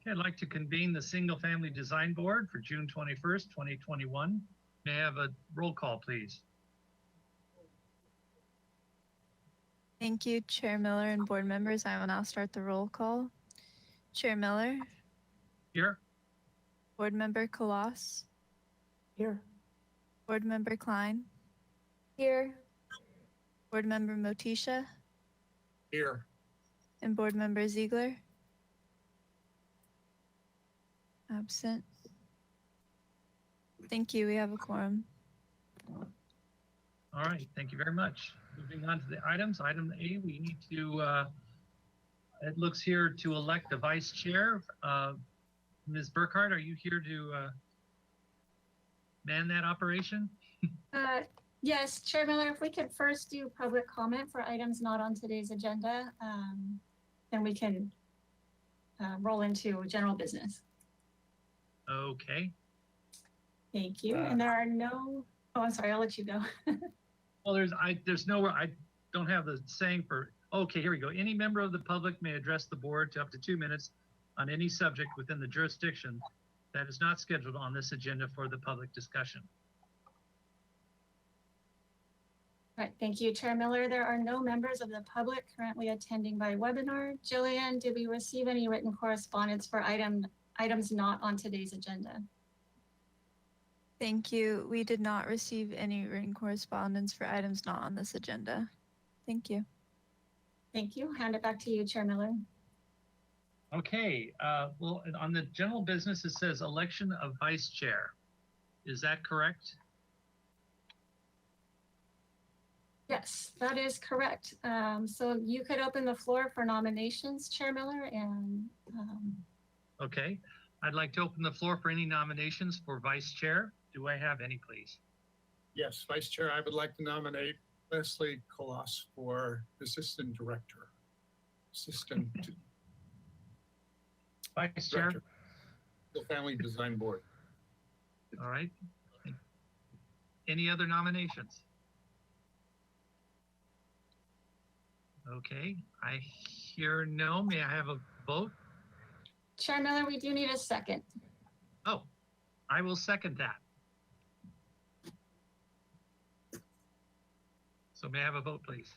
I'd like to convene the Single Family Design Board for June 21st, 2021. May I have a roll call, please? Thank you, Chair Miller and board members. I will now start the roll call. Chair Miller. Here. Board Member Koloss. Here. Board Member Klein. Here. Board Member Motisha. Here. And Board Member Ziegler. Absent. Thank you. We have a quorum. All right. Thank you very much. Moving on to the items. Item A, we need to, it looks here to elect a vice chair. Ms. Burkhardt, are you here to man that operation? Yes, Chair Miller, if we could first do public comment for items not on today's agenda, then we can roll into general business. Okay. Thank you. And there are no, oh, I'm sorry, I'll let you go. Well, there's nowhere, I don't have the saying for, okay, here we go. Any member of the public may address the board to up to 2 minutes on any subject within the jurisdiction that is not scheduled on this agenda for the public discussion. Right, thank you, Chair Miller. There are no members of the public currently attending by webinar. Jillian, did we receive any written correspondence for items not on today's agenda? Thank you. We did not receive any written correspondence for items not on this agenda. Thank you. Thank you. Hand it back to you, Chair Miller. Okay, well, on the general business, it says election of vice chair. Is that correct? Yes, that is correct. So you could open the floor for nominations, Chair Miller, and Okay, I'd like to open the floor for any nominations for vice chair. Do I have any, please? Yes, Vice Chair, I would like to nominate Leslie Koloss for Assistant Director. Vice chair. Director, the Family Design Board. All right. Any other nominations? Okay, I hear no. May I have a vote? Chair Miller, we do need a second. Oh, I will second that. So may I have a vote, please?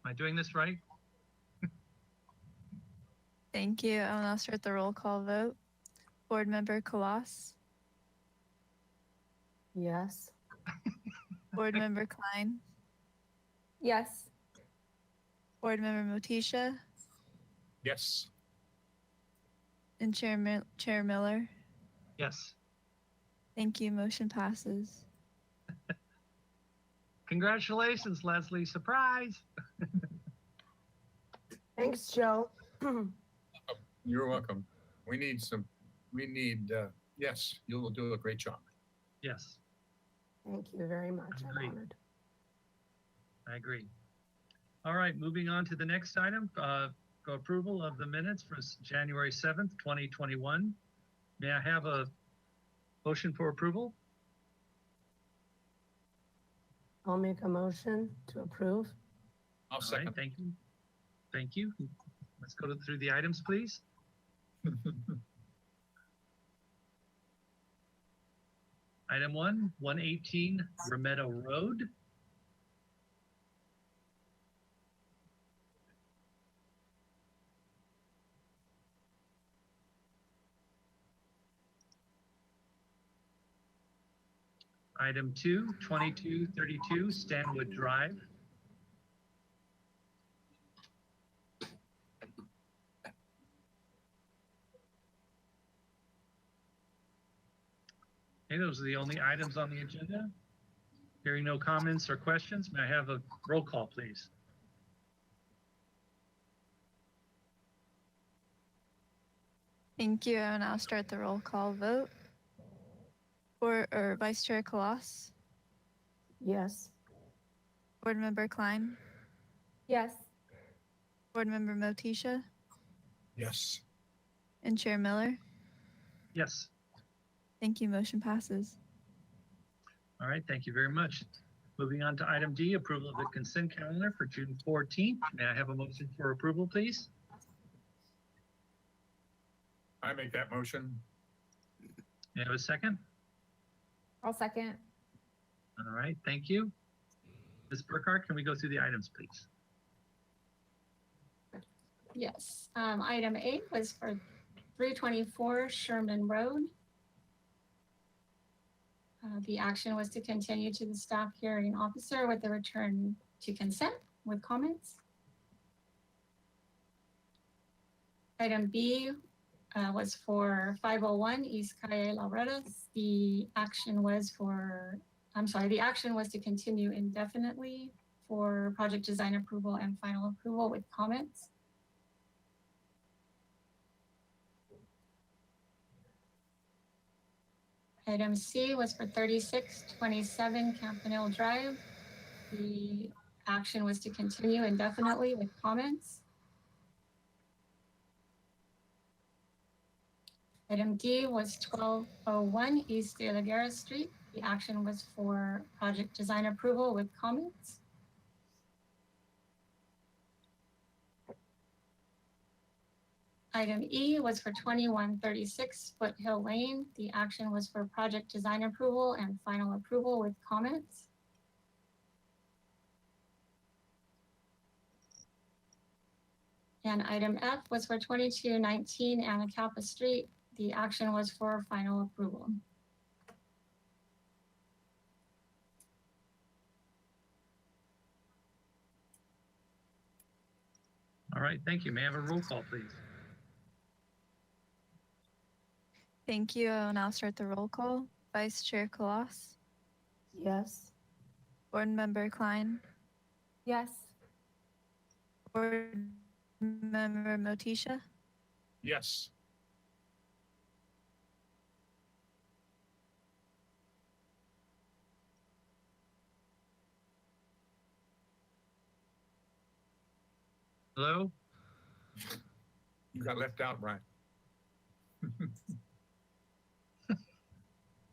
Am I doing this right? Thank you. I will now start the roll call vote. Board Member Koloss. Yes. Board Member Klein. Yes. Board Member Motisha. Yes. And Chair Miller. Yes. Thank you. Motion passes. Congratulations, Leslie. Surprise. Thanks, Joe. You're welcome. Yes, you'll do a great job. Yes, Thank you very much. I'm Agreed. honored. I agree. All right, moving on to the next item, for approval of the minutes for January 7th, 2021. May I have a motion for approval? I'll make a motion to approve. I'll All second. right, thank you. Thank you. Let's go through the items, please. Item 1, 118 Remetto Road. Item 2, 2232 Stanwood Drive. Okay, those are the only items on the agenda. Hearing no comments or questions, may I have a roll call, please? Thank you. I will now start the roll call vote. Vice Chair Koloss. Yes. Board Member Klein. Yes. Board Member Motisha. Yes. And Chair Miller. Yes. Thank you. Motion passes. All right, thank you very much. Moving on to item D, approval of the consent calendar for June 14th. May I have a motion for approval, please? I make that motion. May I have a second? I'll second. All right, thank you. Ms. Burkhart, can we go through the items, please? Yes, item 8 was for 324 Sherman Road. The action was to continue to the staff hearing officer with the return to consent with comments. Item B was for 501 East Calle La Ruedas. The action was to continue indefinitely for project design approval and final approval with comments. Item C was for 3627 Campanile Drive. The action was to continue indefinitely with comments. Item D was 1201 East De La Guerra Street. The action was for project design approval with comments. Item E was for 2136 Foothill Lane. The action was for project design approval and final approval with comments. And item F was for 2219 Anacapa Street. The action was for final approval. All right, thank you. May I have a roll call, please? Thank you. I will now start the roll call. Vice Chair Colossus, Yes. Board Member Klein, Yes. Board Member Motisha, Yes. Hello? You got left out, Brian.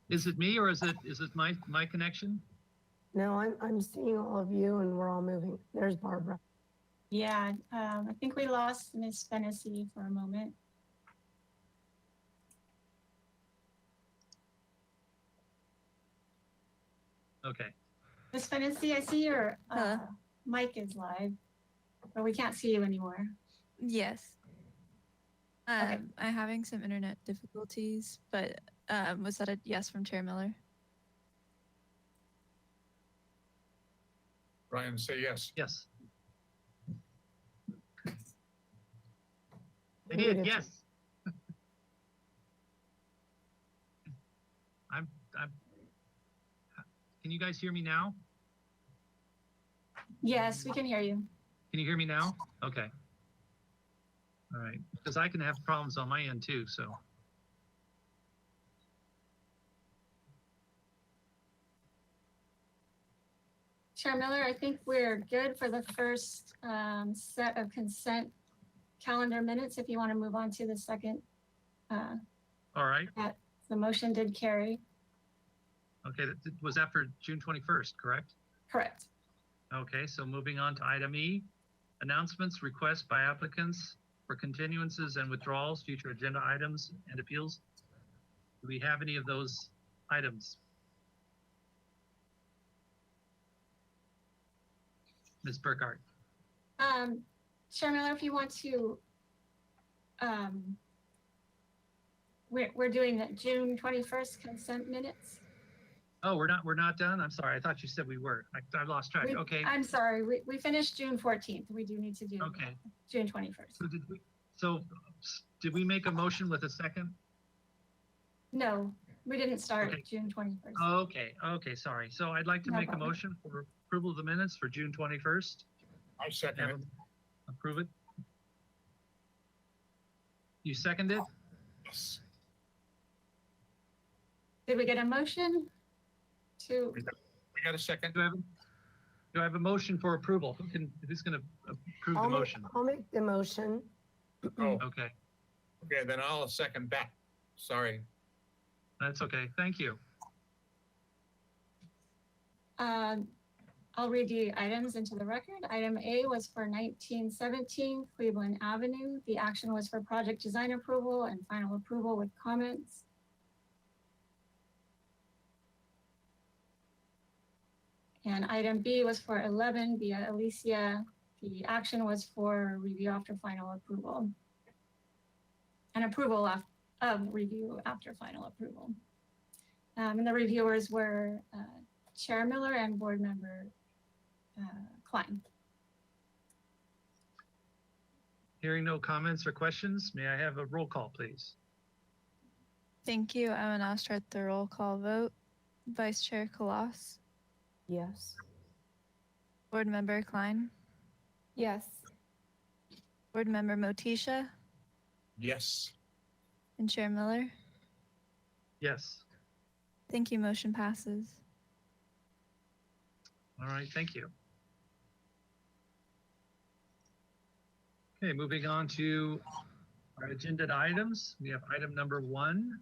Is it me or is it my connection? No, I'm seeing all of you and we're all moving. There's Barbara. Yeah, I think we lost Ms. Fennessy for a moment. Okay. Ms. Fennessy, I see your Hello. mic is live, but we can't see you anymore. yes. Okay. I'm having some internet difficulties, but was that a yes from Chair Miller? Brian, say yes. Yes. I We did, needed to- yes. I'm, can you guys hear me now? Yes, we can hear you. Can you hear me now? Okay. All right, because I can have problems on my end too, so. Chair Miller, I think we're good for the first set of consent calendar minutes. If you want to move on to the second, All right, the motion did carry. okay, that was after June 21st, correct? Correct. Okay, so moving on to item E, announcements, requests by applicants for continuances and withdrawals, future agenda items and appeals. Do we have any of those items? Ms. Burkhart. Chair Miller, if you want to, we're doing the June 21st consent minutes. Oh, we're not done? I'm sorry, I thought you said we were. I lost track. Okay, I'm sorry, we finished June 14th. We do need to do okay. June 21st. So did we make a motion with a second? No, we didn't start Okay. June 21st. Okay, sorry. So I'd like to No make a problem. motion for approval of the minutes for June 21st. I second it. Approve it. You second it? Yes. Did we get a motion to, We got a second? Do I have a motion for approval? Who's gonna approve the motion? I'll make the motion. Oh, Okay, okay, then I'll second that. Sorry. that's okay. Thank you. I'll read the items into the record. Item A was for 1917 Cleveland Avenue. The action was for project design approval and final approval with comments. And item B was for 11 Via Alicia. The action was for review after final approval. And approval of review after final approval. And the reviewers were Chair Miller and Board Member Klein. Hearing no comments or questions, may I have a roll call, please? Thank you. I will now start the roll call vote. Vice Chair Kalas, Yes. Board Member Klein, Yes. Board Member Motisha, Yes. and Chair Miller. Yes. Thank you. Motion passes. All right, thank you. Okay, moving on to our agenda items. We have item number 1.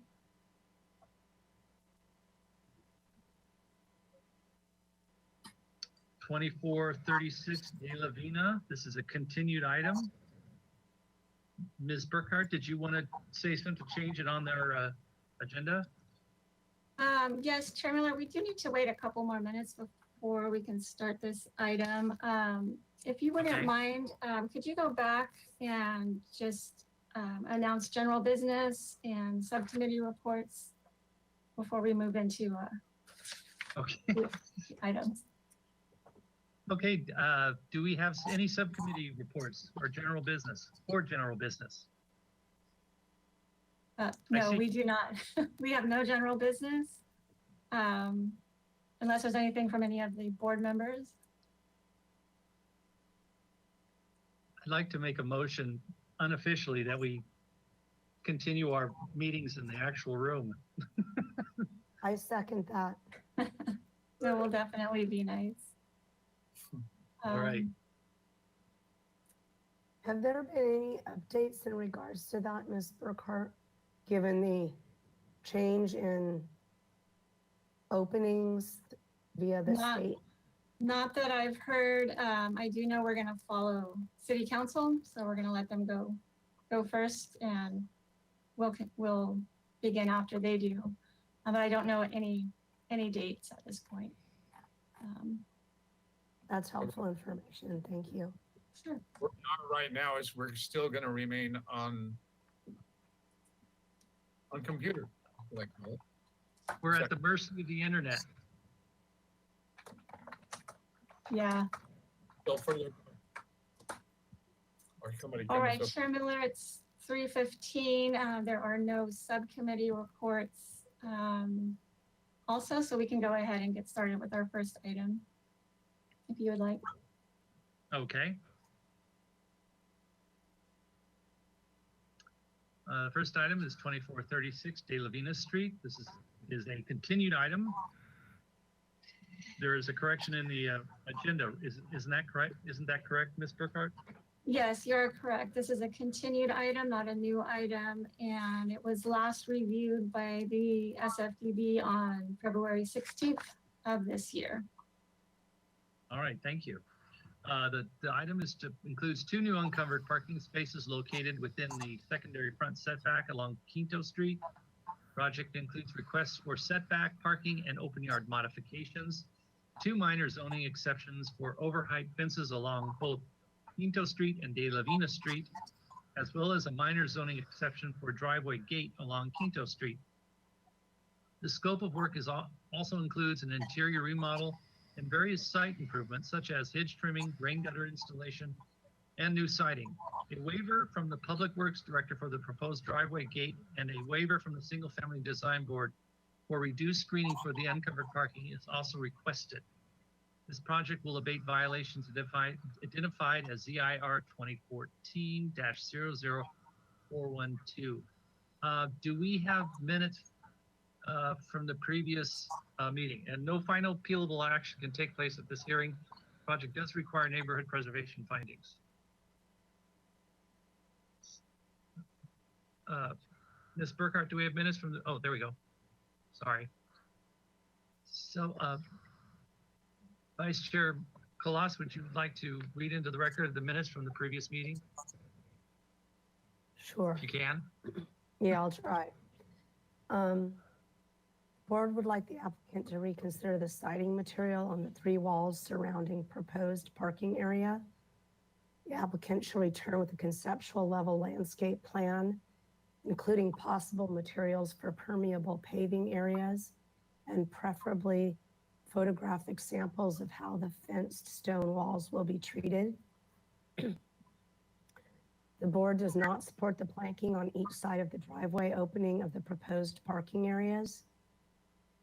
(2436) De La Vina. This is a continued item. Ms. Burkhart, did you want to say something to change it on their agenda? Yes, Chair Miller, we do need to wait a couple more minutes before we can start this item. If you wouldn't Okay. mind, could you go back and just announce general business and subcommittee reports before we move into Okay. items? Okay, do we have any subcommittee reports or general business or general business? No, see. we do not. We have no general business. Unless there's anything from any of the board members. I'd like to make a motion unofficially that we continue our meetings in the actual room. I second that. That will definitely be nice. All right. Have there been any updates in regards to that, Ms. Burkhart, given the change in openings via the Not- state? Not that I've heard. I do know we're gonna follow city council, so we're gonna let them go first, and we'll begin after they do. But I don't know any dates at this point. That's helpful information. Thank you. Sure. Where we are right now is we're still gonna remain on computer, like, We're at the mercy of the internet. Yeah. so for the. Or somebody All right, comes up. Chair Miller, it's 3:15. There are no subcommittee reports also, so we can go ahead and get started with our first item, if you would like. Okay. First item is 2436 De La Vina Street. This is a continued item. There is a correction in the agenda. Isn't that correct? Isn't that correct, Ms. Burkhart? Yes, you're correct. This is a continued item, not a new item, and it was last reviewed by the SFDB on February 16th of this year. All right, thank you. The item includes 2 new uncovered parking spaces located within the secondary front setback along Quinto Street. Project includes requests for setback, parking, and open yard modifications, 2 minor zoning exceptions for overheight fences along both Quinto Street and De La Vina Street, as well as a minor zoning exception for driveway gate along Quinto Street. The scope of work also includes an interior remodel and various site improvements such as hedge trimming, rain gutter installation, and new siding. A waiver from the Public Works Director for the proposed driveway gate and a waiver from the Single Family Design Board for reduced screening for the uncovered parking is also requested. This project will abate violations identified as ZIR 2014-00412. Do we have minutes from the previous meeting? And no final appealable action can take place at this hearing. Project does require neighborhood preservation findings. Ms. Burkhart, do we have minutes from the, oh, there we go. Sorry. So Vice Chair Colas, would you like to read into the record the minutes from the previous meeting, Sure. if you can? Yeah, I'll try. Board would like the applicant to reconsider the siding material on the 3 walls surrounding proposed parking area. The applicant shall return with a conceptual level landscape plan, including possible materials for permeable paving areas and preferably photographic samples of how the fenced stone walls will be treated. The board does not support the planking on each side of the driveway opening of the proposed parking areas.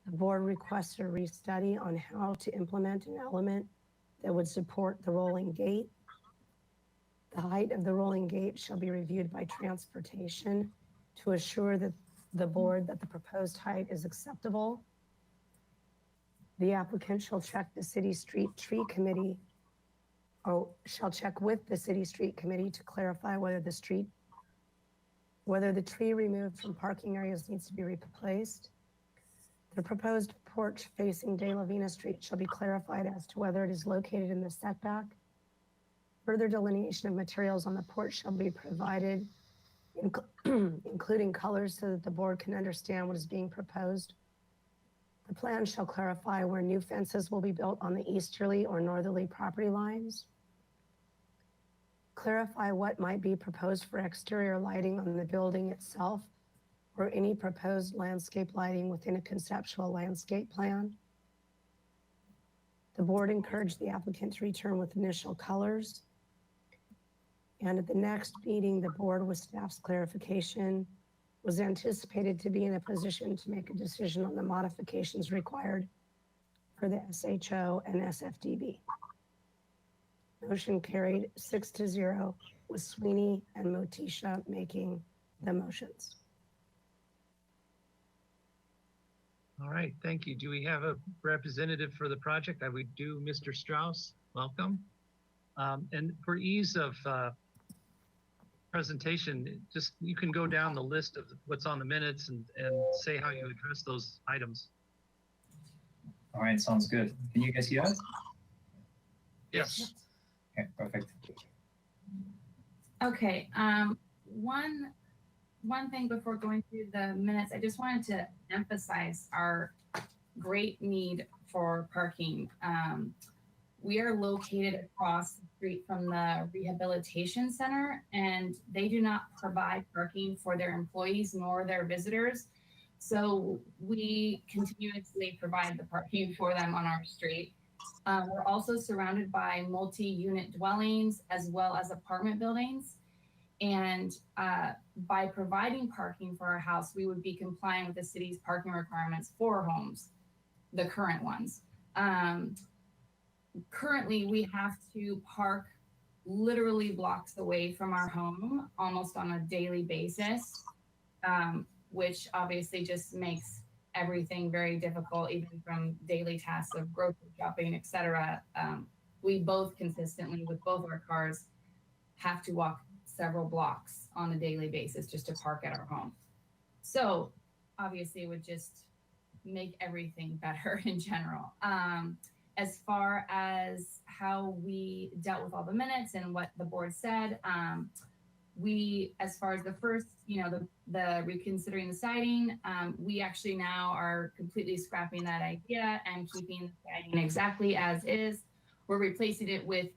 The board requests a restudy on how to implement an element that would support the rolling gate. The height of the rolling gate shall be reviewed by transportation to assure that the board that the proposed height is acceptable. The applicant shall check the city street tree committee shall check with the city street committee to clarify whether the tree removed from parking areas needs to be replaced. The proposed porch facing De La Vina Street shall be clarified as to whether it is located in the setback. Further delineation of materials on the porch shall be provided, including colors so that the board can understand what is being proposed. The plan shall clarify where new fences will be built on the easterly or northerly property lines. Clarify what might be proposed for exterior lighting on the building itself or any proposed landscape lighting within a conceptual landscape plan. The board encouraged the applicant to return with initial colors. And at the next meeting, the board, with staff's clarification, was anticipated to be in a position to make a decision on the modifications required for the SHO and SFDB. Motion carried 6-0 with Sweeney and Motisha making the motions. All right, thank you. Do we have a representative for the project? We do. Mr. Strauss, welcome. And for ease of presentation, just you can go down the list of what's on the minutes and say how you address those items. All right, sounds good. Can you guys hear us? Yes. Okay, perfect. Okay, one thing before going through the minutes, I just wanted to emphasize our great need for parking. We are located across the street from the rehabilitation center, and they do not provide parking for their employees nor their visitors. So we continuously provide the parking for them on our street. We're also surrounded by multi-unit dwellings as well as apartment buildings. And by providing parking for our house, we would be complying with the city's parking requirements for homes, the current ones. Currently, we have to park literally blocks away from our home almost on a daily basis, which obviously just makes everything very difficult, even from daily tasks of grocery shopping, etc. We both consistently, with both our cars, have to walk several blocks on a daily basis just to park at our home. So obviously it would just make everything better in general. As far as how we dealt with all the minutes and what the board said, we, as far as the first, the reconsidering the siding, we actually now are completely scrapping that idea and keeping the siding exactly as is. We're replacing it with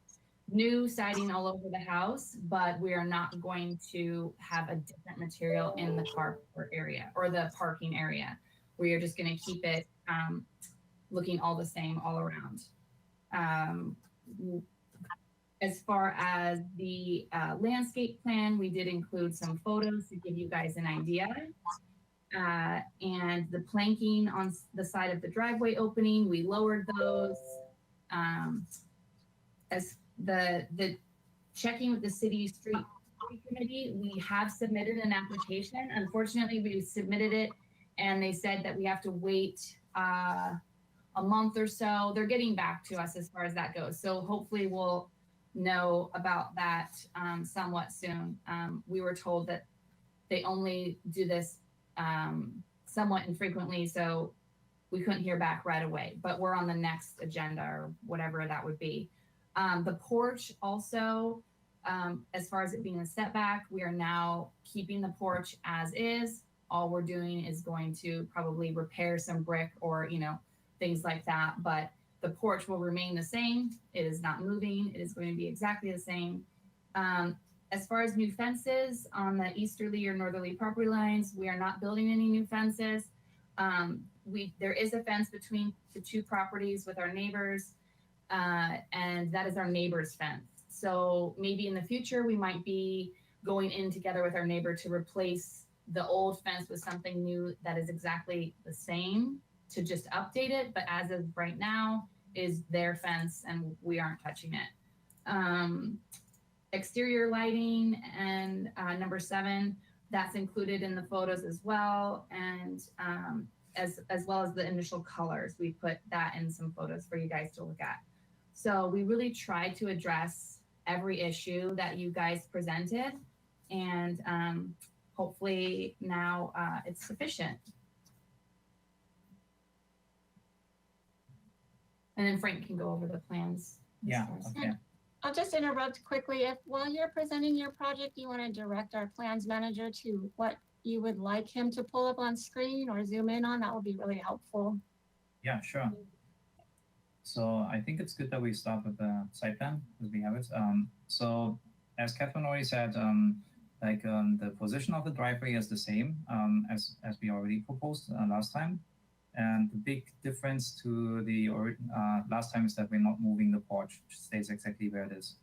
new siding all over the house, but we are not going to have a different material in the car area or the parking area. We are just going to keep it looking all the same all around. As far as the landscape plan, we did include some photos to give you guys an idea. And the planking on the side of the driveway opening, we lowered those. As the checking with the city street committee, we have submitted an application. Unfortunately, we submitted it and they said that we have to wait a month or so. They're getting back to us as far as that goes. So hopefully we'll know about that somewhat soon. We were told that they only do this somewhat infrequently, so we couldn't hear back right away, but we're on the next agenda or whatever that would be. The porch also, as far as it being a setback, we are now keeping the porch as is. All we're doing is going to probably repair some brick or, things like that. But the porch will remain the same. It is not moving. It is going to be exactly the same. As far as new fences on the easterly or northerly property lines, we are not building any new fences. There is a fence between the two properties with our neighbors, and that is our neighbor's fence. So maybe in the future, we might be going in together with our neighbor to replace the old fence with something new that is exactly the same, to just update it. But as of right now, is their fence and we aren't touching it. Exterior lighting and number 7, that's included in the photos as well. And as well as the initial colors, we put that in some photos for you guys to look at. So we really tried to address every issue that you guys presented, and hopefully now it's sufficient. And then Frank can go over the plans. Yeah, okay. I'll just interrupt quickly. If while you're presenting your project, you want to direct our plans manager to what you would like him to pull up on screen or zoom in on, that would be really helpful. Yeah, sure. So I think it's good that we start with the site plan as we have it. So as Catherine already said, the position of the driveway is the same as we already proposed last time. And the big difference to the last time is that we're not moving the porch, which stays exactly where it is.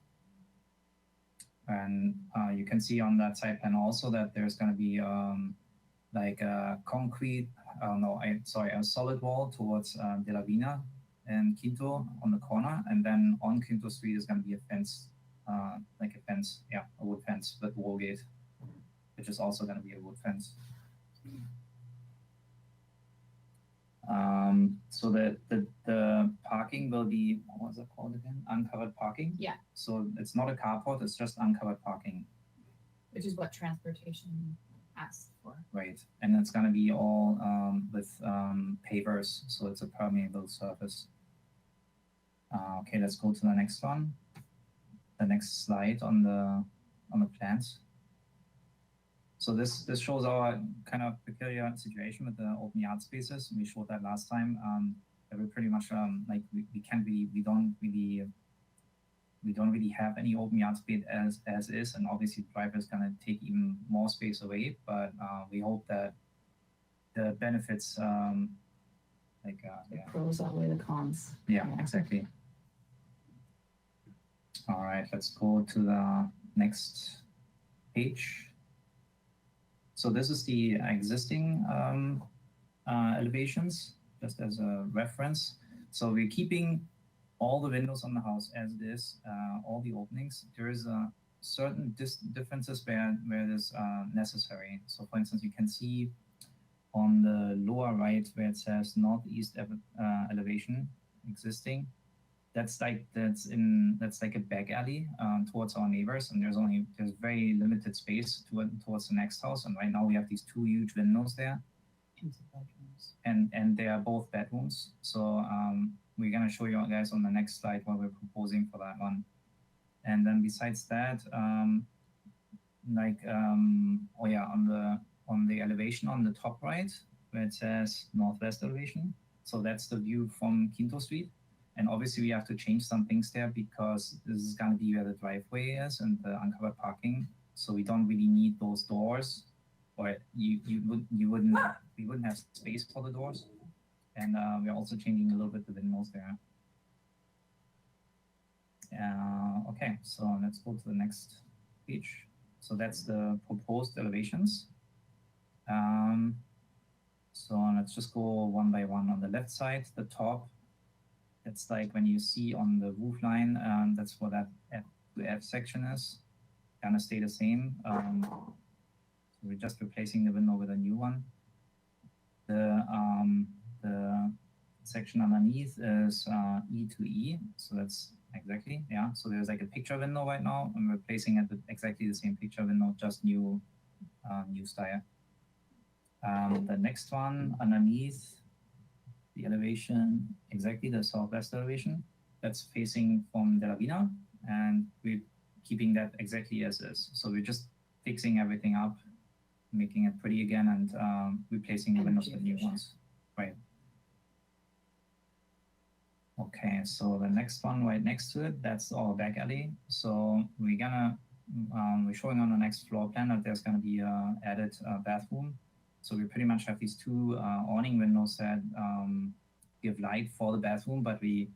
And you can see on that site plan also that there's going to be a concrete, a solid wall towards De La Vina and Quinto on the corner. And then on Quinto Street is going to be a fence, a wood fence with wall gate, which is also going to be a wood fence. So the parking will be, what was it called again? Uncovered parking? Yeah. So it's not a carport, it's just uncovered parking. Which is what transportation asked for. Right. And it's going to be all with pavers, so it's a permeable surface. Okay, let's go to the next one. The next slide on the plans. So this shows our kind of peculiar situation with the open yard spaces. We showed that last time. That we're pretty much we don't really have any open yard space as is, and obviously the driver is going to take even more space away. But we hope that the benefits, The pros outweigh the cons. Yeah, exactly. All right, let's go to the next page. So this is the existing elevations, just as a reference. So we're keeping all the windows on the house as it is, all the openings. There is a certain differences where it is necessary. So for instance, you can see on the lower right where it says northeast elevation existing. That's like a back alley towards our neighbors, and there's very limited space towards the next house. And right now we have these 2 huge windows there, and they are both bedrooms. So we're gonna show you guys on the next slide what we're proposing for that one. And then besides that, on the elevation on the top right where it says northwest elevation, so that's the view from Quinto Street. And obviously we have to change some things there because this is going to be where the driveway is and the uncovered parking. So we don't really need those doors, or we wouldn't have space for the doors. And we're also changing a little bit the windows there. Okay, so let's go to the next page. So that's the proposed elevations. So let's just go one by one. On the left side, the top, that's like when you see on the roof line, that's what that F section is. Gonna stay the same. So we're just replacing the window with a new one. The section underneath is E to E. So that's exactly, yeah. So there's like a picture window right now. I'm replacing it with exactly the same picture window, just new style. The next one underneath the elevation, exactly the southwest elevation, that's facing from De La Vina, and we're keeping that exactly as is. So we're just fixing everything up, making it pretty again, and replacing the windows with new ones. Right. Okay, so the next one right next to it, that's our back alley. So we're showing on the next floor plan that there's gonna be a added bathroom. So we pretty much have these two awning windows that give light for the bathroom, but we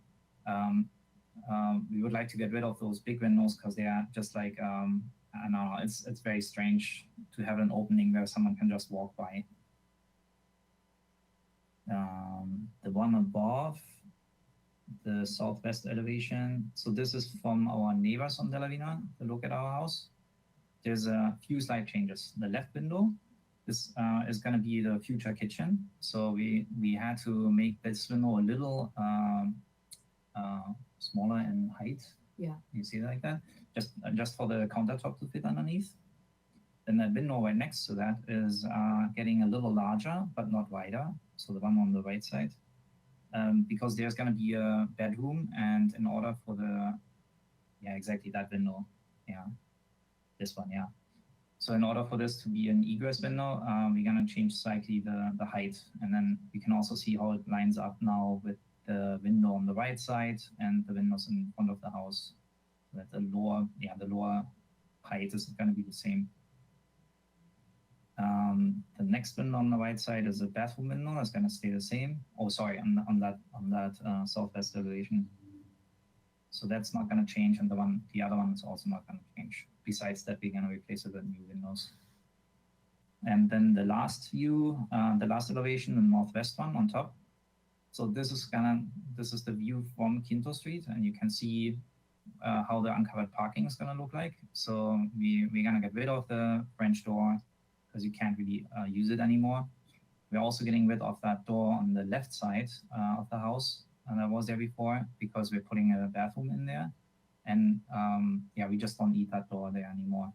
would like to get rid of those big windows because they are just like I don't know, it's very strange to have an opening where someone can just walk by. The one above, the southwest elevation. So this is from our neighbors on De La Vina, the look at our house. There's a few slight changes. The left window, this is going to be the future kitchen. So we had to make this window a little smaller in height. Yeah. You see it like that? Just for the countertop to fit underneath. Then the window right next to that is getting a little larger, but not wider. So the one on the right side. Because there's going to be a bedroom, and in order for exactly that window, this one, So in order for this to be an egress window, we're going to change slightly the height, and then we can also see how it lines up now with the window on the right side and the windows in front of the house. So that the lower height is going to be the same. The next window on the right side is a bathroom window. That's going to stay the same. Oh, sorry, on that southwest elevation. So that's not going to change, and the other one is also not going to change. Besides that, we're going to replace it with new windows. And then the last view, the last elevation, the northwest one on top. So this is the view from Quinto Street, and you can see how the uncovered parking is going to look like. So we're going to get rid of the French door, because you can't really use it anymore. We're also getting rid of that door on the left side of the house that was there before, because we're putting a bathroom in there. And we just don't need that door there anymore.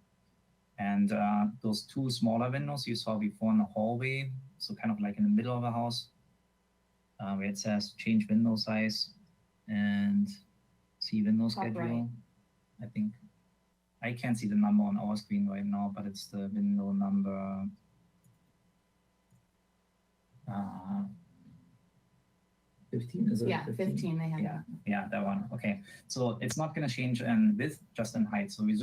And those two smaller windows you saw before in the hallway, so kind of like in the middle of the house, where it says change window size and see window Top schedule. right. I think I can't see the number on our screen right now, but it's the window number 15. Is it? Yeah, 15 they have. Yeah, that one. Okay, so it's not going to change in width, just in height. So we're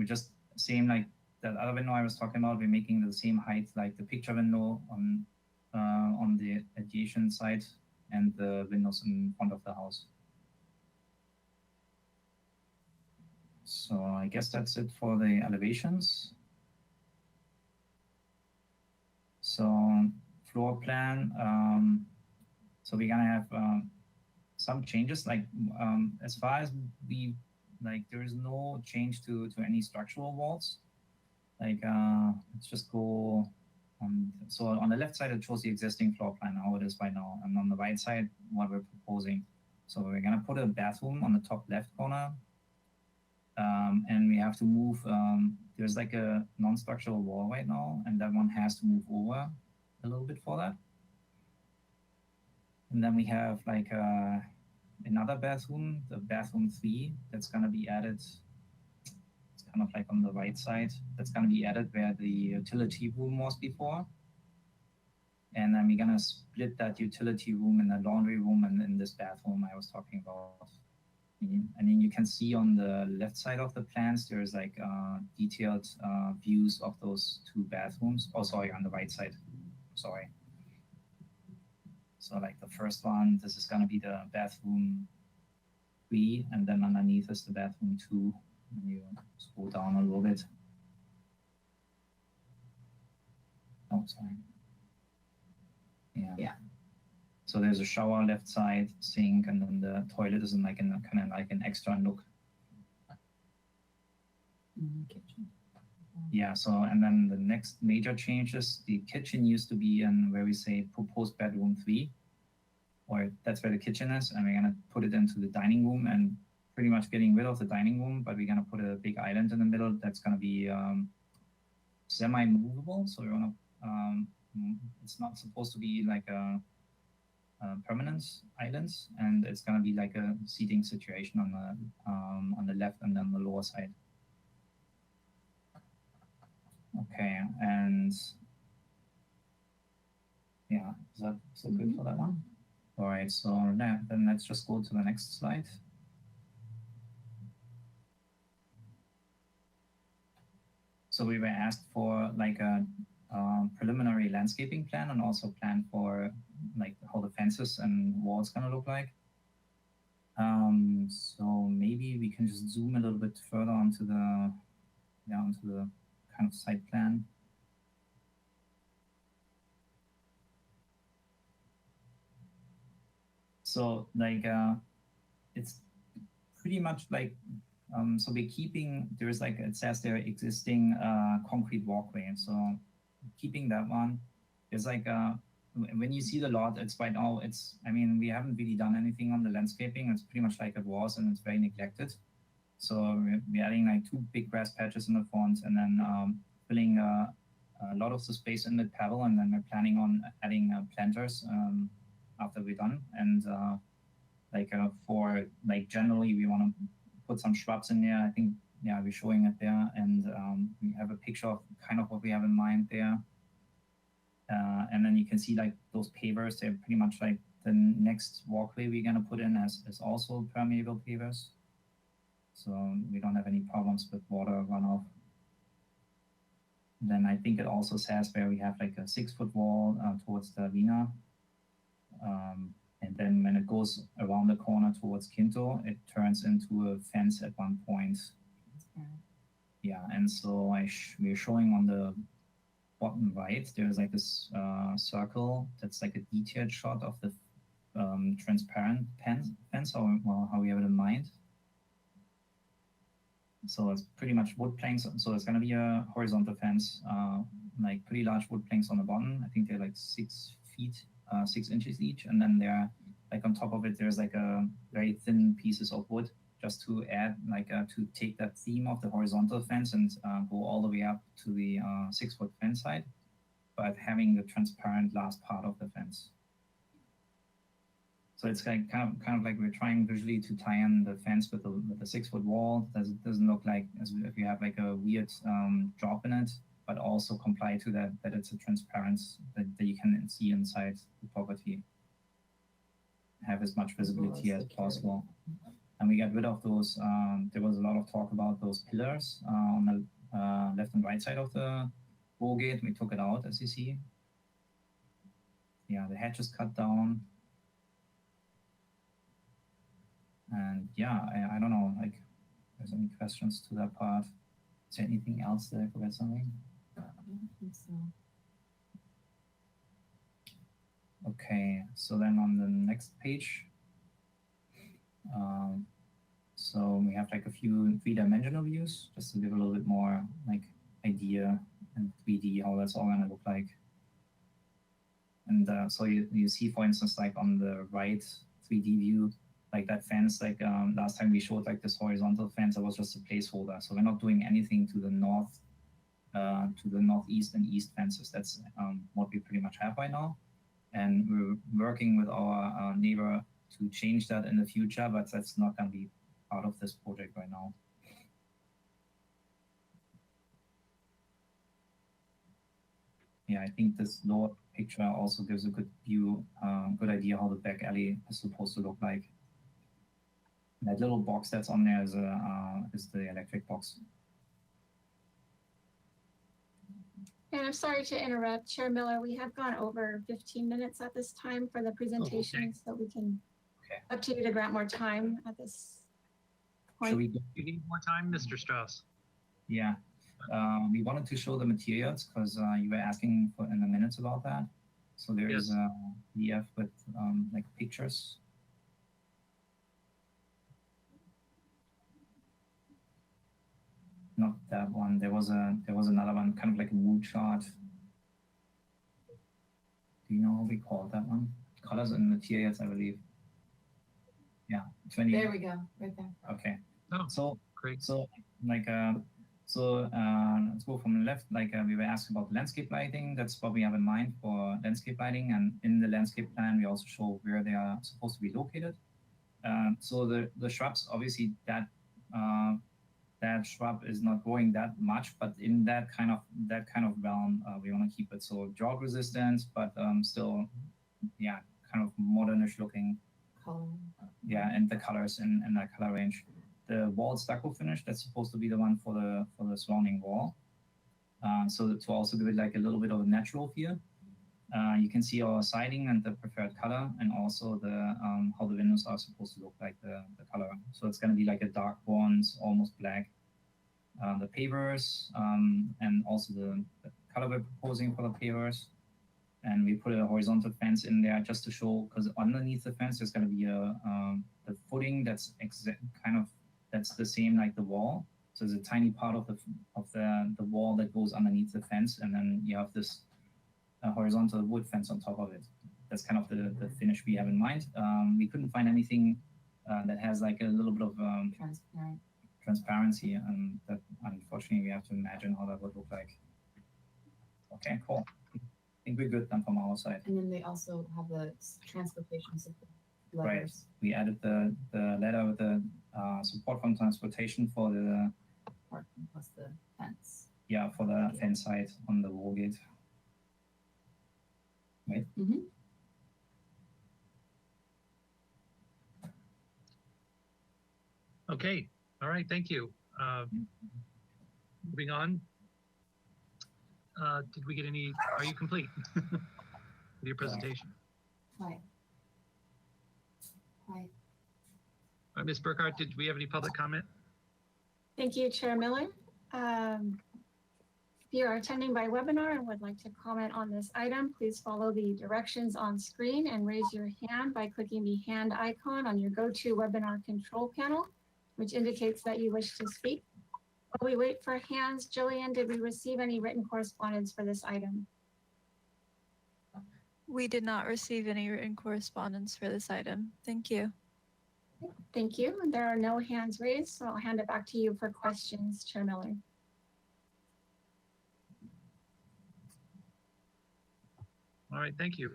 just same like that other window I was talking about. We're making the same height like the picture window on the adjacent side and the windows in front of the house. So I guess that's it for the elevations. So floor plan. So we're gonna have some changes. Like as far as there is no change to any structural walls. Like let's just go on. So on the left side it shows the existing floor plan how it is right now, and on the right side what we're proposing. So we're gonna put a bathroom on the top left corner. And we have to move, there's like a non-structural wall right now, and that one has to move over a little bit for that. And then we have like another bathroom, the bathroom 3, that's going to be added. It's kind of like on the right side. That's going to be added where the utility room was before. And then we're going to split that utility room and the laundry room and in this bathroom I was talking about. And then you can see on the left side of the plans, there's like detailed views of those two bathrooms. Oh, sorry, on the right side. Sorry. So like the first one, this is going to be the bathroom 3, and then underneath is the bathroom 2. And you scroll down a little bit. Oh, sorry. Yeah. So there's a shower left side, sink, and then the toilet is in like kind of like an extra nook. Kitchen. Yeah. So and then the next major changes, the kitchen used to be in where we say proposed bedroom 3, or that's where the kitchen is, and we're gonna put it into the dining room and pretty much getting rid of the dining room, but we're gonna put a big island in the middle that's gonna be semi-movable. So we wanna it's not supposed to be like a permanent islands, and it's gonna be like a seating situation on the left and then the lower side. Okay, and yeah, is that so good for that one? All right, so then let's just go to the next slide. So we were asked for like a preliminary landscaping plan and also plan for like how the fences and walls gonna look like. So maybe we can just zoom a little bit further onto the kind of site plan. So like it's pretty much like so we're keeping, there's like it says there existing concrete walkway, and so keeping that one is like when you see the lot, it's right now it's, I mean, we haven't really done anything on the landscaping. It's pretty much like it was, and it's very neglected. So we're adding like 2 big grass patches in the front, and then filling a lot of the space in with pebble, and then we're planning on adding planters after we're done. And for like generally we want to put some shrubs in there. I think, yeah, we're showing it there, and we have a picture of kind of what we have in mind there. And then you can see like those pavers, they're pretty much like the next walkway we're gonna put in is also permeable pavers. So we don't have any problems with water runoff. Then I think it also says where we have like a 6-foot wall towards the arena. And then when it goes around the corner towards Quinto, it turns into a fence at one point. Yeah, and so we're showing on the bottom right, there's like this circle that's like a detailed shot of the transparent fence, or how we have it in mind. So it's pretty much wood planks. So it's going to be a horizontal fence, like pretty large wood planks on the bottom. I think they're like 6 feet, 6 inches each. And then they're like on top of it, there's like a very thin pieces of wood just to add like to take that theme of the horizontal fence and go all the way up to the 6-foot fence height, but having the transparent last part of the fence. So it's like kind of like we're trying visually to tie in the fence with the 6-foot wall. It doesn't look like as if you have like a weird drop in it, but also comply to that it's a transparency that you can see inside the property. Have as much visibility as possible. And we got rid of those, there was a lot of talk about those pillars on the left and right side of the bow gate. We took it out, as you see. Yeah, the hedge is cut down. And yeah, I don't know, like, if there's any questions to that part. Is there anything else that I forgot something? I don't think so. Okay, so then on the next page, so we have like a few 3-dimensional views, just to give a little bit more like idea in 3D how that's all gonna look like. And so you see, for instance, like on the right 3D view, like that fence, like last time we showed like this horizontal fence, that was just a placeholder. So we're not doing anything to the north, to the northeast and east fences. That's what we pretty much have right now. And we're working with our neighbor to change that in the future, but that's not going to be part of this project right now. Yeah, I think this lower picture also gives a good view, good idea how the back alley is supposed to look like. That little box that's on there is the electric box. And I'm sorry to interrupt, Chair Miller, we have gone over 15 minutes at this time for the presentation, so we can up to you to grant more time at this point. Should we go? You need more time, Mr. Strauss? Yeah, we wanted to show the materials because you were asking in the minutes about that. So there is a PDF with like pictures. Not that one. There was another one, kind of like a mood chart. Do you know how we call that one? Colors and materials, I believe. Yeah, 20. There we go, right there. Okay. Oh, So great. So like So let's go from the left. Like we were asked about landscape lighting. That's what we have in mind for landscape lighting. And in the landscape plan, we also show where they are supposed to be located. So the shrubs, obviously, that shrub is not growing that much, but in that kind of realm, we want to keep it so drought resistant, but still, yeah, kind of modernish looking. Color. Yeah, and the colors in that color range. The wall stucco finish, that's supposed to be the one for the surrounding wall. So to also give it like a little bit of a natural feel. You can see our siding and the preferred color, and also the how the windows are supposed to look like the color. So it's going to be like a dark bronze, almost black. The pavers, and also the color we're proposing for the pavers. And we put a horizontal fence in there just to show, because underneath the fence there's going to be the footing that's that's the same like the wall. So there's a tiny part of the wall that goes underneath the fence, and then you have this horizontal wood fence on top of it. That's kind of the finish we have in mind. We couldn't find anything that has like a little bit of transparency, and that unfortunately we have to imagine how that would look like. Okay, cool. I think we're good then from our side. And then they also have the transportation support letters. Right. We added the letter with the support from transportation for the Parking plus the fence. for the fence site on the wall gate. Right. Mm-hmm. Okay, all right, thank you. Moving on. Did we get any, are you complete with your presentation? Right. Right. All right, Ms. Burkhardt, did we have any public comment? Thank you, Chair Miller. If you are attending by webinar and would like to comment on this item, please follow the directions on screen and raise your hand by clicking the hand icon on your GoToWebinar control panel, which indicates that you wish to speak. While we wait for hands, Jillian, did we receive any written correspondence for this item? We did not receive any written correspondence for this item. Thank you. Thank you. There are no hands raised, so I'll hand it back to you for questions, Chair Miller. All right, thank you.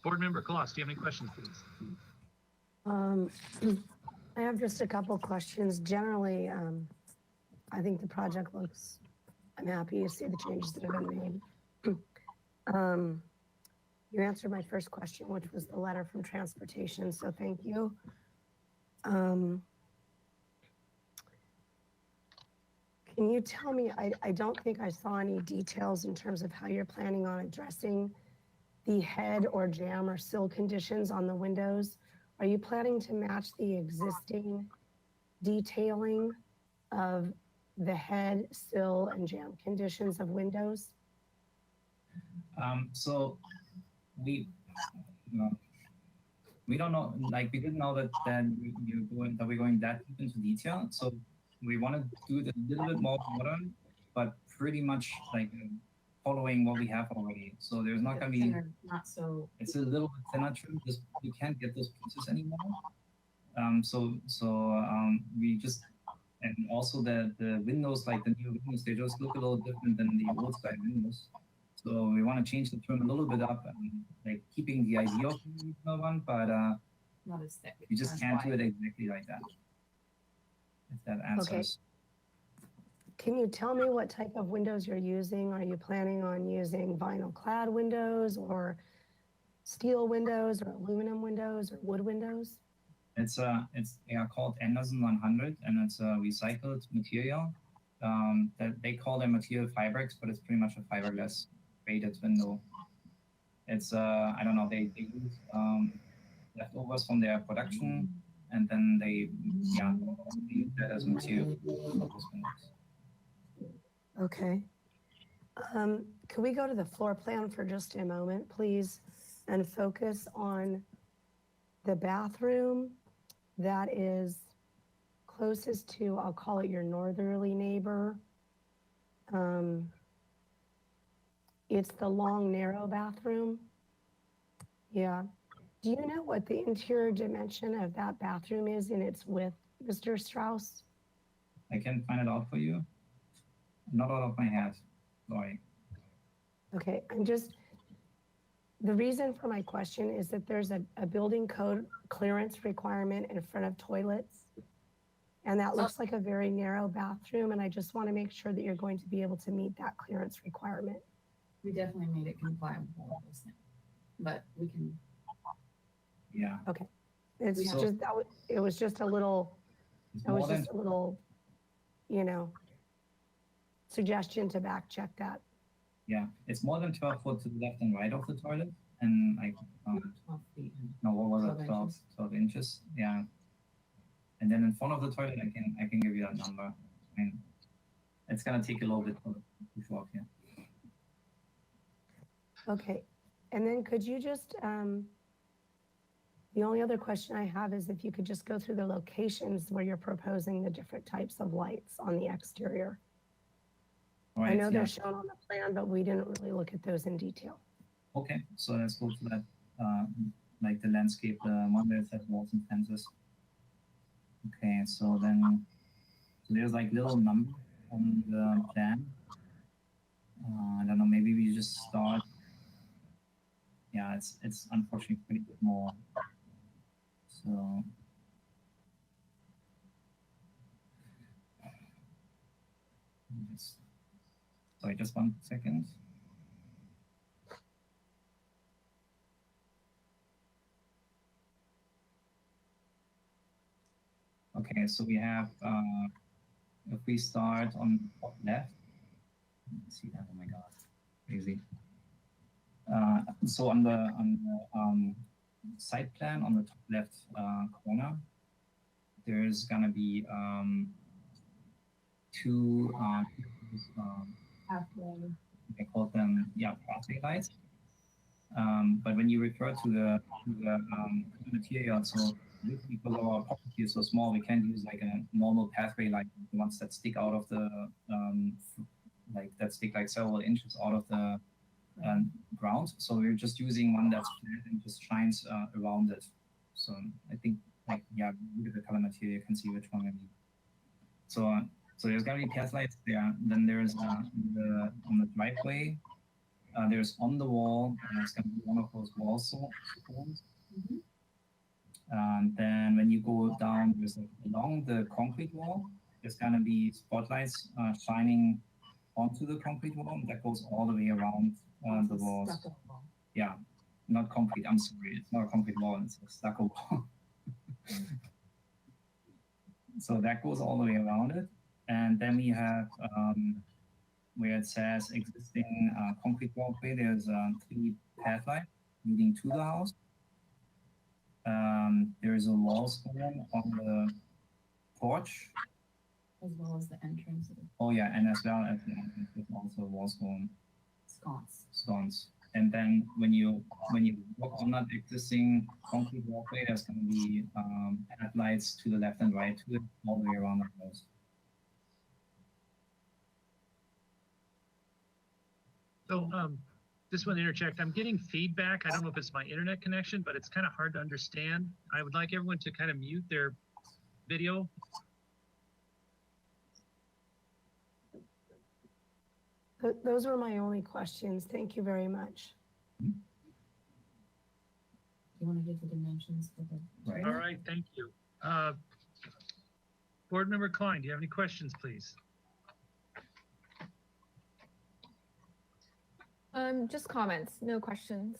Board Member Kloss, do you have any questions, please? I have just a couple questions. Generally, I think the project looks, I'm happy to see the changes that have been made. You answered my first question, which was the letter from transportation, so thank you. Can you tell me, I don't think I saw any details in terms of how you're planning on addressing the head or jamb or sill conditions on the windows. Are you planning to match the existing detailing of the head, sill, and jamb conditions of windows? So we don't know, like we didn't know that we're going that deep into detail. So we want to do it a little bit more modern, but pretty much like following what we have already. So there's not going to be, not so. it's a little bit thinner trim because you can't get those pieces anymore. We just, and also the windows, like the new windows, they just look a little different than the old style windows. So we want to change the trim a little bit up and like keeping the idea of the original one, but Not as thick. you just can't do it exactly like that. If that answers. Can you tell me what type of windows you're using? Are you planning on using vinyl clad windows or steel windows or aluminum windows or wood windows? It's called Anderson 100, and it's a recycled material. That they call their material Fibrex, but it's pretty much a fiberglass braided window. It's I don't know, they use leftovers from their production, and then they use that as material for those windows. Okay. Can we go to the floor plan for just a moment, please, and focus on the bathroom that is closest to, I'll call it your northerly neighbor. It's the long, narrow bathroom. Yeah. Do you know what the interior dimension of that bathroom is in its width Mr. Strauss? I can find it out for you. Not out of my head. Sorry. Okay, the reason for my question is that there's a building code clearance requirement in front of toilets. And that looks like a very narrow bathroom, and I just want to make sure that you're going to be able to meet that clearance requirement. We definitely made it comply with all of those things, but we can. Yeah. It's We have- just, it was just a little, It's that was more than just a little, suggestion to back check that. Yeah, it's more than 12 foot to the left and right of the toilet. And like, 12 feet. no, what was 12 it? 12, inches. 12 inches. Yeah. And then in front of the toilet, I can give you that number. I mean, it's gonna take a little bit to show up here. Okay, and then could you just, the only other question I have is if you could just go through the locations where you're proposing the different types of lights on the exterior. All right. I know yeah. they're shown on the plan, but we didn't really look at those in detail. Okay, so let's go to that, like the landscape, the one that has walls and fences. Okay, so then so there's like little numbers on the plan. I don't know, maybe we just start. Yeah, it's unfortunately pretty small. So sorry, just 1 second. Okay, so we have, if we start on the top left, let's see that, oh my God, crazy. So on the site plan on the top left corner, there's gonna be two, Halfway. I call them, yeah, pathway lights. But when you refer to the material, so because our property is so small, we can't use like a normal pathway like the ones that stick out of the like several inches out of the ground. So we're just using one that's flat and just shines around it. So I think like yeah, look at the color material, you can see which one I mean. So there's gonna be path lights there. Then there's on the driveway. There's on the wall, and it's going to be one of those wall stones. Then when you go down, there's along the concrete wall, there's going to be spotlights shining onto the concrete wall, and that goes all the way around the walls. Stucco wall. Yeah, not concrete. I'm sorry, it's not a concrete wall; it's a stucco wall. So that goes all the way around it, and then we have. Where it says existing concrete walkway, there's 3 path lights leading to the house. There is a wall stone on the porch. As well as the entrance of the Oh yeah, and as well as the entrance, there's also a wall stone sconce. And then when you walk on that existing concrete walkway, there's going to be path lights to the left and right to it, all the way around the house. So, just want to interject. I'm getting feedback. I don't know if it's my internet connection, but it's kind of hard to understand. I would like everyone to kind of mute their video. Those were my only questions. Thank you very much. You want to get the dimensions for the Right. All right, thank you. Board Member Klein, do you have any questions, please? Just comments, no questions.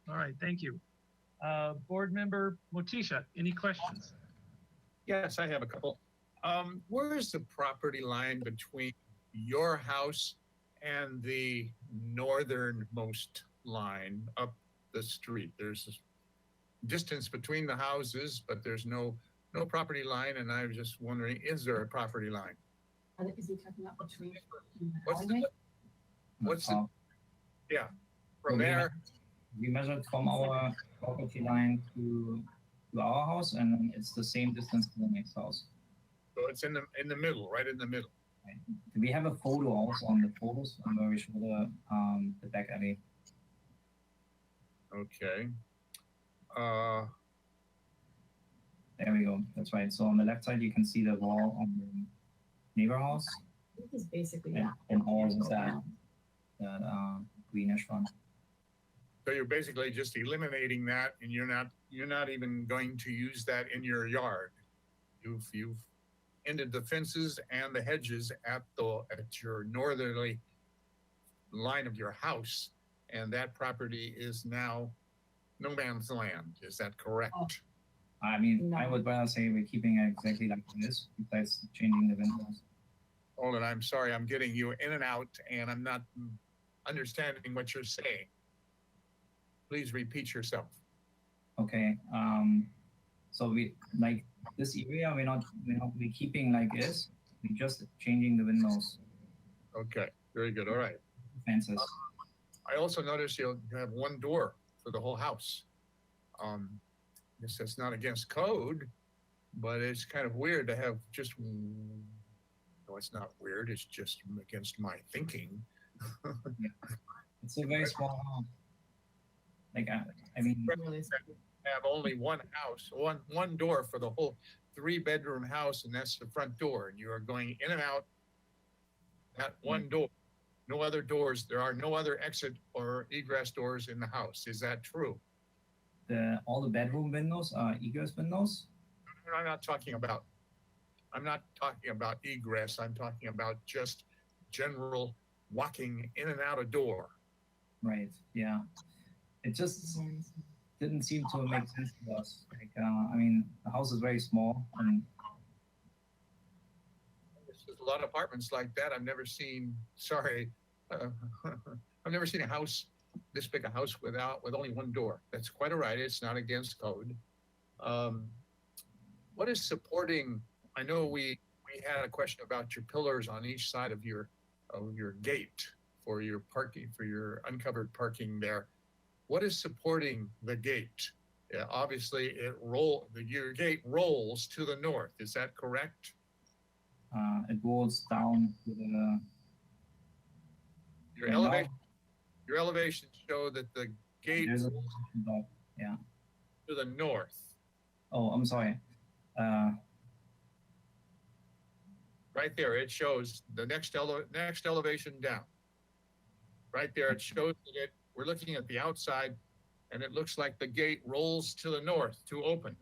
All right, thank you. Board Member Motisha, any questions? Yes, I have a couple. Where is the property line between your house and the northernmost line up the street? There's a distance between the houses, but there's no property line, and I was just wondering, is there a property line? Is he talking about between the What's alleyway? What's the, So from there? we measured from our property line to our house, and then it's the same distance to the next house. So it's in the middle, right in the middle. We have a photo also on the photos where we show the back alley. Okay. There we go. That's right. So on the left side, you can see the wall on the neighbor house, This is basically and all of that greenish one. So you're basically just eliminating that, and you're not even going to use that in your yard. You've ended the fences and the hedges at your northerly line of your house, and that property is now no man's land. Is that correct? I mean, No. I would rather say we're keeping it exactly like it is, besides changing the windows. Hold it, I'm sorry, I'm getting you in and out, and I'm not understanding what you're saying. Please repeat yourself. Okay. So we like this area. We're keeping like is. We're just changing the windows, Okay, very good. All right. fences. I also noticed you have one door for the whole house. Yes, that's not against code, but it's kind of weird to have just. No, it's not weird. It's just against my thinking. It's a very small house. Like I mean, really Have only one house, one door for the whole 3-bedroom house, and that's the front door. And you are going in and out that one door. No other doors. There are no other exit or egress doors in the house. Is that true? all the bedroom windows are egress windows. I'm not talking about egress. I'm talking about just general walking in and out a door. Right. Yeah. It just didn't seem to make sense to us. Like, I mean, the house is very small, and There's a lot of apartments like that. I've never seen. Sorry, I've never seen a house this big a house with only one door. That's quite all right. It's not against code. What is supporting? I know we had a question about your pillars on each side of your gate for your parking, for your uncovered parking there. What is supporting the gate? Yeah, obviously, your gate rolls to the north. Is that correct? it rolls down to the Your Yeah, elevation, your elevations show that the gate there's a rolls yeah. to the north. Oh, I'm sorry. Right there, it shows the next elevation down. Right there, it shows that we're looking at the outside, and it looks like the gate rolls to the north to open.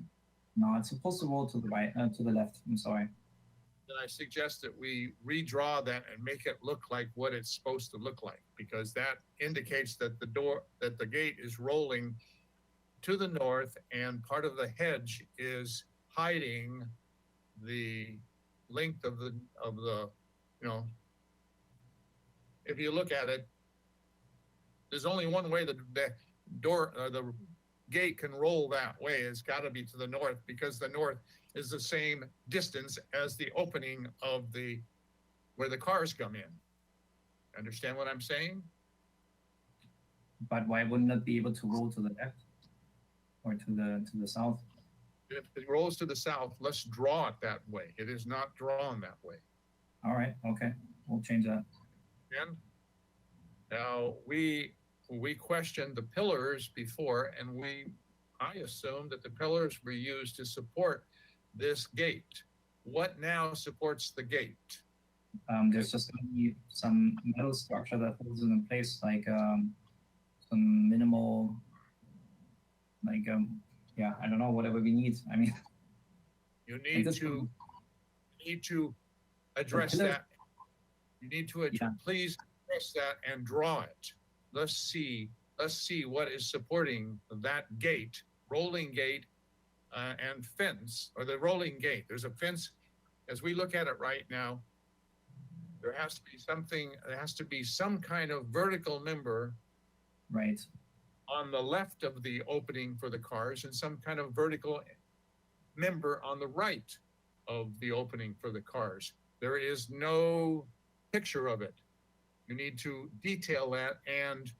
No, it's supposed to roll to the right, to the left. I'm sorry. Then I suggest that we redraw that and make it look like what it's supposed to look like, because that indicates that the gate is rolling to the north, and part of the hedge is hiding the length of the if you look at it, there's only one way the gate can roll that way. It's got to be to the north, because the north is the same distance as the opening of where the cars come in. Understand what I'm saying? But why wouldn't it be able to roll to the left or to the south? If it rolls to the south, let's draw it that way. It is not drawn that way. All right. Okay. We'll change that. And now we questioned the pillars before, and I assumed that the pillars were used to support this gate. What now supports the gate? There's just going to be some metal structure that holds it in place, like some minimal, like yeah, I don't know, whatever we need. I mean, You need to address The pillar- that. You need to please address that and draw it. Let's see what is supporting that gate, rolling gate, and fence, or the rolling gate. There's a fence. As we look at it right now, there has to be some kind of vertical member right. on the left of the opening for the cars, and some kind of vertical member on the right of the opening for the cars. There is no picture of it. You need to detail that and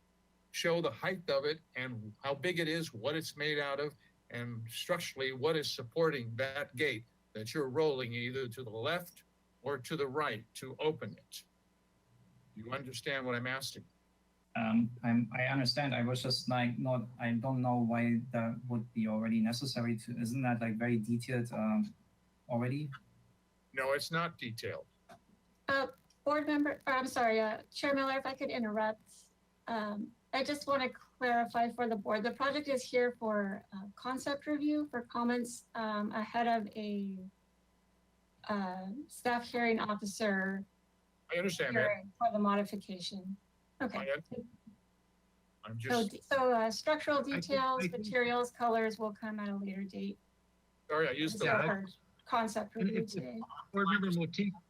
show the height of it and how big it is, what it's made out of, and structurally what is supporting that gate that you're rolling either to the left or to the right to open it. Do you understand what I'm asking? I understand. I was just like not. I don't know why that would be already necessary. To isn't that like very detailed already? No, it's not detailed. Board member, I'm sorry, Chair Miller, if I could interrupt. I just want to clarify for the board, the project is here for concept review for comments ahead of a staff hearing officer I understand that. hearing for the modification. Okay. I'm So, just structural I details, think- materials, colors will come at a later date. sorry. I used the Still Yeah, for concept review if- today. Board Member Motif, Board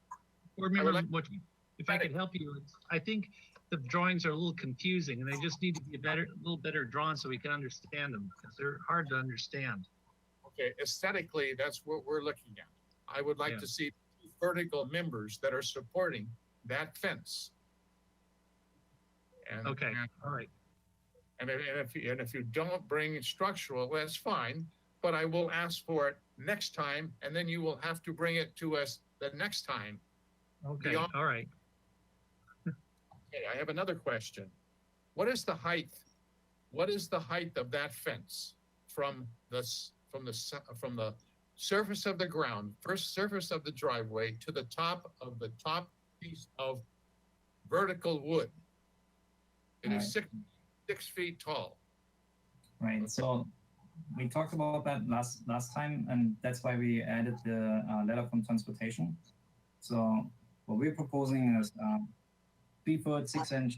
I would Member like- Motif, if I could help you, I think the drawings are a little confusing and they just need to be a little better drawn so we can understand them because they're hard to understand. Okay, aesthetically, that's what we're looking at. I would like Yeah. to see vertical members that are supporting that fence. And, Okay, all right. and if you don't bring structural, that's fine, but I will ask for it next time, and then you will have to bring it to us the next time. Okay, Beyond- all right. Okay, I have another question. What is the height? What is the height of that fence from the surface of the ground, first surface of the driveway to the top piece of vertical wood? It is 6 feet tall. Right. So we talked about that last time, and that's why we added the letter from transportation. So what we're proposing is 3 foot 6 inch,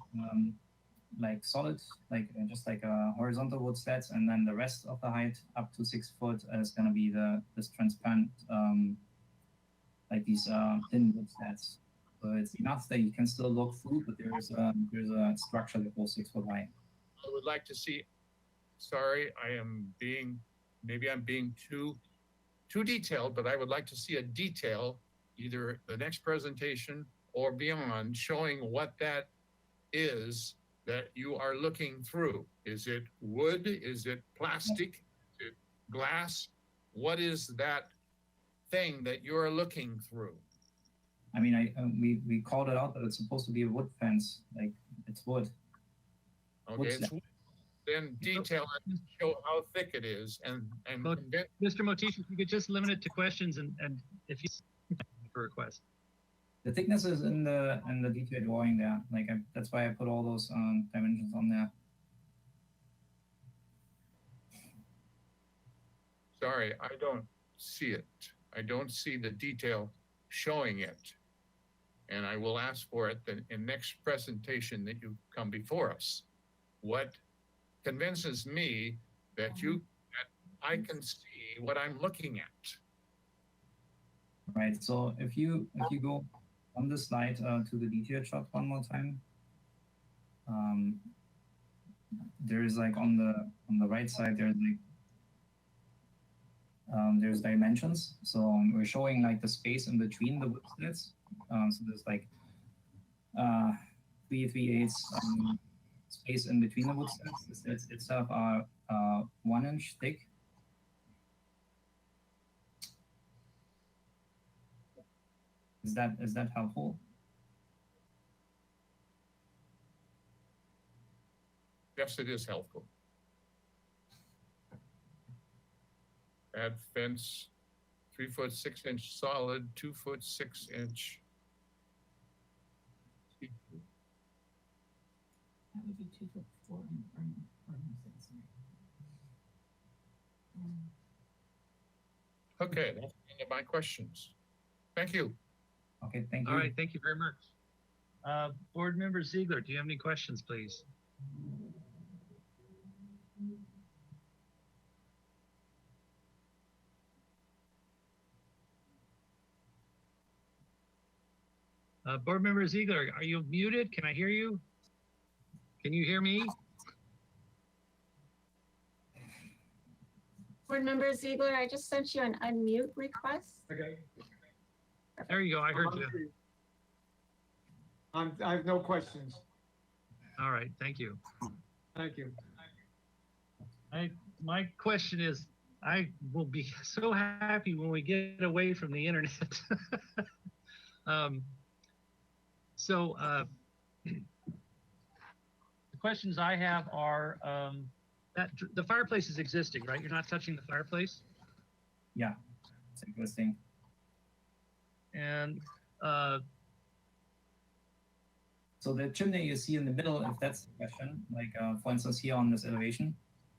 like solid, like just like a horizontal wood slats, and then the rest of the height up to 6 foot is going to be this transparent, like these thin wood slats. So it's enough that you can still look through, but there's a structure that goes 6 foot high. I would like to see, sorry, maybe I'm being too detailed, but I would like to see a detail, either the next presentation or beyond, showing what that is that you are looking through. Is it wood? Is it plastic? Is it glass? What is that thing that you're looking through? I mean, we called it out that it's supposed to be a wood fence, like it's wood. Okay, What's it's, then detail it, show how thick it is, and But- convince. Mr. Motif, if you could just limit it to questions and if you for request. The thickness is in the detail drawing there. Like that's why I put all those dimensions on there. Sorry, I don't see it. I don't see the detail showing it. And I will ask for it in next presentation that you come before us. What convinces me that I can see what I'm looking at. Right. So if you go on the slide to the detail shot one more time, there is like on the right side there's dimensions. So we're showing like the space in between the wood slats. So there's like 3/8 space in between the wood slats. The slats itself are 1 inch thick. Is that helpful? Yes, it is helpful. Add fence, 3 foot 6 inch solid, 2 foot 6 inch. That would be 2'4" or 6. Okay, that's the end of my questions. Thank you. Okay, thank you. All right, thank you very much. Board Member Ziegler, do you have any questions, please? Board Member Ziegler, are you muted? Can I hear you? Can you hear me? Board member Ziegler, I just sent you an unmute request. Okay. There you go, I heard you. I have no questions. All right, thank you. Thank you. My question is, I will be so happy when we get away from the internet. The questions I have are, that the fireplace is existing, right? You're not touching the fireplace? Yeah, it's interesting. And, So the chimney you see in the middle, if that's the question, like for instance here on this elevation,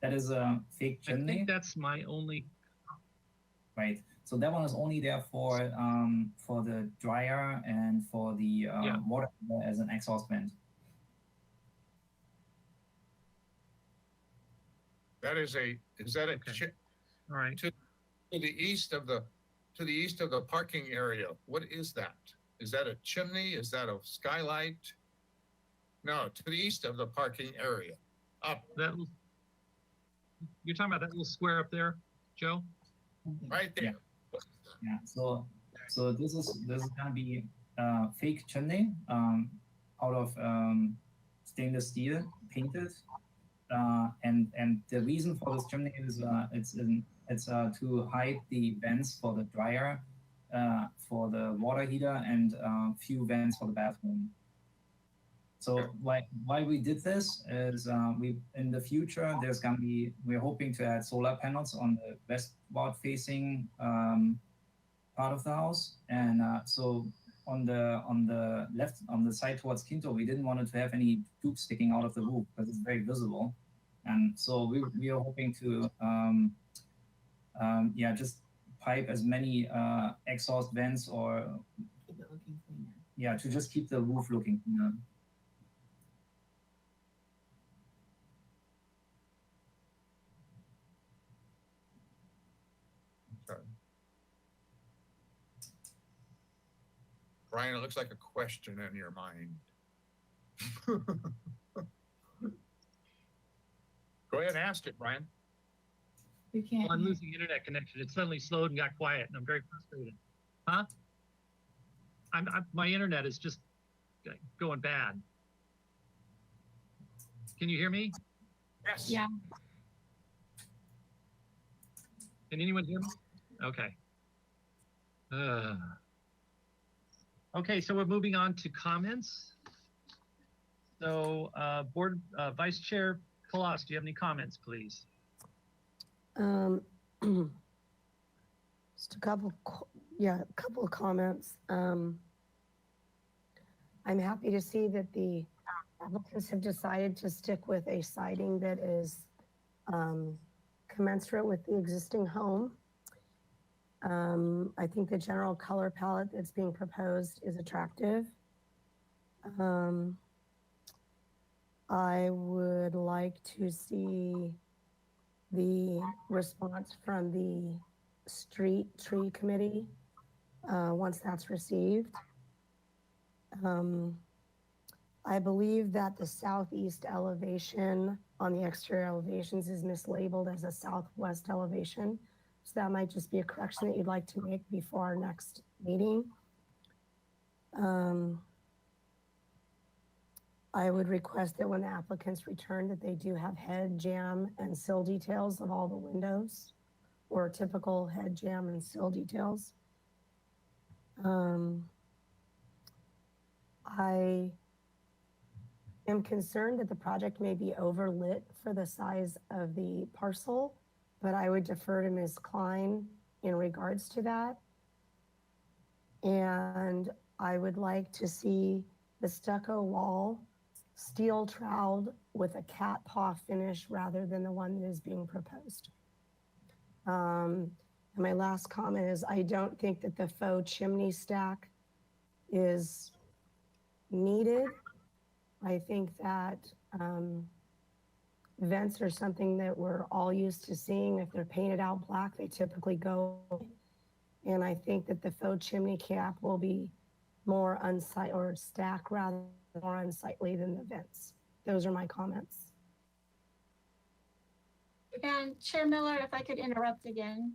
that is a fake I chimney, think that's my only, right? So that one is only there for the dryer and for the Yeah. water heater as an exhaust vent. Is that a Okay. all right. to the east of the parking area? What is that? Is that a chimney? Is that a skylight? No, to the east of the parking area. Up, That, you're talking about that little square up there, Joe? right there. Yeah. So this is gonna be fake chimney out of stainless steel painted. And the reason for this chimney is it's to hide the vents for the dryer, for the water heater, and few vents for the bathroom. So why we did this is we in the future we're hoping to add solar panels on the westward facing part of the house, and so on the left, on the side towards Quinto, we didn't want it to have any tubes sticking out of the roof because it's very visible, and so we are hoping to just pipe as many exhaust vents or Keep it looking cleaner. to just keep the roof looking cleaner. Brian, it looks like a question in your mind. Go ahead and ask it, Brian. You can't. I'm losing internet connection. It suddenly slowed and got quiet, and I'm very frustrated. Huh? My internet is just going bad. Can you hear me? Yes. Yeah. Can anyone hear me? Okay. Okay, so we're moving on to comments. So, Vice Chair Colossus, do you have any comments, please? Just a couple of comments. I'm happy to see that the applicants have decided to stick with a siding that is commensurate with the existing home. I think the general color palette that's being proposed is attractive. I would like to see the response from the street tree committee once that's received. I believe that the southeast elevation on the exterior elevations is mislabeled as a southwest elevation. So that might just be a correction that you'd like to make before our next meeting. I would request that when the applicants return that they do have head jam and sill details of all the windows, or typical head jam and sill details. I am concerned that the project may be overlit for the size of the parcel, but I would defer to Ms. Klein in regards to that. And I would like to see the stucco wall steel troweled with a cat paw finish rather than the one that is being proposed. And my last comment is I don't think that the faux chimney stack is needed. I think that vents are something that we're all used to seeing. If they're painted out black, they typically go. And I think that the faux chimney cap will be more unsightly, or stack rather more unsightly than the vents. Those are my comments. And Chair Miller, if I could interrupt again.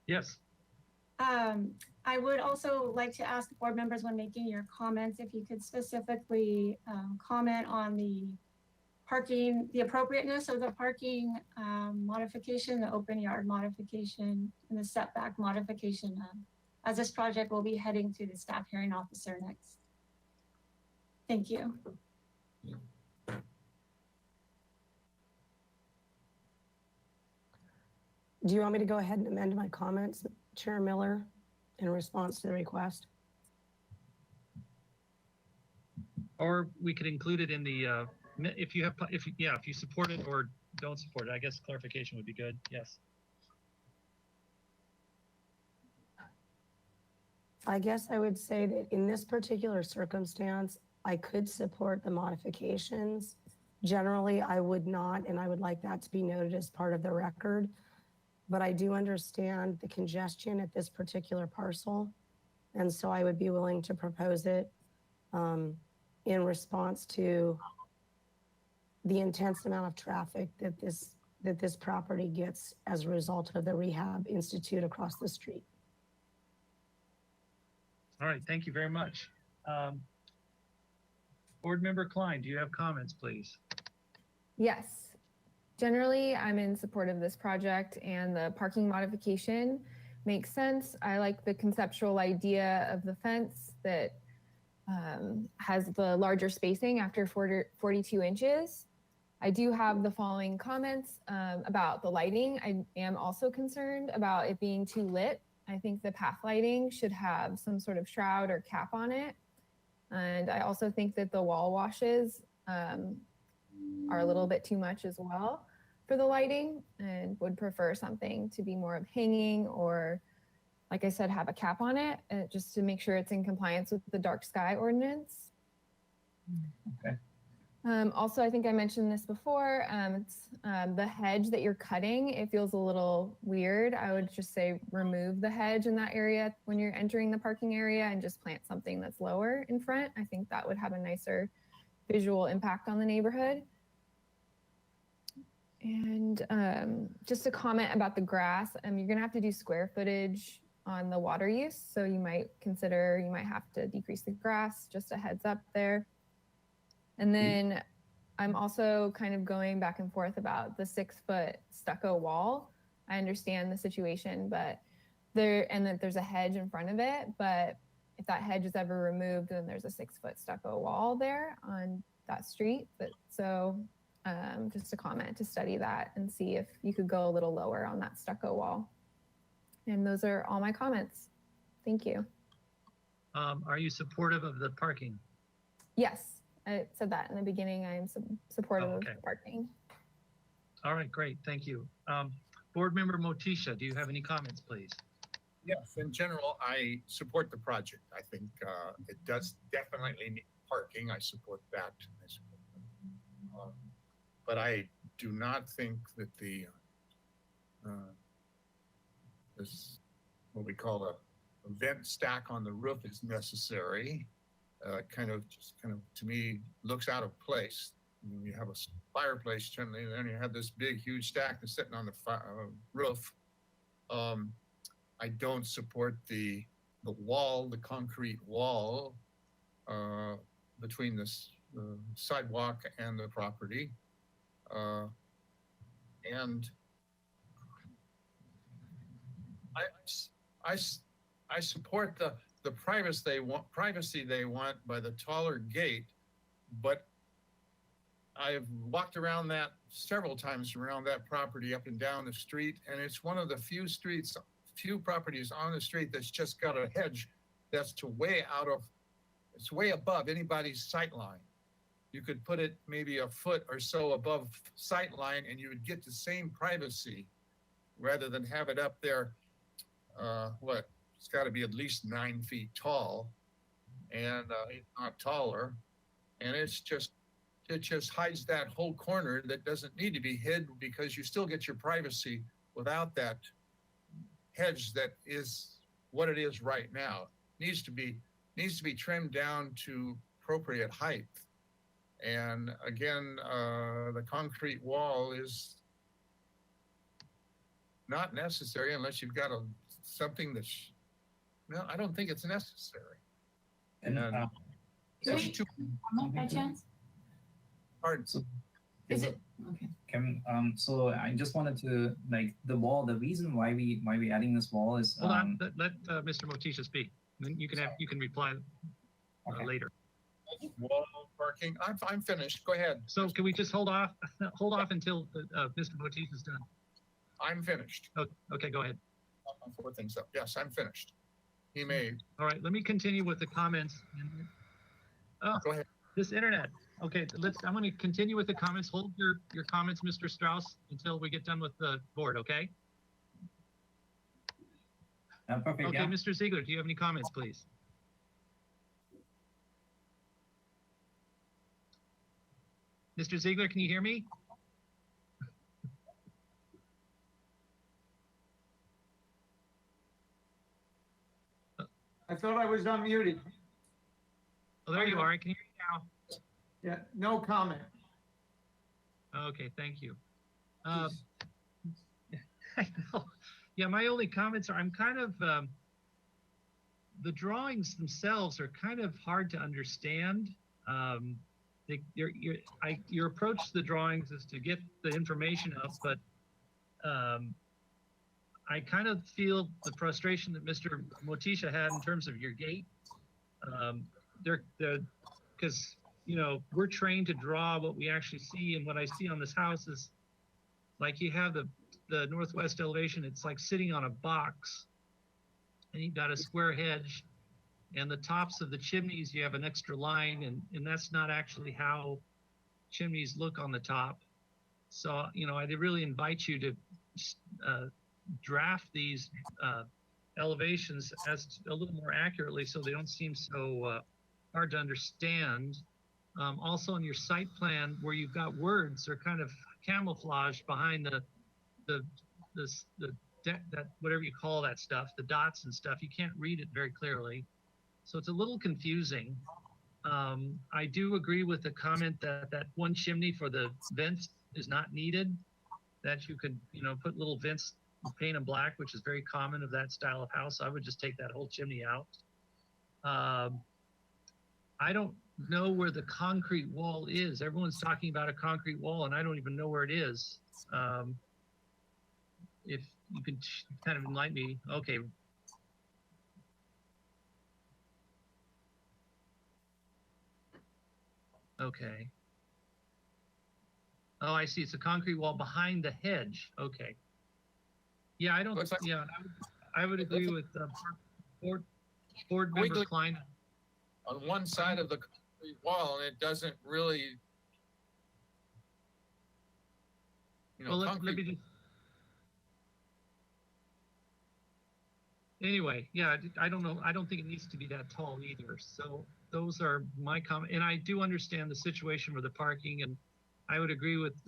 Yes. I would also like to ask board members when making your comments, if you could specifically comment on the parking, the appropriateness of the parking modification, the open yard modification, and the setback modification as this project will be heading to the staff hearing officer next. Thank you. Do you want me to go ahead and amend my comments, Chair Miller, in response to the request? Or we could include it in the, if you support it or don't support it, I guess clarification would be good. Yes. I guess I would say that in this particular circumstance, I could support the modifications. Generally, I would not, and I would like that to be noted as part of the record. But I do understand the congestion at this particular parcel. And so I would be willing to propose it in response to the intense amount of traffic that this property gets as a result of the Rehab Institute across the street. All right, thank you very much. Board Member Klein, do you have comments, please? Yes. Generally, I'm in support of this project, and the parking modification makes sense. I like the conceptual idea of the fence that has the larger spacing after 42 inches. I do have the following comments about the lighting. I am also concerned about it being too lit. I think the path lighting should have some sort of shroud or cap on it. And I also think that the wall washes are a little bit too much as well for the lighting, and would prefer something to be more of hanging, or like I said, have a cap on it just to make sure it's in compliance with the dark sky ordinance. Okay. Also, I think I mentioned this before, it's the hedge that you're cutting, it feels a little weird. I would just say remove the hedge in that area when you're entering the parking area and just plant something that's lower in front. I think that would have a nicer visual impact on the neighborhood. And just a comment about the grass, you're gonna have to do square footage on the water use. So you might have to decrease the grass, just a heads up there. And then I'm also kind of going back and forth about the 6-foot stucco wall. I understand the situation, but that there's a hedge in front of it, but if that hedge is ever removed, then there's a 6-foot stucco wall there on that street. But so just a comment to study that and see if you could go a little lower on that stucco wall. And those are all my comments. Thank you. Are you supportive of the parking? Yes, I said that in the beginning. I am supportive okay. of the parking. All right, great, thank you. Board Member Motisha, do you have any comments, please? Yes, in general, I support the project. I think it does definitely need parking. I support that. But I do not think that this, what we call a vent stack on the roof is necessary. Kind of to me looks out of place. You have a fireplace generally, and then you have this big huge stack that's sitting on the roof. I don't support the wall, the concrete wall between the sidewalk and the property. And I support the privacy they want by the taller gate, but I've walked around that several times around that property up and down the street, and it's one of the few properties on the street that's just got a hedge that's it's way above anybody's sight line. You could put it maybe a foot or so above sight line and you would get the same privacy rather than have it up there. It's got to be at least 9 feet tall, and if not taller. And it just hides that whole corner that doesn't need to be hid, because you still get your privacy without that hedge that is what it is right now. Needs to be trimmed down to appropriate height. And again, the concrete wall is not necessary unless you've got something that's, no, I don't think it's necessary. And there's too By chance? hard. So Is it? Okay. So I just wanted to like the wall. The reason why we adding this wall is Hold on, let Mr. Motisha speak. Then you can reply Okay. later. Wall parking. I'm finished. Go ahead. So can we just hold off until Mr. Motisha's done? I'm finished. Okay, go ahead. I'll four things up. Yes, I'm finished. He may All right, let me continue with the comments. Oh, go ahead. this internet. Okay, I'm going to continue with the comments. Hold your comments, Mr. Strauss, until we get done with the board, okay? perfect. Okay, Yeah. Mr. Ziegler, do you have any comments, please? Mr. Ziegler, can you hear me? I thought I was unmuted. Oh, there you are. I can hear you Yeah, no comment. now. Okay, thank you. Jeez. I know. Yeah, my only comments are I'm kind of the drawings themselves are kind of hard to understand. Your approach to the drawings is to get the information up, but I kind of feel the frustration that Mr. Motisha had in terms of your gate. Because we're trained to draw what we actually see, and what I see on this house is like you have the northwest elevation. It's like sitting on a box, and you've got a square hedge, and the tops of the chimneys you have an extra line, and that's not actually how chimneys look on the top. So I really invite you to draft these elevations as a little more accurately, so they don't seem so hard to understand. Also, on your site plan, where you've got words, are kind of camouflaged behind that whatever you call that stuff, the dots and stuff. You can't read it very clearly, so it's a little confusing. I do agree with the comment that one chimney for the vents is not needed. That you could put little vents, paint them black, which is very common of that style of house. I would just take that whole chimney out. I don't know where the concrete wall is. Everyone's talking about a concrete wall, and I don't even know where it is. If you could kind of enlighten me. Okay. Okay. Oh, I see. It's a concrete wall behind the hedge. Okay. Yeah, I don't. Looks like- Yeah, I would agree with board member Wiggly- Klein. On one side of the concrete wall, and it doesn't really. Well, let me just. Anyway, yeah, I don't know. I don't think it needs to be that tall either. So those are my comments. And I do understand the situation with the parking, and I would agree with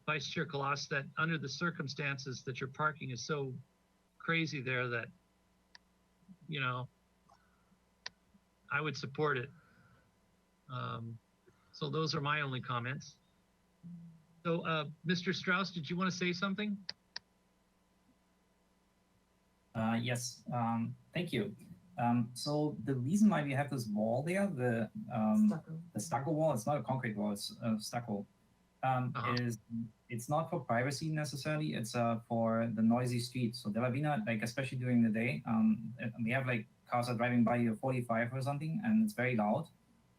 Vice Chair Colossus that under the circumstances that your parking is so crazy there that, I would support it. So those are my only comments. So, Mr. Strauss, did you want to say something? Yes. Thank you. So the reason why we have this wall there, the stucco wall, it's not a concrete wall, it's stucco, is it's not for privacy necessarily. It's for the noisy street. So there will be not, like, especially during the day, we have like cars are driving by you 45 or something, and it's very loud.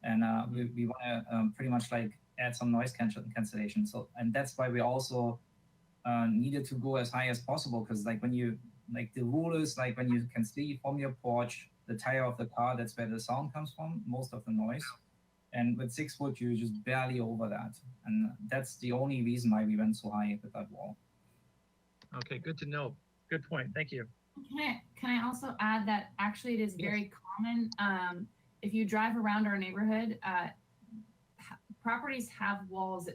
And we want to pretty much like add some noise cancellation. So, and that's why we also needed to go as high as possible, because like when you, like the rule is like when you can see from your porch the tire of the car, that's where the sound comes from, most of the noise. And with 6 foot, you're just barely over that. And that's the only reason why we went so high with that wall. Okay, good to know. Good point. Thank you. Can I also add that actually it is very common, if you drive around our neighborhood, properties have walls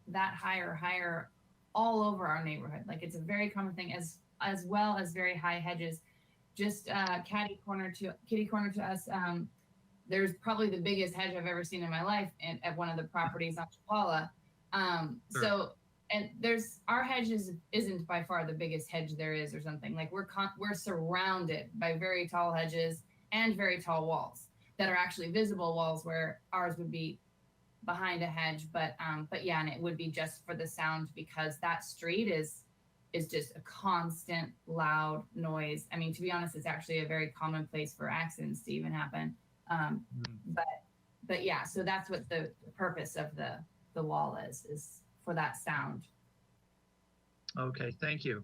that high or higher all over our neighborhood. Like, it's a very common thing, as well as very high hedges. Just kitty corner to us, there's probably the biggest hedge I've ever seen in my life at one of the properties on Chapala. Sure. So, and our hedge isn't by far the biggest hedge there is or something. Like, we're surrounded by very tall hedges and very tall walls that are actually visible walls, where ours would be behind a hedge, but yeah, and it would be just for the sound because that street is just a constant loud noise. I mean, to be honest, it's actually a very common place for accidents to even happen. But yeah, so that's what the purpose of the wall is for that sound. Okay, thank you.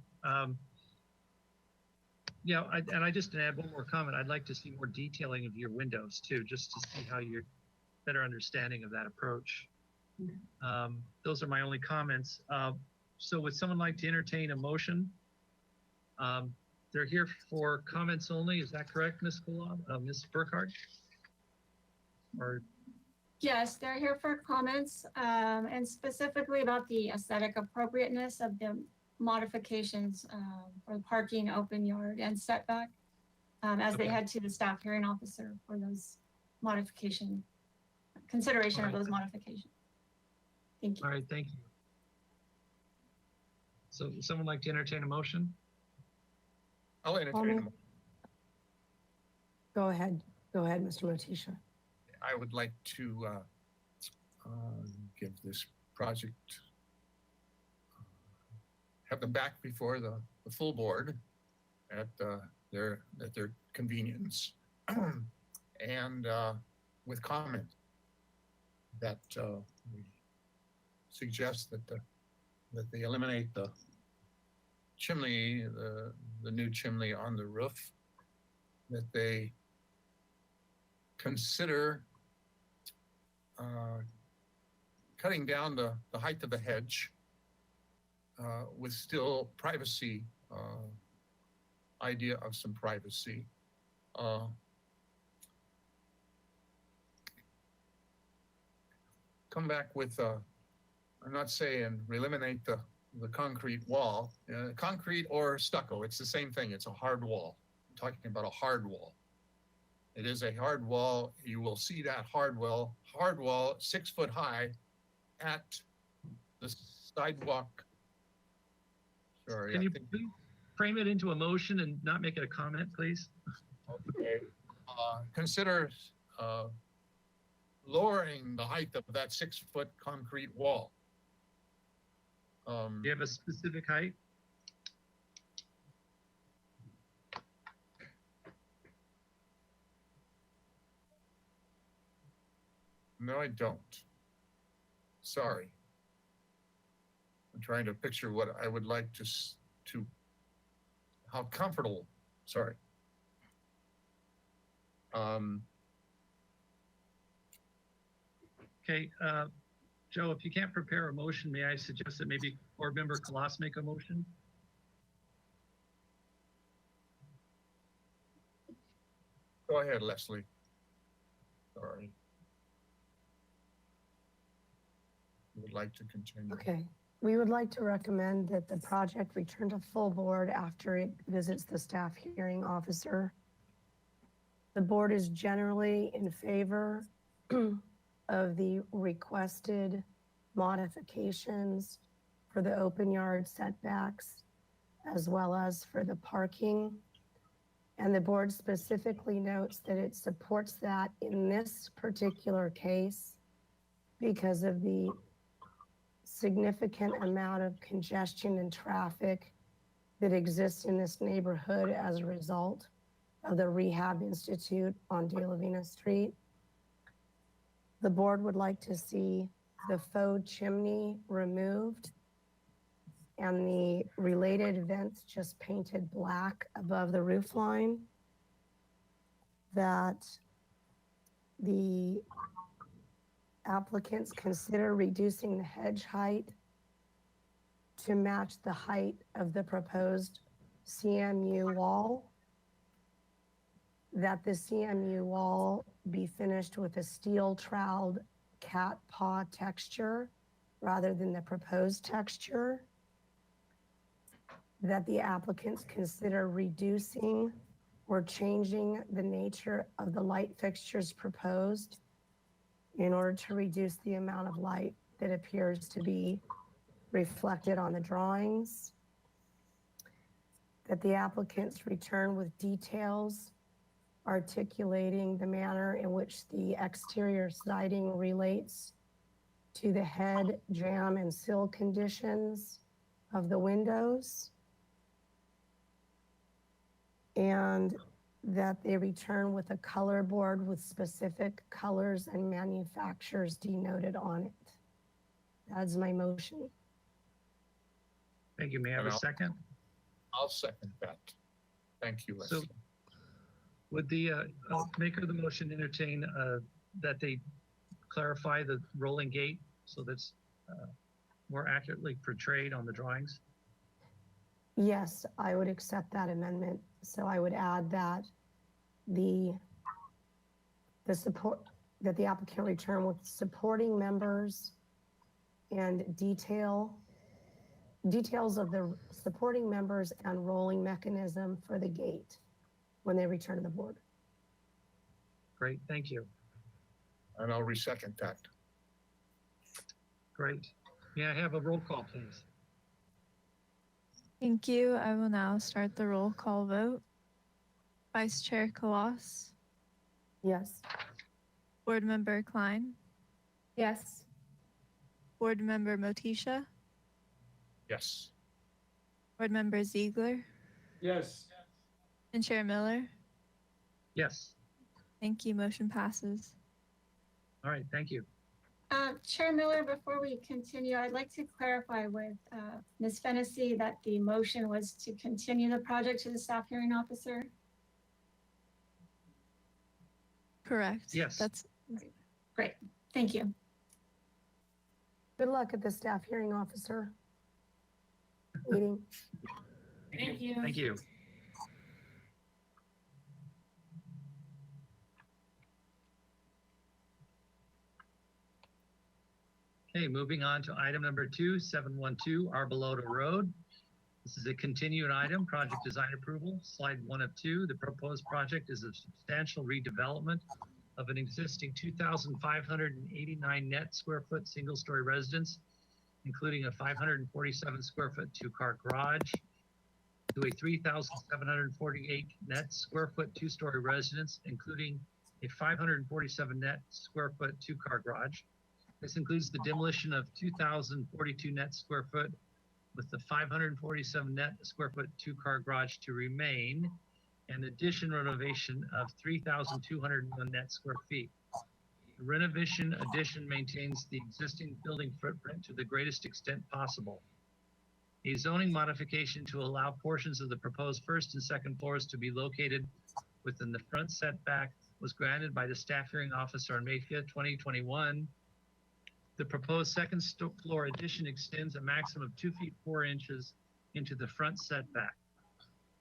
Yeah, and I just add one more comment. I'd like to see more detailing of your windows too, just to see how you're better understanding of that approach. Those are my only comments. So would someone like to entertain a motion? They're here for comments only. Is that correct, Ms. Ms. Burkhardt? Or Yes, they're here for comments, and specifically about the aesthetic appropriateness of the modifications for parking, open yard, and setback, as they Okay. head to the staff hearing officer for those consideration of Alright. those modifications. Thank you. all right, thank you. So would someone like to entertain a motion? I'll entertain them. Go ahead, Mr. Motisha. I would like to give this project, have them back before the full board at their convenience, and with comment that we suggest that they eliminate the chimney, the new chimney on the roof, that they consider cutting down the height of the hedge with still privacy, idea of some privacy. Come back with, I'm not saying eliminate the concrete wall, concrete or stucco, it's the same thing, it's a hard wall. I'm talking about a hard wall. It is a hard wall. You will see that hard wall 6 foot high at the sidewalk. Sorry. Can I you think- please frame it into a motion and not make it a comment, please? Okay. Consider lowering the height of that 6 foot concrete wall. Do you have a specific height? No, I don't. Sorry. I'm trying to picture what I would like to how comfortable, sorry. Okay, Joe, if you can't prepare a motion, may I suggest that maybe board member Colossus make a motion? Go ahead, Leslie. Sorry. Would like to continue. Okay, we would like to recommend that the project return to full board after it visits the staff hearing officer. The board is generally in favor of the requested modifications for the open yard setbacks, as well as for the parking. And the board specifically notes that it supports that in this particular case because of the significant amount of congestion and traffic that exists in this neighborhood as a result of the Rehab Institute on De La Vina Street. The board would like to see the faux chimney removed and the related vents just painted black above the roof line. That the applicants consider reducing the hedge height to match the height of the proposed CMU wall. That the CMU wall be finished with a steel troweled cat paw texture rather than the proposed texture. That the applicants consider reducing or changing the nature of the light fixtures proposed in order to reduce the amount of light that appears to be reflected on the drawings. That the applicants return with details articulating the manner in which the exterior siding relates to the head, jamb, and sill conditions of the windows, and that they return with a color board with specific colors and manufacturers denoted on it. That's my motion. Thank you. May I have a And I'll- second? I'll second that. Thank you, So- Leslie. Would the maker of the motion entertain that they clarify the rolling gate so that's more accurately portrayed on the drawings? Yes, I would accept that amendment. So I would add that the support, that the applicant return with supporting members and details of the supporting members and rolling mechanism for the gate when they return to the board. Great, thank you. And I'll resecond that. Great. May I have a roll call, please? Thank you. I will now start the roll call vote. Vice Chair Kalas, Yes. Board Member Klein, Yes. Board Member Motisha, Yes. Board Member Ziegler, Yes. and Chair Miller. Yes. Thank you. Motion passes. All right, thank you. Chair Miller, before we continue, I'd like to clarify with Ms. Fennessy that the motion was to continue the project to the staff hearing officer. Correct. Yes. That's Great, thank you. Good luck at the staff hearing officer meeting. Thank you. Thank you. Okay, moving on to item number 2, 712 Arbolota Road. This is a continuing item, project design approval, slide 1 of 2. The proposed project is a substantial redevelopment of an existing 2,589 net square foot single-story residence, including a 547 square foot 2-car garage, to a 3,748 net square foot 2-story residence, including a 547 net square foot 2-car garage. This includes the demolition of 2,042 net square foot with the 547 net square foot 2-car garage to remain, and addition renovation of 3,201 net square feet. The renovation addition maintains the existing building footprint to the greatest extent possible. A zoning modification to allow portions of the proposed first and second floors to be located within the front setback was granted by the staff hearing officer on May 5th, 2021. The proposed second floor addition extends a maximum of 2 feet 4 inches into the front setback.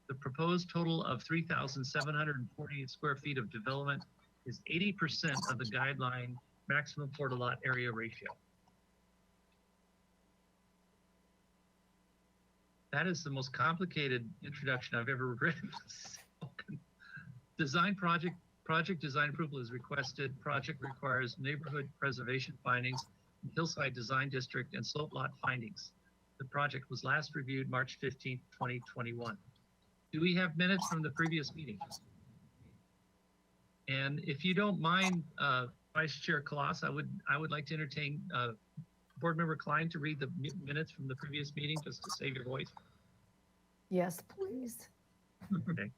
The proposed total of 3,748 square feet of development is 80% of the guideline maximum floor to lot area ratio. That is the most complicated introduction I've ever written. Project design approval is requested. Project requires neighborhood preservation findings, hillside design district, and slope lot findings. The project was last reviewed March 15th, 2021. Do we have minutes from the previous meeting? And if you don't mind, Vice Chair Kalas, I would like to entertain Board Member Klein to read the minutes from the previous meeting, just to save your voice. Yes, please. Okay.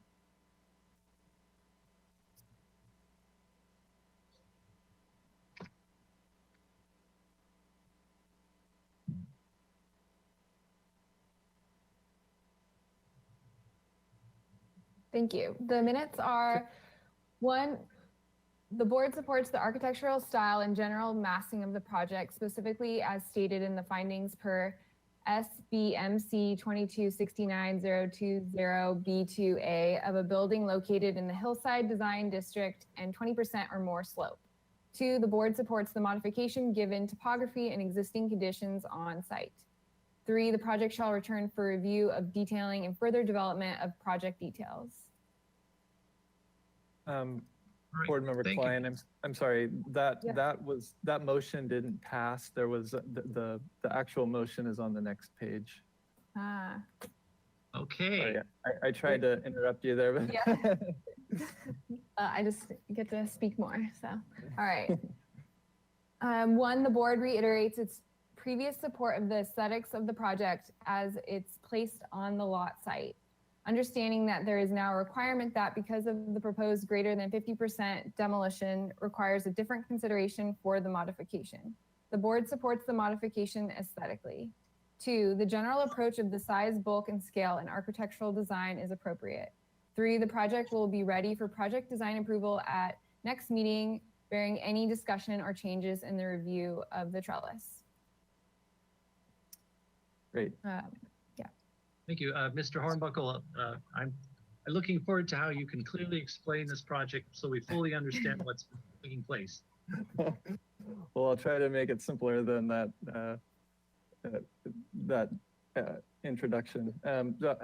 Thank you. The minutes are: 1, the board supports the architectural style and general massing of the project, specifically as stated in the findings per SBMC 2269020B2A of a building located in the hillside design district and 20% or more slope. 2, the board supports the modification given topography and existing conditions on site. 3, the project shall return for review of detailing and further development of project details. Right. Board Member Thank you. Klein, I'm sorry, that Yeah. that motion didn't pass. There was the actual motion is on the next page. Ah, Okay. Sorry, I tried to interrupt you there, but Yeah. I just get to speak more, so, all right. One, the board reiterates its previous support of the aesthetics of the project as it's placed on the lot site, understanding that there is now a requirement that because of the proposed greater than 50% demolition requires a different consideration for the modification. The board supports the modification aesthetically. 2, the general approach of the size, bulk, and scale and architectural design is appropriate. 3, the project will be ready for project design approval at next meeting, bearing any discussion or changes in the review of the trellis. Great. Thank you. Mr. Hornbuckle, I'm looking forward to how you can clearly explain this project so we fully understand what's taking place. Well, I'll try to make it simpler than that introduction.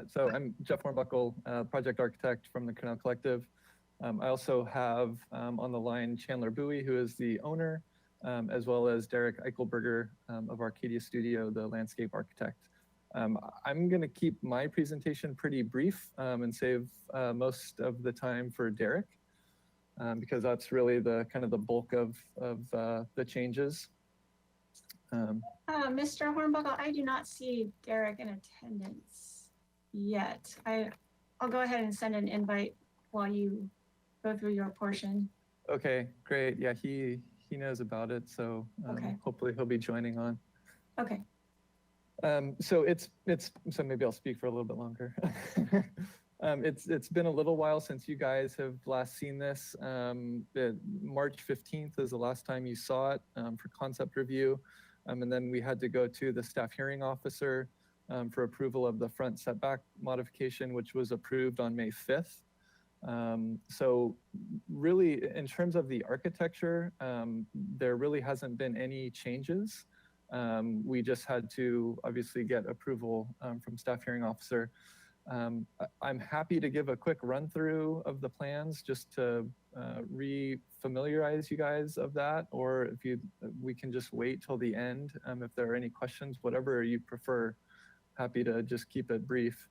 So I'm Jeff Hornbuckle, project architect from the Cornell Collective. I also have on the line Chandler Bowie, who is the owner, as well as Derek Eichelberger of Arcadia Studio, the landscape architect. I'm going to keep my presentation pretty brief and save most of the time for Derek, because that's really the kind of the bulk of the changes. Mr. Hornbuckle, I do not see Derek in attendance yet. I'll go ahead and send an invite while you go through your portion. Okay, great. Yeah, he knows about it, so Okay. Hopefully he'll be joining on. Okay. So so maybe I'll speak for a little bit longer. It's been a little while since you guys have last seen this. March 15th is the last time you saw it for concept review. And then we had to go to the staff hearing officer for approval of the front setback modification, which was approved on May 5th. So really, in terms of the architecture, there really hasn't been any changes. We just had to obviously get approval from staff hearing officer. I'm happy to give a quick run through of the plans just to re-familiarize you guys of that, or if we can just wait till the end if there are any questions, whatever you prefer. Happy to just keep it brief.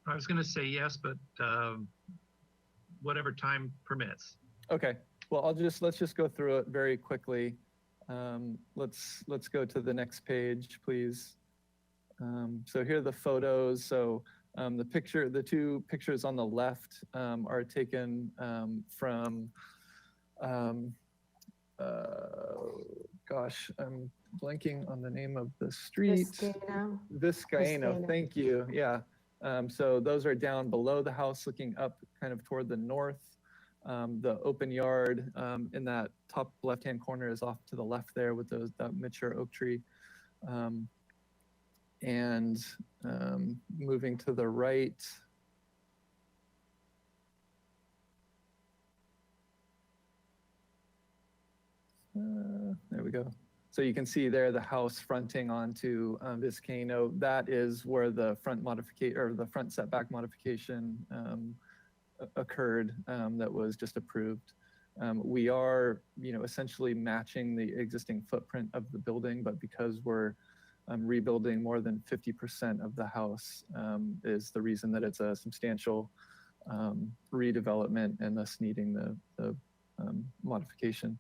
I was going to say yes, but whatever time permits. Okay, well, let's just go through it very quickly. Let's go to the next page, please. So here are the photos. So the two pictures on the left are taken from, gosh, I'm blanking on the name of the street. Vizcaíno, thank you, yeah. So those are down below the house looking up kind of toward the north. The open yard in that top left-hand corner is off to the left there with that mature oak tree. And moving to the right, there we go. So you can see there the house fronting onto Vizcaíno. That is where the front modification or the front setback modification occurred that was just approved. We are, essentially matching the existing footprint of the building, but because we're rebuilding more than 50% of the house is the reason that it's a substantial redevelopment and thus needing the modification.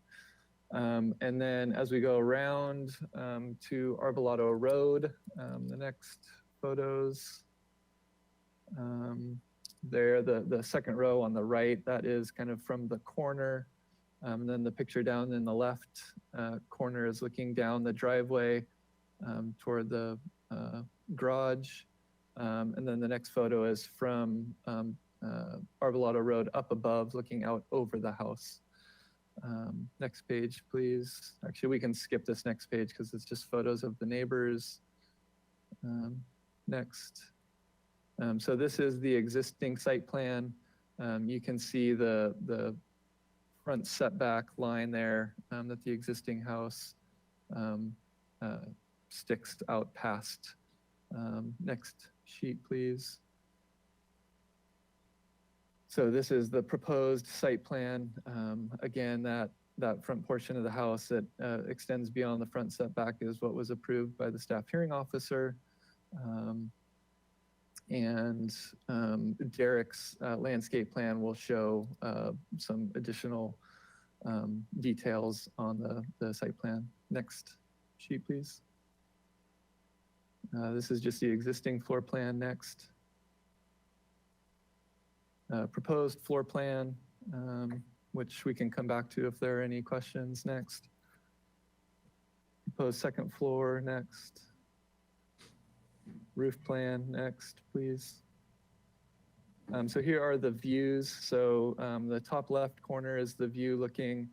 And then as we go around to Arbolado Road, the next photos, there, the second row on the right, that is kind of from the corner. Then the picture down in the left corner is looking down the driveway toward the garage. And then the next photo is from Arbolado Road up above, looking out over the house. Next page, please. Actually, we can skip this next page because it's just photos of the neighbors. Next. So this is the existing site plan. You can see the front setback line there that the existing house sticks out past. Next sheet, please. So this is the proposed site plan. Again, that front portion of the house that extends beyond the front setback is what was approved by the staff hearing officer. And Derek's landscape plan will show some additional details on the site plan. Next sheet, please. This is just the existing floor plan. Next. Proposed floor plan, which we can come back to if there are any questions. Next. Proposed second floor. Next. Roof plan. Next, please. So here are the views. So the top left corner is the view looking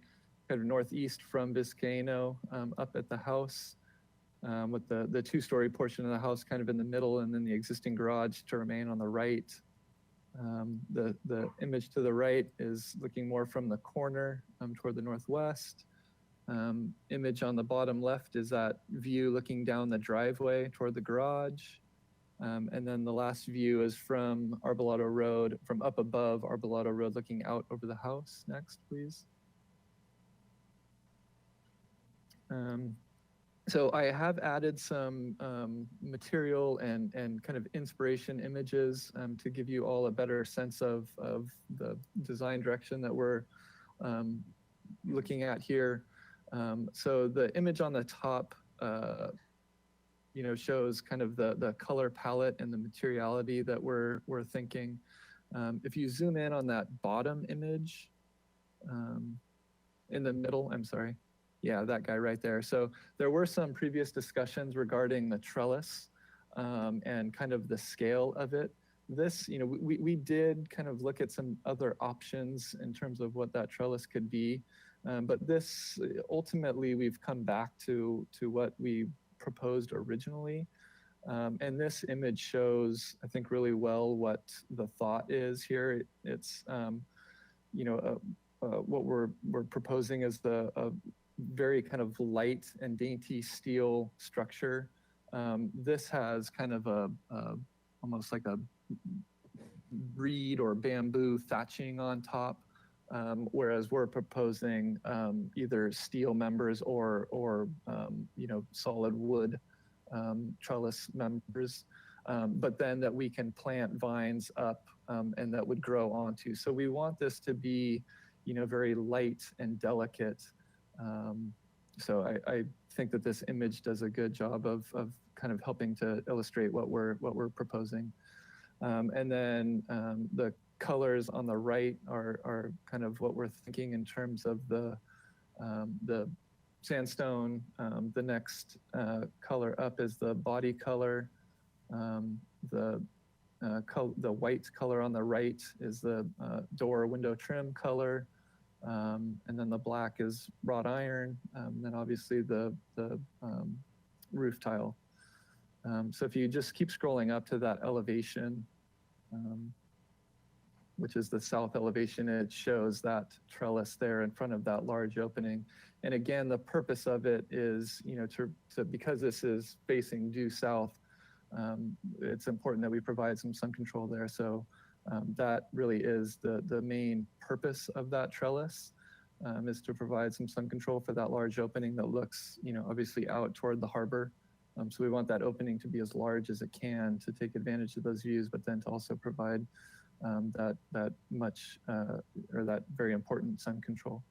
kind of northeast from Vizcaíno up at the house, with the two-story portion of the house kind of in the middle, and then the existing garage to remain on the right. The image to the right is looking more from the corner toward the northwest. Image on the bottom left is that view looking down the driveway toward the garage. And then the last view is from Arbolado Road, from up above Arbolado Road, looking out over the house. Next, please. So I have added some material and kind of inspiration images to give you all a better sense of the design direction that we're looking at here. So the image on the top shows kind of the color palette and the materiality that we're thinking. If you zoom in on that bottom image in the middle, I'm sorry. Yeah, that guy right there. So there were some previous discussions regarding the trellis and kind of the scale of it. This, we did kind of look at some other options in terms of what that trellis could be. But this, ultimately, we've come back to what we proposed originally. And this image shows, I think, really well what the thought is here. It's, what we're proposing is a very kind of light and dainty steel structure. This has kind of almost like a reed or bamboo thatching on top. Whereas we're proposing either steel members or solid wood trellis members, but then that we can plant vines up and that would grow onto. So we want this to be, very light and delicate. So I think that this image does a good job of kind of helping to illustrate what we're proposing. And then the colors on the right are kind of what we're thinking in terms of the sandstone. The next color up is the body color. The white color on the right is the door window trim color. And then the black is wrought iron. Then obviously the roof tile. So if you just keep scrolling up to that elevation, which is the south elevation, it shows that trellis there in front of that large opening. And again, the purpose of it is, to because this is facing due south, it's important that we provide some sun control there. So that really is the main purpose of that trellis, is to provide some sun control for that large opening that looks, obviously out toward the harbor. So we want that opening to be as large as it can to take advantage of those views, but then to also provide that very important sun control.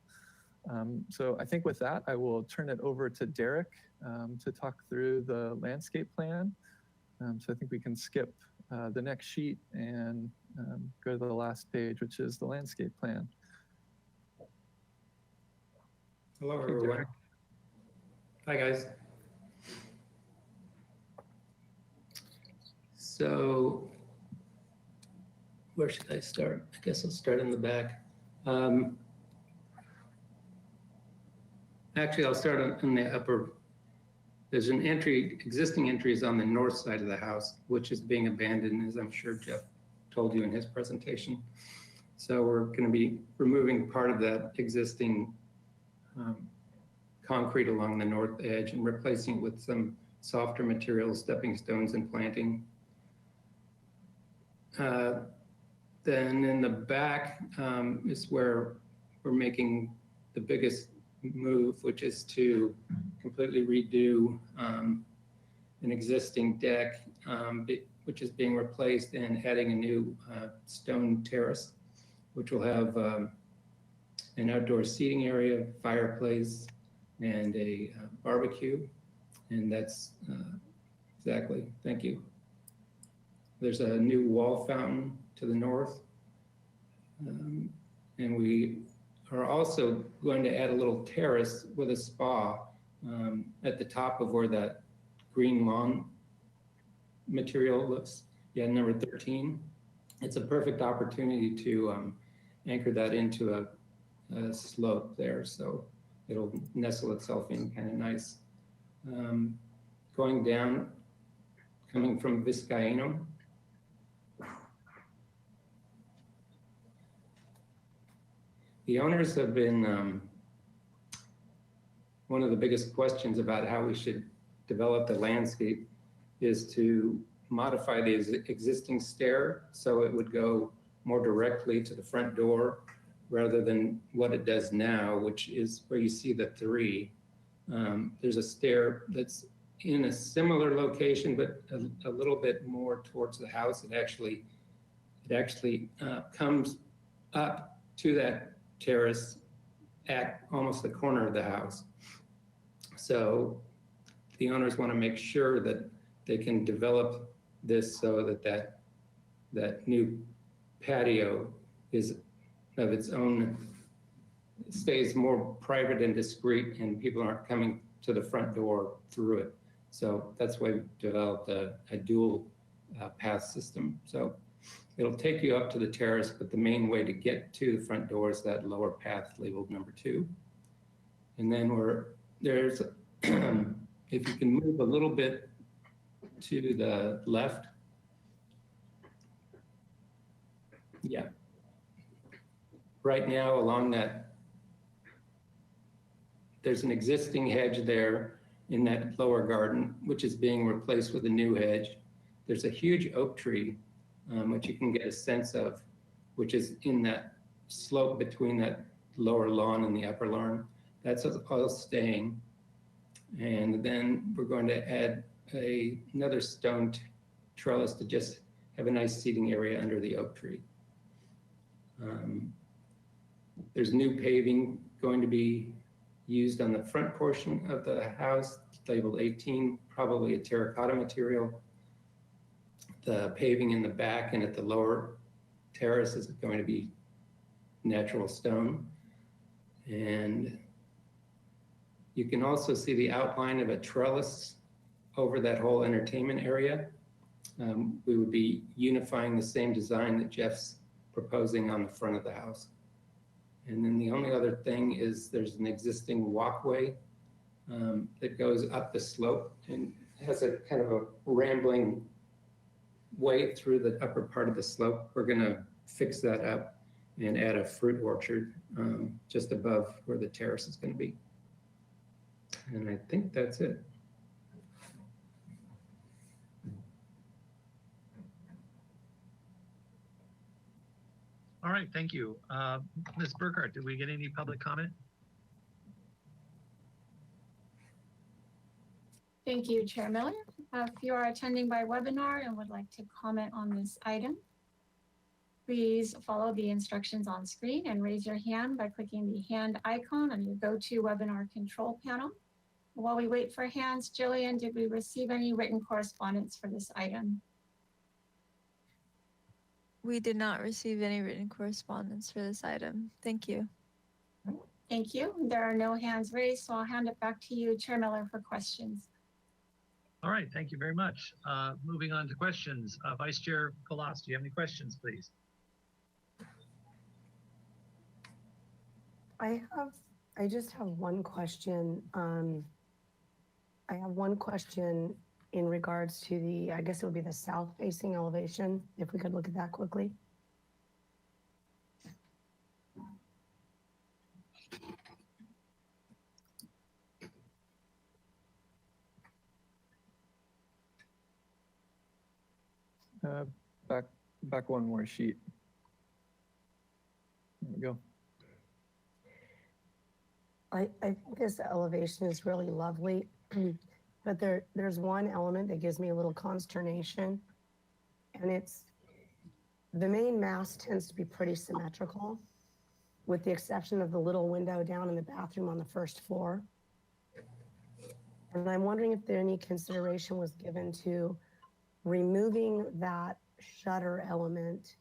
So I think with that, I will turn it over to Derek to talk through the landscape plan. So I think we can skip the next sheet and go to the last page, which is the landscape plan. Hello, Okay, everyone. Derek. Hi, guys. So where should I start? I guess I'll start in the back. Actually, I'll start in the upper. There's an existing entry is on the north side of the house, which is being abandoned, as I'm sure Jeff told you in his presentation. So we're going to be removing part of that existing concrete along the north edge and replacing it with some softer materials, stepping stones, and planting. Then in the back is where we're making the biggest move, which is to completely redo an existing deck, which is being replaced, and adding a new stone terrace, which will have an outdoor seating area, fireplace, and a barbecue. And that's exactly, thank you. There's a new wall fountain to the north. And we are also going to add a little terrace with a spa at the top of where that green lawn material looks. Yeah, number 13. It's a perfect opportunity to anchor that into a slope there. So it'll nestle itself in kind of nice. Going down, coming from Vizcaíno. The owners have been, one of the biggest questions about how we should develop the landscape is to modify the existing stair so it would go more directly to the front door rather than what it does now, which is where you see the 3. There's a stair that's in a similar location, but a little bit more towards the house. It actually comes up to that terrace at almost the corner of the house. So the owners want to make sure that they can develop this so that that new patio is of its own, stays more private and discreet, and people aren't coming to the front door through it. So that's why we developed a dual path system. So it'll take you up to the terrace, but the main way to get to the front door is that lower path labeled number 2. And then there's, if you can move a little bit to the left. Yeah. Right now along that, there's an existing hedge there in that lower garden, which is being replaced with a new hedge. There's a huge oak tree, which you can get a sense of, which is in that slope between that lower lawn and the upper lawn. That's all staying. And then we're going to add another stone trellis to just have a nice seating area under the oak tree. There's new paving going to be used on the front portion of the house, labeled 18, probably a terracotta material. The paving in the back and at the lower terrace is going to be natural stone. And you can also see the outline of a trellis over that whole entertainment area. We would be unifying the same design that Jeff's proposing on the front of the house. And then the only other thing is there's an existing walkway that goes up the slope and has a kind of a rambling way through the upper part of the slope. We're gonna fix that up and add a fruit orchard just above where the terrace is gonna be. And I think that's it. All right, thank you. Ms. Burkhart, did we get any public comment? Thank you, Chair Miller. If you are attending by webinar and would like to comment on this item, please follow the instructions on screen and raise your hand by clicking the hand icon on your GoToWebinar control panel. While we wait for hands, Jillian, did we receive any written correspondence for this item? We did not receive any written correspondence for this item. Thank you. Thank you. There are no hands raised, so I'll hand it back to you, Chair Miller, for questions. All right, thank you very much. Moving on to questions. Vice Chair Colas, do you have any questions, please? I just have one question. I have one question in regards to the, I guess it would be the south facing elevation, if we could look at that quickly. Back one more sheet. There we go. I think this elevation is really lovely, but there's one element that gives me a little consternation, and it's the main mass tends to be pretty symmetrical, with the exception of the little window down in the bathroom on the first floor. And I'm wondering if there any consideration was given to removing that shutter element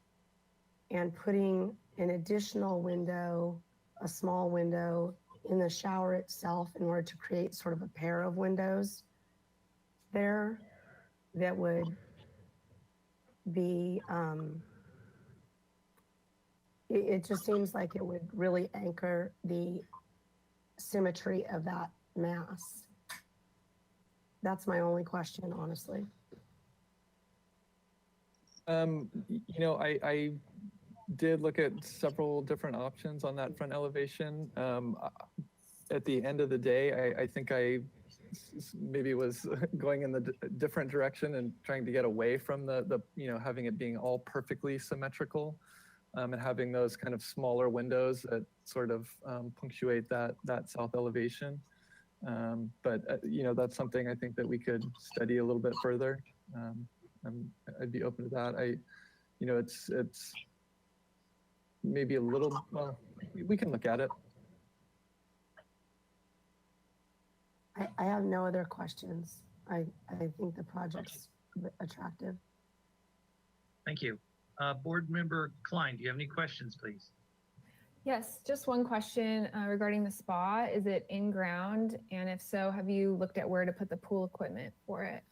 and putting an additional window, a small window in the shower itself in order to create sort of a pair of windows there that would be, it just seems like it would really anchor the symmetry of that mass. That's my only question, honestly. You know, I did look at several different options on that front elevation. At the end of the day, I think I maybe was going in the different direction and trying to get away from the you know, having it being all perfectly symmetrical, and having those kind of smaller windows that sort of punctuate that south elevation. But you know, that's something I think that we could study a little bit further. I'd be open to that. You know, it's maybe a little, well, we can look at it. I have no other questions. I think the project's attractive. Thank you. Board Member Klein, do you have any questions, please? Yes, just one question regarding the spa. Is it in ground? And if so, have you looked at where to put the pool equipment for it?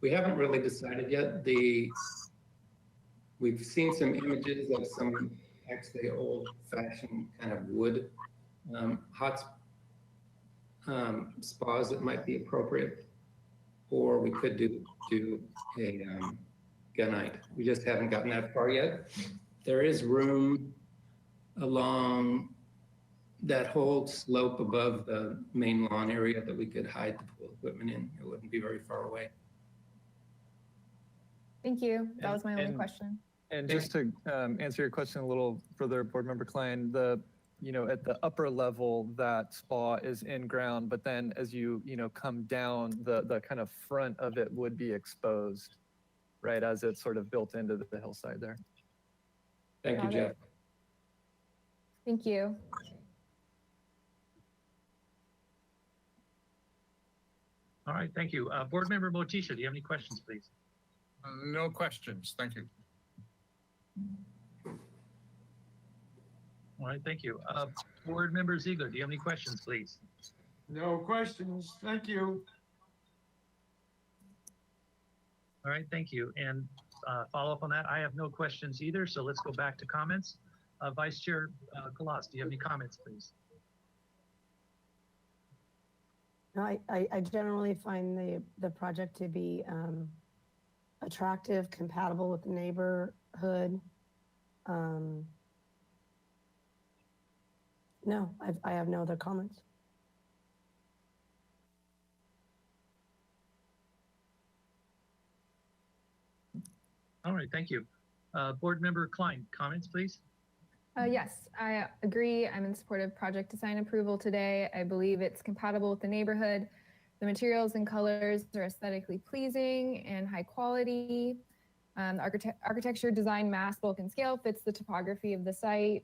We haven't really decided yet. We've seen some images of some actually old-fashioned kind of wood hot spas that might be appropriate, or we could do a gunite. We just haven't gotten that far yet. There is room along that whole slope above the main lawn area that we could hide the pool equipment in. It wouldn't be very far away. Thank you. That was my only question. And just to answer your question a little further, Board Member Klein, you know, at the upper level, that spa is in ground, but then as you know, come down, the kind of front of it would be exposed, right, as it's sort of built into the hillside there. Thank you, Jeff. Thank you. All right, thank you. Board Member Motisha, do you have any questions, please? No questions. Thank you. All right, thank you. Board Member Ziegler, do you have any questions, please? No questions. Thank you. All right, thank you. And follow up on that, I have no questions either, so let's go back to comments. Vice Chair Kalas, do you have any comments, please? No, I generally find the project to be attractive, compatible with the neighborhood. No, I have no other comments. All right, thank you. Board Member Klein, comments, please? Yes, I agree. I'm in support of project design approval today. I believe it's compatible with the neighborhood. The materials and colors are aesthetically pleasing and high quality. The architecture, design, mass, bulk, and scale fits the topography of the site,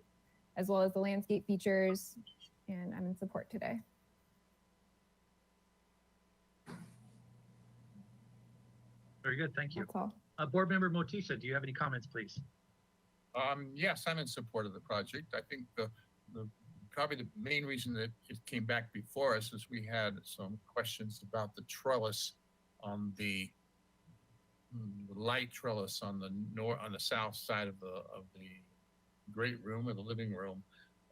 as well as the landscape features, and I'm in support today. Very good, thank you. That's all. Board Member Motisha, do you have any comments, please? Yes, I'm in support of the project. I think probably the main reason that it came back before us is we had some questions about the trellis on the light trellis on the south side of the great room or the living room.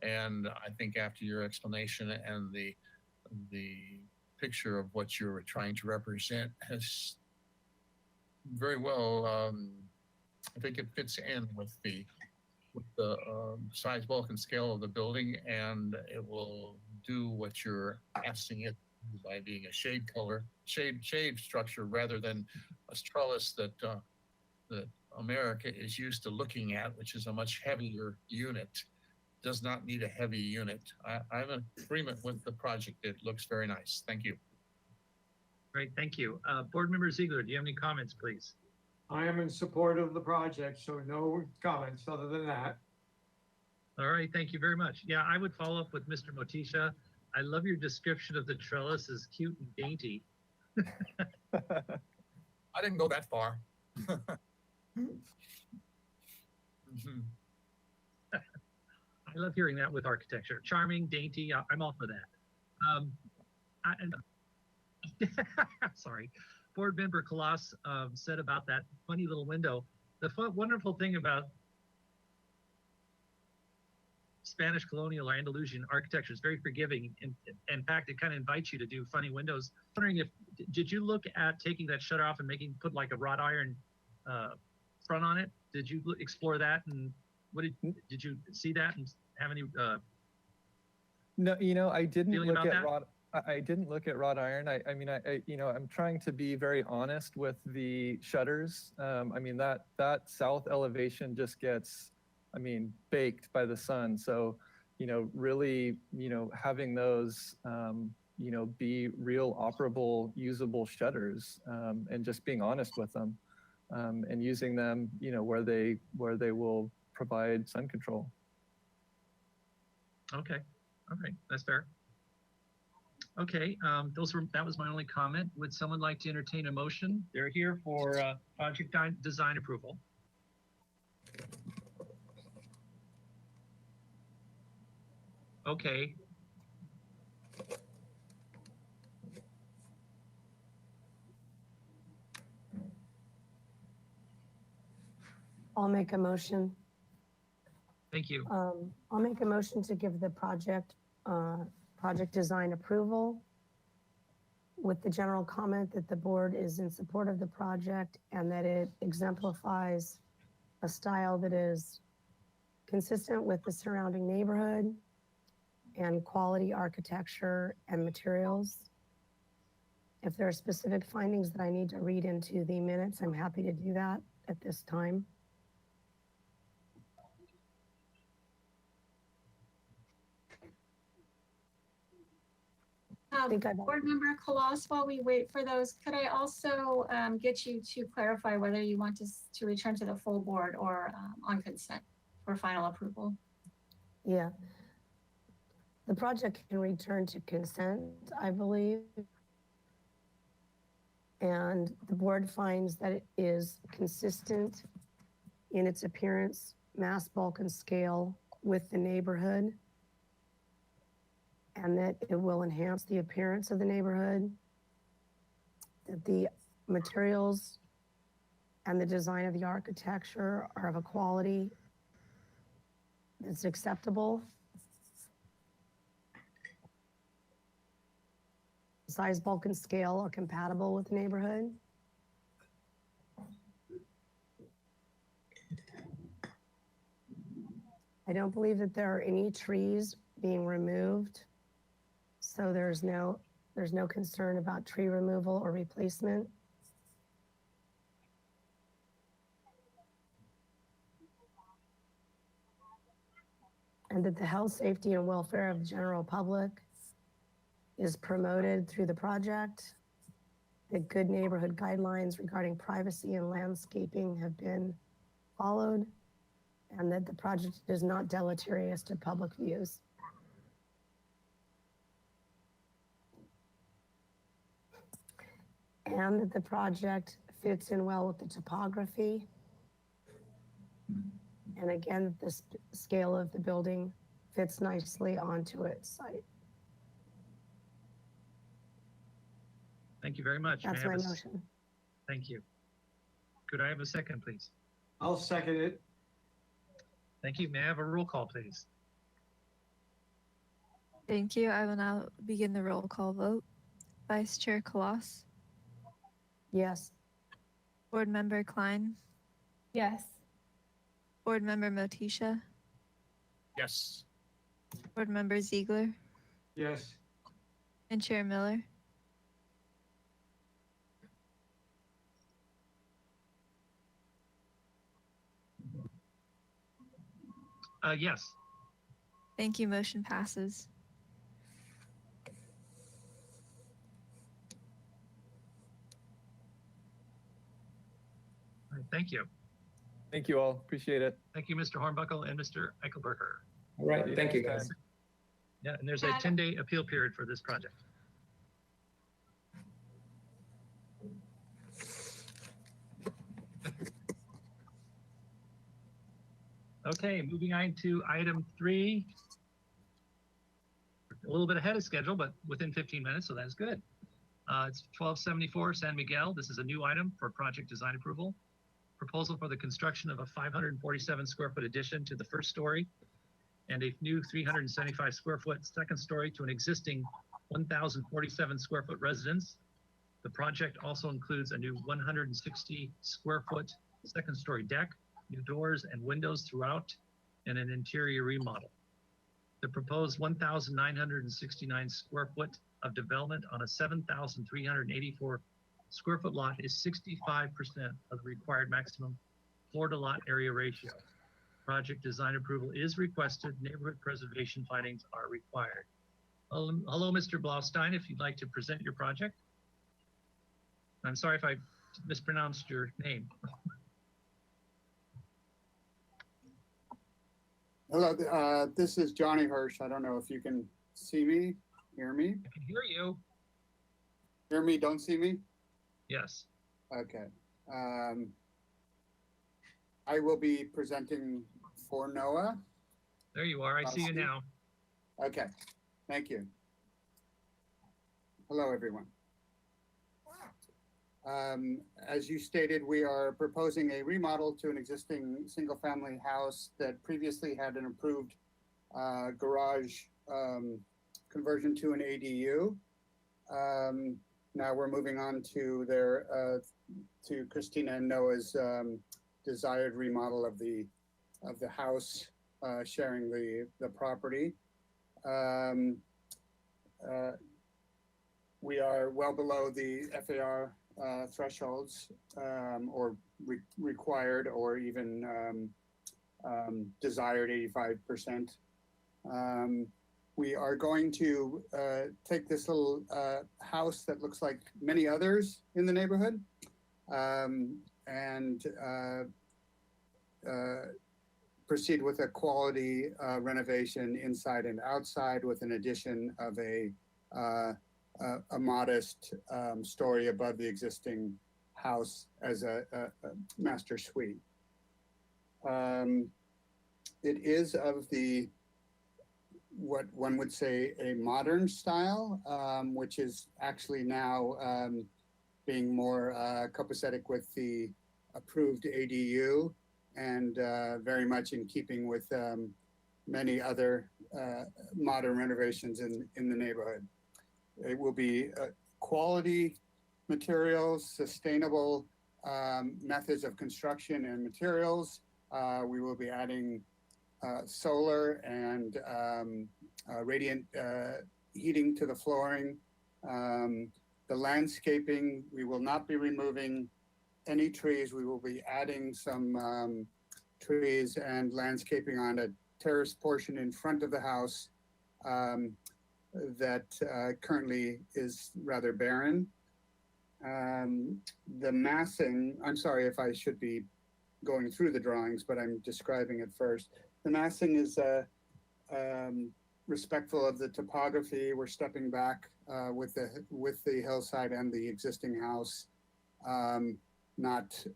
And I think after your explanation and the picture of what you're trying to represent has very well, I think it fits in with the size, bulk, and scale of the building, and it will do what you're asking it by being a shade structure rather than a trellis that America is used to looking at, which is a much heavier unit. Does not need a heavy unit. I'm in agreement with the project. It looks very nice. Thank you. Great, thank you. Board Member Ziegler, do you have any comments, please? I am in support of the project, so no comments other than that. All right, thank you very much. Yeah, I would follow up with Mr. Motisha. I love your description of the trellis as cute and dainty. I didn't go that far. Mhm. I love hearing that with architecture. Charming, dainty, I'm all for that. And sorry, Board Member Colossus said about that funny little window. The wonderful thing about Spanish colonial or Andalusian architecture is very forgiving. In fact, it kind of invites you to do funny windows. I'm wondering did you look at taking that shutter off and put like a wrought iron front on it? Did you explore that, and what did you see that and have any No, I didn't feeling look about at that? I didn't look at wrought iron. I mean, I'm trying to be very honest with the shutters. I mean, that south elevation just gets, baked by the sun. So, really, having those, be real operable, usable shutters, and just being honest with them, and using them, where they will provide sun control. Okay, all right, that's fair. Okay, that was my only comment. Would someone like to entertain a motion? They're here for project design approval. Okay. I'll make a motion. Thank you. I'll make a motion to give the project design approval with the general comment that the board is in support of the project and that it exemplifies a style that is consistent with the surrounding neighborhood and quality architecture and materials. If there are specific findings that I need to read into the minutes, I'm happy to do that at this time. Board Member Colossus, while we wait for those, could I also get you to clarify whether you want to return to the full board or on consent for final approval? Yeah. The project can return to consent, I believe. And the board finds that it is consistent in its appearance, mass, bulk, and scale with the neighborhood, and that it will enhance the appearance of the neighborhood, that the materials and the design of the architecture are of a quality that's acceptable. Size, bulk, and scale are compatible with the neighborhood. I don't believe that there are any trees being removed. So there's no concern about tree removal or replacement. And that the health, safety, and welfare of the general public is promoted through the project. That good neighborhood guidelines regarding privacy and landscaping have been followed, and that the project is not deleterious to public views. And that the project fits in well with the topography. And again, the scale of the building fits nicely onto its site. Thank you very much. That's my motion. Thank you. Could I have a second, please? I'll second it. Thank you. May I have a roll call, please? Thank you. I will now begin the roll call vote. Vice Chair Colossus, Yes. Board Member Klein, Yes. Board Member Motisha, Yes. Board Member Ziegler, Yes. and Chair Miller. Yes. Thank you. Motion passes. Right, Thank you. Thank you all. Appreciate it. Thank you, Mr. Hornbuckle and Mr. Eichelberger. All right, thank you, guys. Yeah, and there's a 10-day appeal period for this project. Okay, moving on to item 3. A little bit ahead of schedule, but within 15 minutes, so that's good. It's 1274 San Miguel. This is a new item for project design approval. Proposal for the construction of a 547 square foot addition to the first story and a new 375 square foot second story to an existing 1,047 square foot residence. The project also includes a new 160 square foot second story deck, new doors and windows throughout, and an interior remodel. The proposed 1,969 square foot of development on a 7,384 square foot lot is 65% of the required maximum floor to lot area ratio. Project design approval is requested. Neighborhood preservation findings are required. Hello, Mr. Blaustein, if you'd like to present your project. I'm sorry if I mispronounced your name. Hello, this is Johnny Hirsch. I don't know if you can see me, hear me. I can hear you. Hear me, don't see me? Yes. Okay. I will be presenting for NOAA. There you are. I see you now. Okay, thank you. Hello, everyone. As you stated, we are proposing a remodel to an existing single-family house that previously had an approved garage conversion to an ADU. Now we're moving on to to Christina and Noah's desired remodel of the house, sharing the property. We are well below the FAR thresholds or required or even desired 85%. We are going to take this little house that looks like many others in the neighborhood and proceed with a quality renovation inside and outside with an addition of a modest story above the existing house as a master suite. It is of what one would say a modern style, which is actually now being more copacetic with the approved ADU and very much in keeping with many other modern renovations in the neighborhood. It will be quality materials, sustainable methods of construction and materials. We will be adding solar and radiant heating to the flooring. The landscaping, we will not be removing any trees. We will be adding some trees and landscaping on a terrace portion in front of the house that currently is rather barren. The massing, I'm sorry if I should be going through the drawings, but I'm describing it first. The massing is respectful of the topography. We're stepping back with the hillside and the existing house, not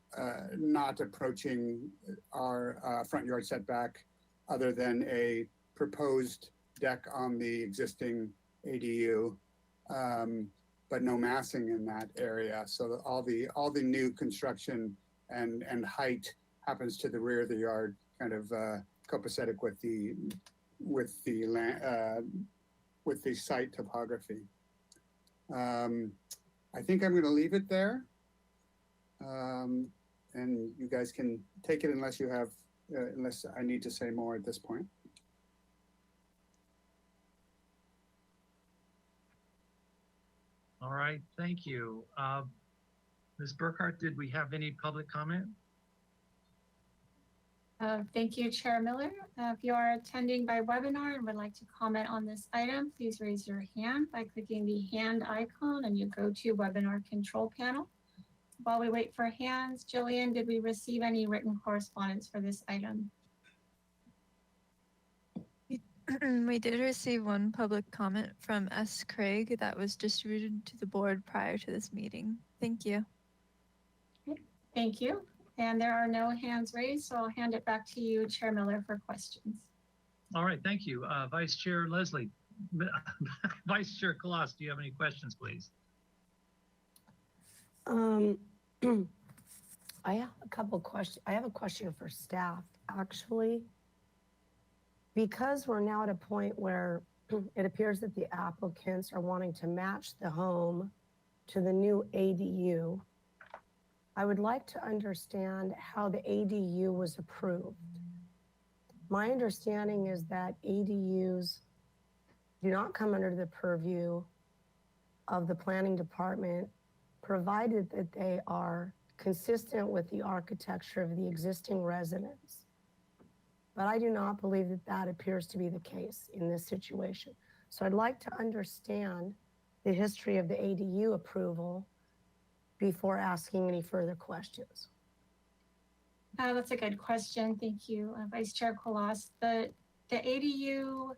approaching our front yard setback other than a proposed deck on the existing ADU, but no massing in that area. So all the new construction and height happens to the rear of the yard, kind of copacetic with the site topography. I think I'm going to leave it there, and you guys can take it unless you have, unless I need to say more at this point. All right, thank you. Ms. Burkhart, did we have any public comment? Thank you, Chair Miller. If you are attending by webinar and would like to comment on this item, please raise your hand by clicking the hand icon and you go to webinar control panel. while we wait for hands, Jillian, did we receive any written correspondence for this item? We did receive one public comment from S. Craig that was distributed to the board prior to this meeting. Thank you. Thank you. And there are no hands raised, so I'll hand it back to you, Chair Miller, for questions. All right, thank you. Vice Chair Leslie, Vice Chair Colossus, do you have any questions, please? I have a couple questions. I have a question for staff, actually. Because we're now at a point where it appears that the applicants are wanting to match the home to the new ADU, I would like to understand how the ADU was approved. My understanding is that ADUs do not come under the purview of the planning department, provided that they are consistent with the architecture of the existing residence. But I do not believe that that appears to be the case in this situation. So I'd like to understand the history of the ADU approval before asking any further questions. That's a good question. Thank you, Vice Chair Colossus. The ADU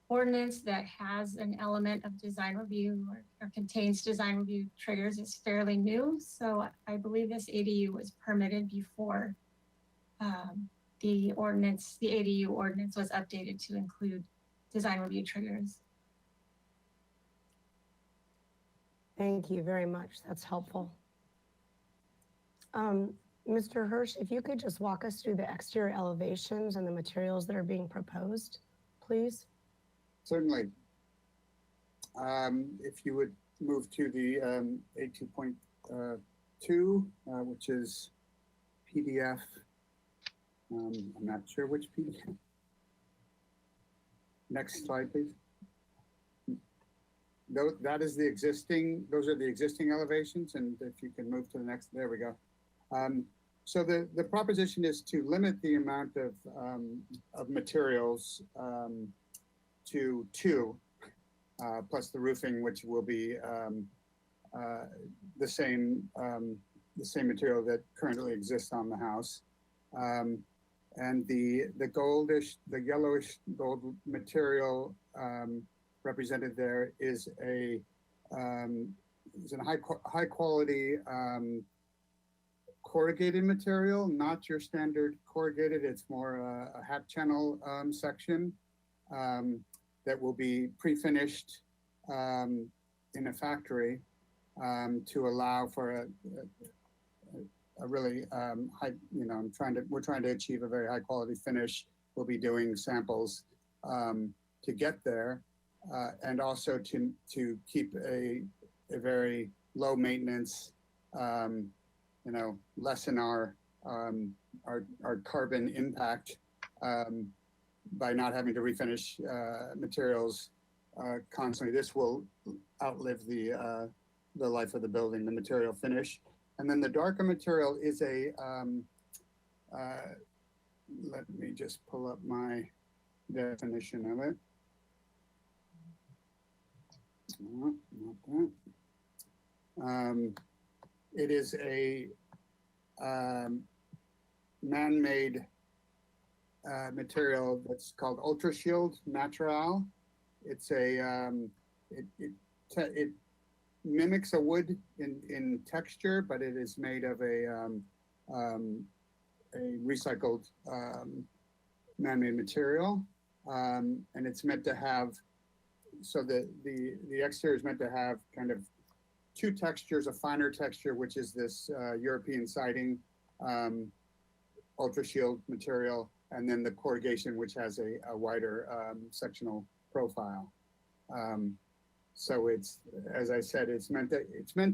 ordinance that has an element of design review or contains design review triggers is fairly new. So I believe this ADU was permitted before the ADU ordinance was updated to include design review triggers. Thank you very much. That's helpful. Mr. Hirsch, if you could just walk us through the exterior elevations and the materials that are being proposed, please. Certainly. If you would move to the A2.2, which is PDF. I'm not sure which PDF. Next slide, please. That is the existing, those are the existing elevations. And if you can move to the next, there we go. So the proposition is to limit the amount of materials to 2, plus the roofing, which will be the same material that currently exists on the house. And the yellowish gold material represented there is a high quality corrugated material, not your standard corrugated. It's more a hat channel section that will be pre-finished in a factory to allow for a really high, we're trying to achieve a very high quality finish. We'll be doing samples to get there, and also to keep a very low maintenance, lessen our carbon impact by not having to refinish materials constantly. This will outlive the life of the building, the material finish. And then the darker material is a, let me just pull up my definition of it. Not that. It is a man-made material that's called Ultra Shield Natural. It's a it mimics a wood in texture, but it is made of a recycled man-made material, and it's meant to have. So the exterior is meant to have kind of 2 textures: a finer texture, which is this European siding, Ultra Shield material, and then the corrugation, which has a wider sectional profile. So it's, as I said, it's meant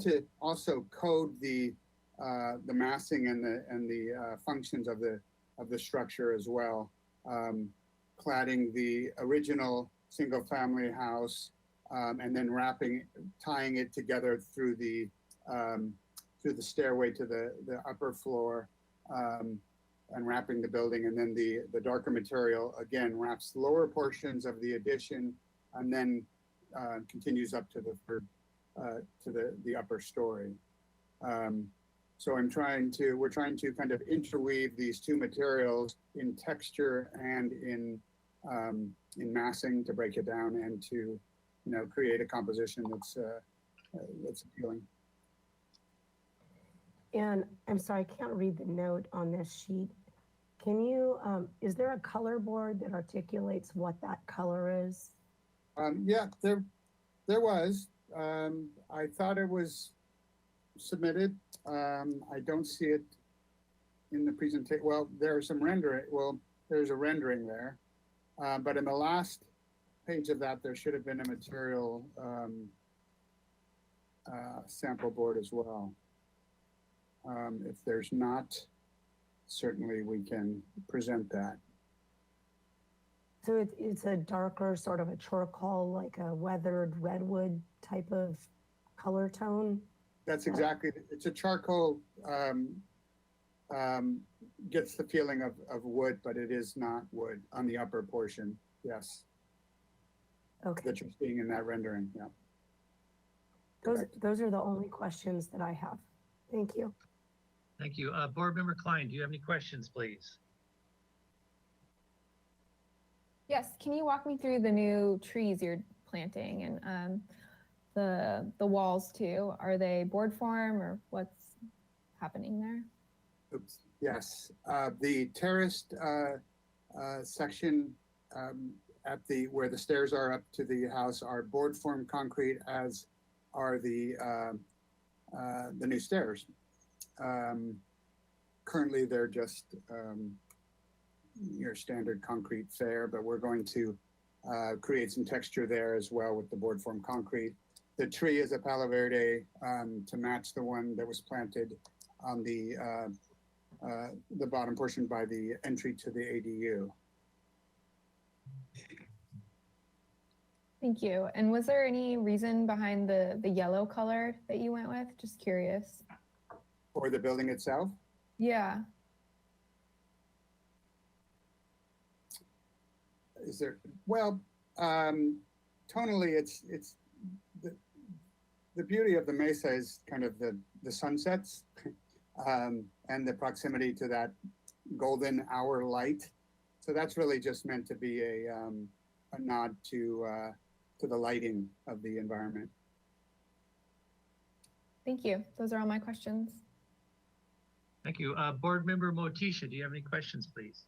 to also code the massing and the functions of the structure as well, cladding the original single-family house, and then tying it together through the stairway to the upper floor, and wrapping the building. And then the darker material again wraps lower portions of the addition, and then continues up to the upper story. So we're trying to kind of interweave these two materials in texture and in massing to break it down and to, create a composition that's appealing. And I'm sorry, I can't read the note on this sheet. Can you, is there a color board that articulates what that color is? Yeah, there was. I thought it was submitted. I don't see it in the presentation. Well, there's some rendering. Well, there's a rendering there. But in the last page of that, there should have been a material sample board as well. If there's not, certainly we can present that. So it's a darker sort of a charcoal, like a weathered redwood type of color tone? That's exactly, it's a charcoal, gets the feeling of wood, but it is not wood on the upper portion, yes. Okay. That you're seeing in that rendering, yeah. Those are the only questions that I have. Thank you. Thank you. Board Member Klein, do you have any questions, please? Yes, can you walk me through the new trees you're planting and the walls too? Are they board form or what's happening there? Oops. Yes, the terraced section at where the stairs are up to the house are board form concrete, as are the new stairs. Currently, they're just your standard concrete fare, but we're going to create some texture there as well with the board form concrete. The tree is a Palo Verde to match the one that was planted on the bottom portion by the entry to the ADU. Thank you. And was there any reason behind the yellow color that you went with? Just curious. For the building itself? Yeah. Is there, well, tonally it's the beauty of the Mesa is kind of the sunsets and the proximity to that golden hour light. So that's really just meant to be a nod to the lighting of the environment. Thank you. Those are all my questions. Thank you. Board Member Motisha, do you have any questions, please?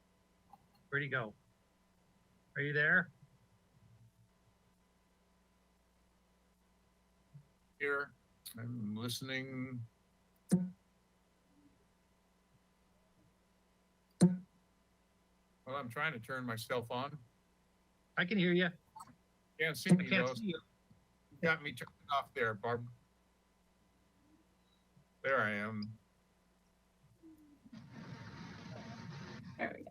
Where'd he go? Are you there? Here, I'm listening. Well, I'm trying to turn myself on. I can hear you. Can't see I me can't though. see you. You got me turned off there, Barb. There I am. There we go.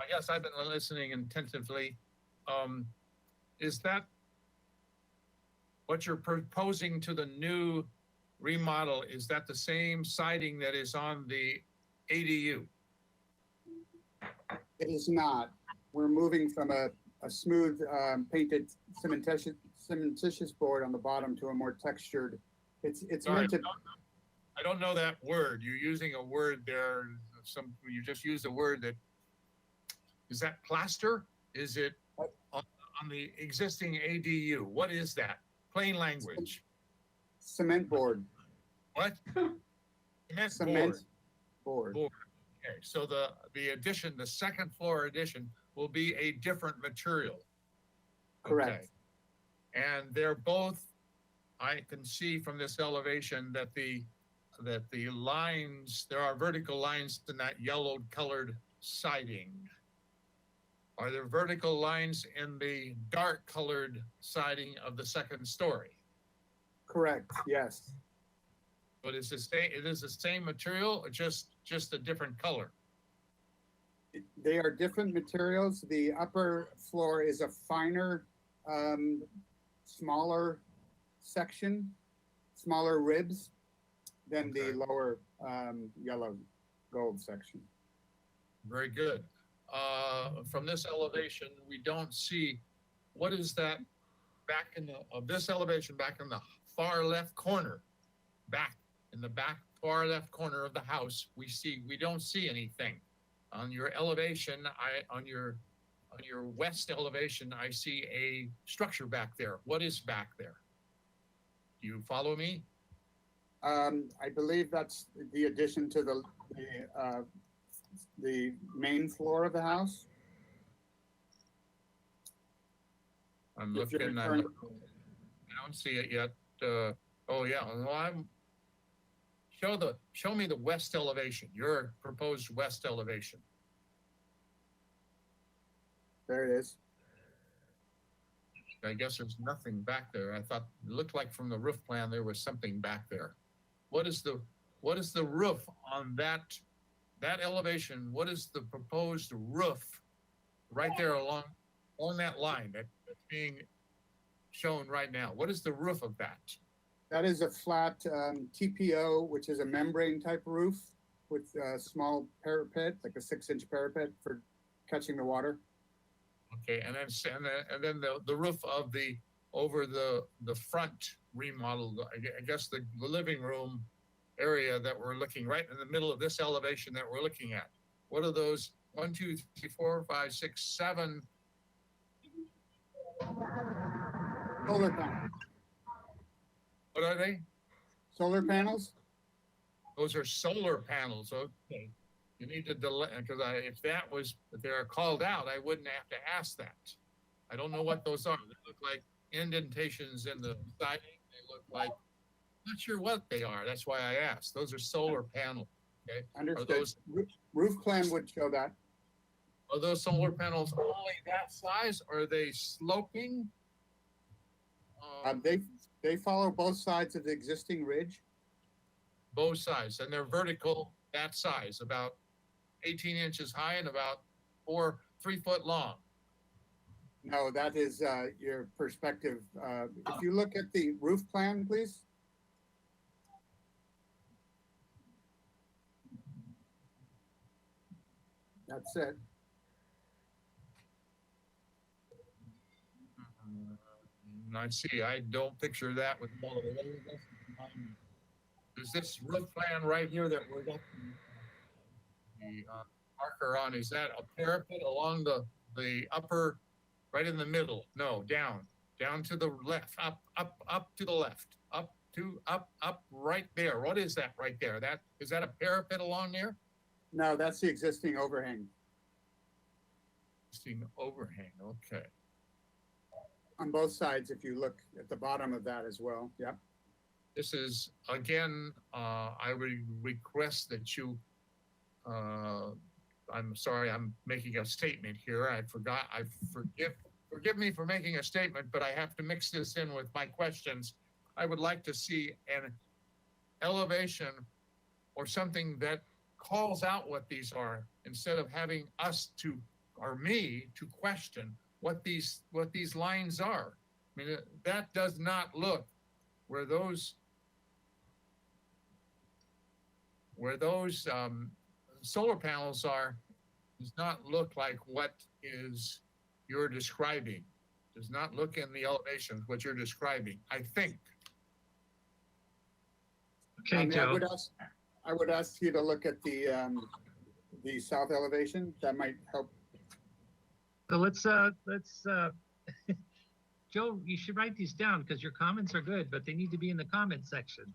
Yes, I've been listening attentively. Is that what you're proposing to the new remodel? Is that the same siding that is on the ADU? It is not. We're moving from a smooth painted cementitious board on the bottom to a more textured. It's Sorry, meant to. I don't know that word. You're using a word there. You just used a word that. Is that plaster? Is it on the existing ADU? What is that? Plain language. Cement board. What? Cement board. Okay, so the addition, the second floor addition, will be a different material. Correct. Okay. And they're both, I can see from this elevation that the lines, there are vertical lines in that yellow colored siding. Are there vertical lines in the dark colored siding of the second story? Correct, yes. But it is the same material or just a different color? They are different materials. The upper floor is a finer, smaller section, smaller ribs than the lower yellow gold section. Very good. From this elevation, we don't see, what is that back in this elevation, back in the far left corner, back in the back far left corner of the house, we don't see anything. On your elevation, on your west elevation, I see a structure back there. What is back there? Do you follow me? I believe that's the addition to the main floor of the house. I'm If you're looking, I referring- don't see it yet. Oh yeah, well, show me the west elevation, your proposed west elevation. There it is. I guess there's nothing back there. I thought, it looked like from the roof plan, there was something back there. What is the roof on that elevation? What is the proposed roof right there along that line that's being shown right now? What is the roof of that? That is a flat TPO, which is a membrane type roof with a small parapet, like a 6-inch parapet for catching the water. Okay, and then the roof of over the front remodel, I guess the living room area that we're looking right in the middle of this elevation that we're looking at. What are those? 1, 2, 3, 4, 5, 6, 7. Solar panels. What are they? Solar panels? Those are solar panels. Okay. You need to delay, because if they're called out, I wouldn't have to ask that. I don't know what those are. They look like indentations in the siding. They look like, I'm not sure what they are. That's why I asked. Those are solar panels. Okay. Understood. Roof plan would show that. Are those solar panels only that size? Or are they sloping? They follow both sides of the existing ridge. Both sides, and they're vertical that size, about 18 inches high and about 3 foot long. No, that is your perspective. If you look at the roof plan, please. That's it. I see. I don't picture that with all of it. Is this roof plan right here that we're got the marker on? Is that a parapet along the upper, right in the middle? No, down to the left, up to the left, up, right there. What is that right there? Is that a parapet along there? No, that's the existing overhang. Existing overhang. Okay. On both sides, if you look at the bottom of that as well. Yep. This is, again, I would request that you, I'm sorry, I'm making a statement here. Forgive me for making a statement, but I have to mix this in with my questions. I would like to see an elevation or something that calls out what these are, instead of having me to question what these lines are. I mean, that does not look where those solar panels are, does not look like what you're describing. Does not look in the elevations what you're describing, I think. Okay, Joe. I would ask you to look at the south elevation. That might help. So let's Joe, you should write these down because your comments are good, but they need to be in the comment section.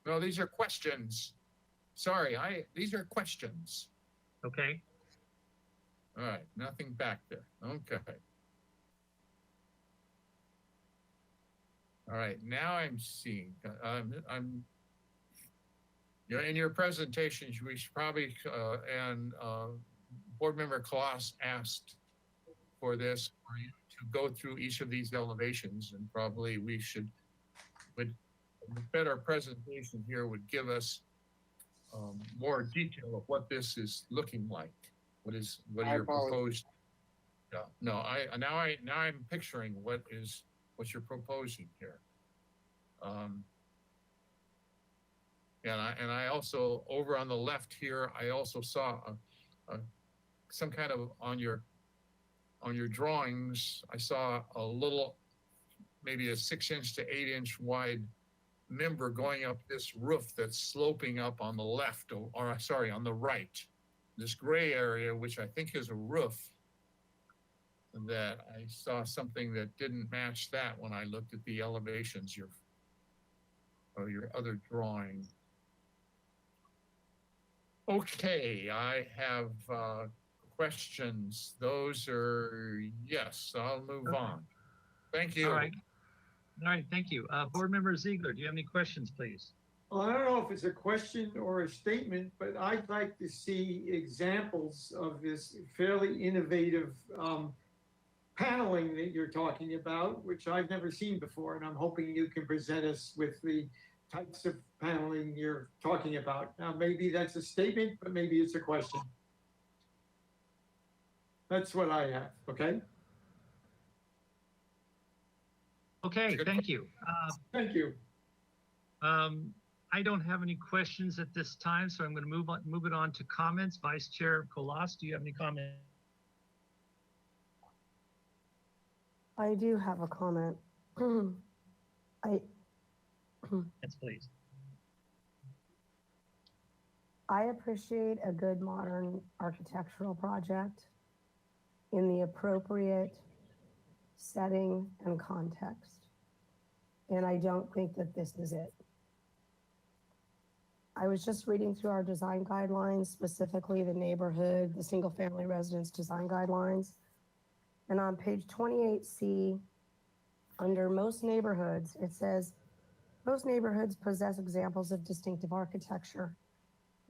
No, these are questions. Sorry, these are questions. Okay. All right, nothing back there. Okay. All right, now I'm seeing, in your presentations, we should probably, Board Member Kloss asked for this, for you to go through each of these elevations, and probably we should, a better presentation here would give us more detail of what this is looking like. What you're proposed. Yeah, no, now I'm picturing what you're proposing here. And I also, over on the left here, I also saw some kind of, on your drawings, I saw a little, maybe a 6-inch to 8-inch wide member going up this roof that's sloping up on the left, or sorry, on the right. This gray area, which I think is a roof, that I saw something that didn't match that when I looked at the elevations, your other drawing. Okay, I have questions. Those are, yes, I'll move Okay. on. Thank you. All right. All right, thank you. Board Member Ziegler, do you have any questions, please? Well, I don't know if it's a question or a statement, but I'd like to see examples of this fairly innovative paneling that you're talking about, which I've never seen before, and I'm hoping you can present us with the types of paneling you're talking about. Now, maybe that's a statement, but maybe it's a question. That's what I have, okay? Okay, thank you. Thank you. I don't have any questions at this time, so I'm going to move it on to comments. Vice Chair Colas, do you have any comments? I do have a comment. Yes, please. I appreciate a good modern architectural project in the appropriate setting and context. And I don't think that this is it. I was just reading through our design guidelines, specifically the neighborhood, the single family residence design guidelines. And on page 28C, under most neighborhoods, it says, most neighborhoods possess examples of distinctive architecture.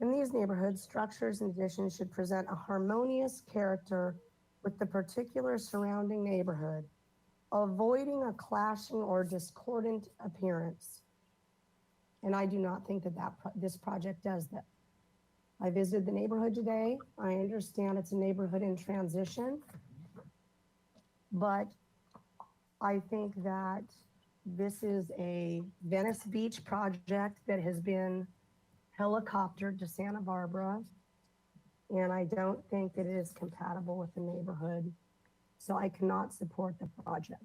In these neighborhoods, structures and additions should present a harmonious character with the particular surrounding neighborhood, avoiding a clashing or discordant appearance. And I do not think that, this project does that. I visited the neighborhood today. I understand it's a neighborhood in transition, but I think that this is a Venice Beach project that has been helicoptered to Santa Barbara, and I don't think that it is compatible with the neighborhood. So I cannot support the project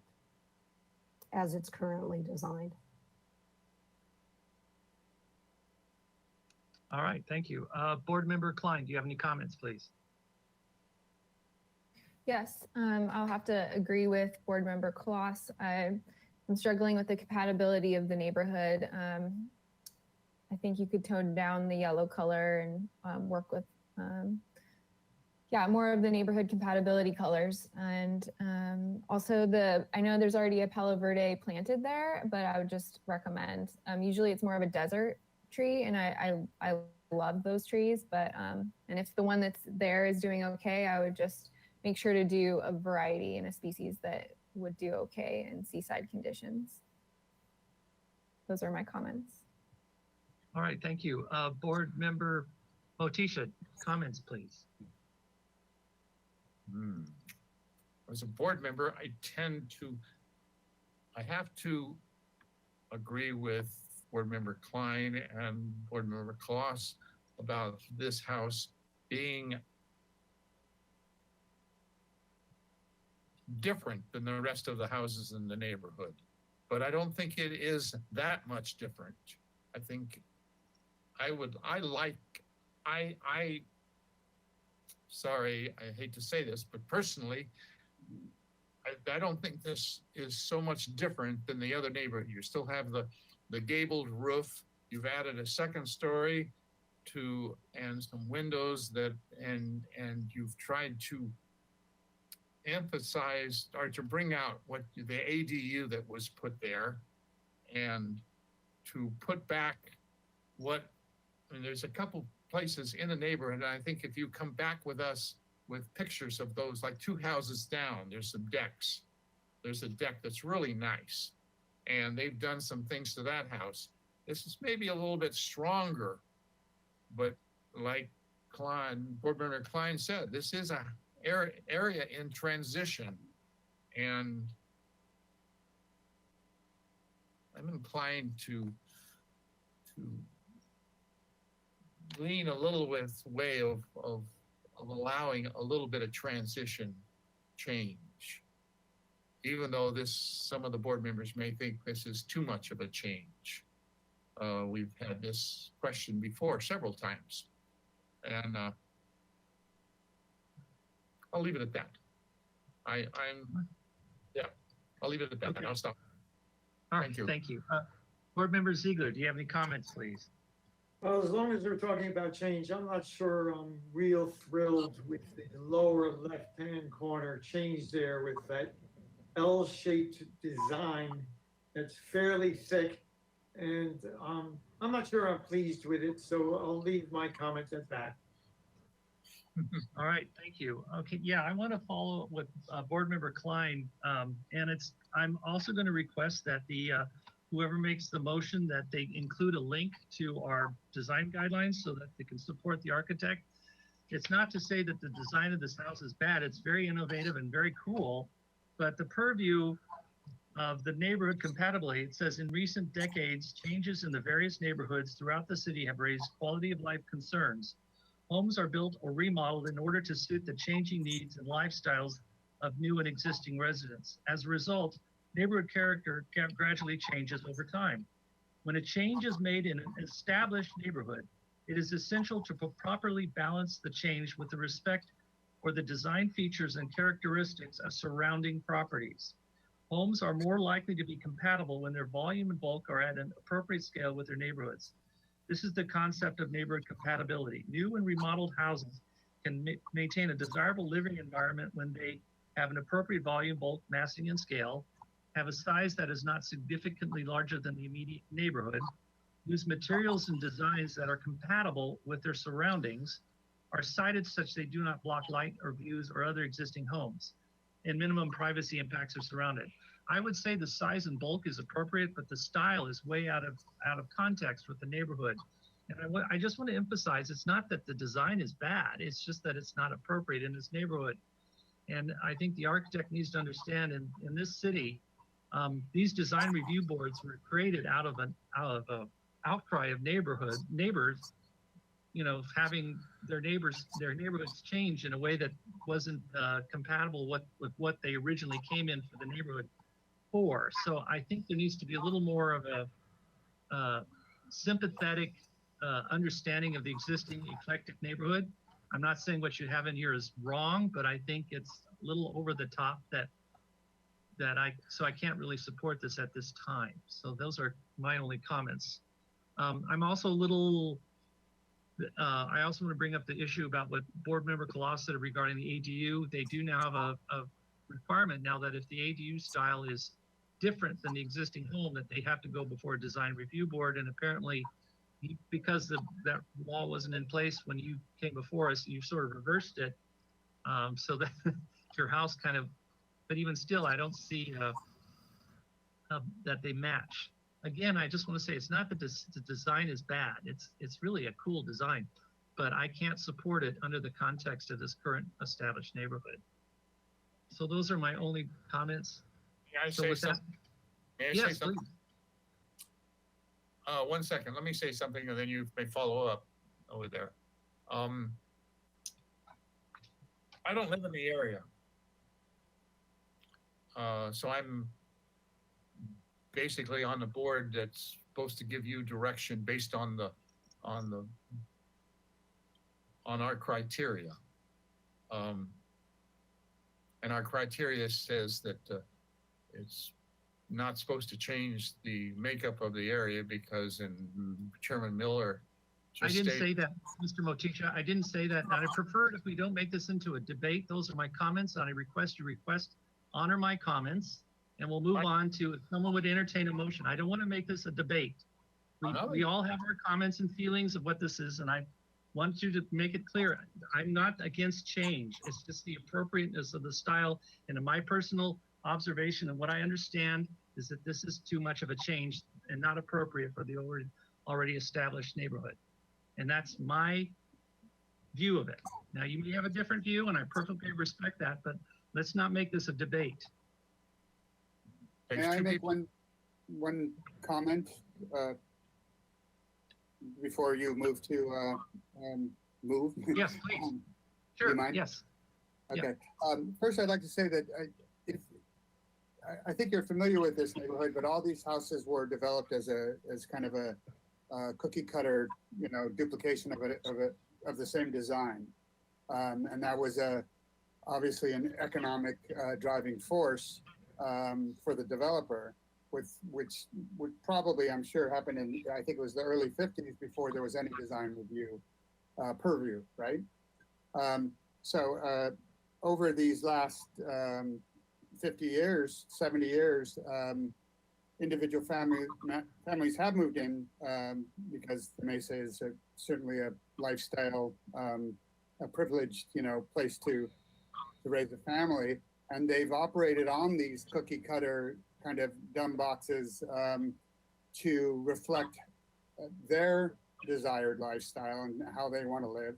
as it's currently designed. All right, thank you. Board Member Klein, do you have any comments, please? Yes, I'll have to agree with Board Member Kloss. I'm struggling with the compatibility of the neighborhood. I think you could tone down the yellow color and work with, more of the neighborhood compatibility colors. And also I know there's already a Palo Verde planted there, but I would just recommend, usually it's more of a desert tree, and I love those trees, but, and if the one that's there is doing okay, I would just make sure to do a variety and a species that would do okay in seaside conditions. Those are my comments. All right, thank you. Board Member Motisha, comments, please. As a board member, I have to agree with Board Member Klein and Board Member Kloss about this house being different than the rest of the houses in the neighborhood. But I don't think it is that much different. I think sorry, I hate to say this, but personally, I don't think this is so much different than the other neighborhood. You still have the gabled roof. You've added a second story and some windows and you've tried to emphasize or to bring out what the ADU that was put there and to put back there's a couple places in the neighborhood, and I think if you come back with us with pictures of those, like 2 houses down, there's some decks. There's a deck that's really nice, and they've done some things to that house. This is maybe a little bit stronger, but like Board Member Klein said, this is a area in transition, and I'm inclined to lean a little with way of allowing a little bit of transition change, even though some of the board members may think this is too much of a change. We've had this question before several times. And I'll leave it at that. I'll leave it at that. Okay. I'll stop. All right, Thank you. thank you. Board Member Ziegler, do you have any comments, please? Well, as long as we're talking about change, I'm not sure I'm real thrilled with the lower left-hand corner change there with that L-shaped design that's fairly thick. And I'm not sure I'm pleased with it, so I'll leave my comments at that. All right, thank you. Okay, yeah, I want to follow up with Board Member Klein, and I'm also going to request that whoever makes the motion that they include a link to our design guidelines so that they can support the architect. It's not to say that the design of this house is bad. It's very innovative and very cool, but the purview of the neighborhood compatibility, it says in recent decades, changes in the various neighborhoods throughout the city have raised quality of life concerns. Homes are built or remodeled in order to suit the changing needs and lifestyles of new and existing residents. As a result, neighborhood character gradually changes over time. When a change is made in an established neighborhood, it is essential to properly balance the change with the respect for the design features and characteristics of surrounding properties. Homes are more likely to be compatible when their volume and bulk are at an appropriate scale with their neighborhoods. This is the concept of neighborhood compatibility. New and remodeled houses can maintain a desirable living environment when they have an appropriate volume, bulk, massing, and scale, have a size that is not significantly larger than the immediate neighborhood, use materials and designs that are compatible with their surroundings, are sited such they do not block light or views or other existing homes, and minimum privacy impacts are surrounded. I would say the size and bulk is appropriate, but the style is way out of context with the neighborhood. And I just want to emphasize, it's not that the design is bad, it's just that it's not appropriate in this neighborhood. And I think the architect needs to understand in this city, these design review boards were created out of an outcry of neighbors, you know, having their neighborhoods change in a way that wasn't compatible with what they originally came in for the neighborhood for. So I think there needs to be a little more of a sympathetic understanding of the existing eclectic neighborhood. I'm not saying what you have in here is wrong, but I think it's a little over the top so I can't really support this at this time. So those are my only comments. I'm also a little, I also want to bring up the issue about what Board Member Kalaw said regarding the ADU. They do now have a requirement now that if the ADU style is different than the existing home, that they have to go before a design review board. And apparently, because that law wasn't in place when you came before us, you sort of reversed it, so that your house kind of, but even still, I don't see that they match. Again, I just want to say it's not that the design is bad. It's really a cool design, but I can't support it under the context of this current established neighborhood. So those are my only comments. May I So say with that- something? May I say Yes, something? please. 1 second. Let me say something, and then you may follow up over there. I don't live in the area, so I'm basically on the board that's supposed to give you direction based on our criteria. And our criteria says that it's not supposed to change the makeup of the area because, and Chairman Miller I just didn't stated, say that, Mr. Motisha. I didn't say that. And I prefer it if we don't make this into a debate. Those are my comments, and I request you honor my comments, and we'll move on to if someone would entertain a motion. I don't want to make this a debate. We all have our comments and feelings of what this is, and I want you to make it clear. I'm not against change. It's just the appropriateness of the style. And in my personal observation and what I understand is that this is too much of a change and not appropriate for the already established neighborhood. And that's my view of it. Now, you may have a different view, and I perfectly respect that, but let's not make this a debate. May I make one comment before you move to move? Yes, please. Do Sure, you mind? yes. Okay. First, I'd like to say that I think you're familiar with this neighborhood, but all these houses were developed as kind of a cookie cutter, duplication of the same design. And that was obviously an economic driving force for the developer, which would probably, I'm sure, happen in, I think it was the early 50s before there was any design review, purview, right? So over these last 50 years, 70 years, individual families have moved in because the Mesa is certainly a lifestyle, a privileged, place to raise a family, and they've operated on these cookie cutter kind of dumb boxes to reflect their desired lifestyle and how they want to live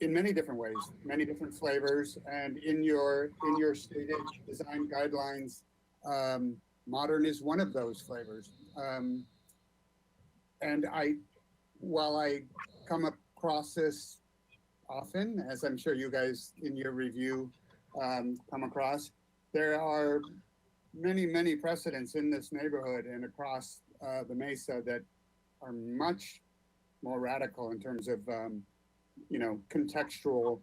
in many different ways, many different flavors, and in your stated design guidelines. Modern is one of those flavors. And while I come across this often, as I'm sure you guys in your review come across, there are many, many precedents in this neighborhood and across the Mesa that are much more radical in terms of, contextual,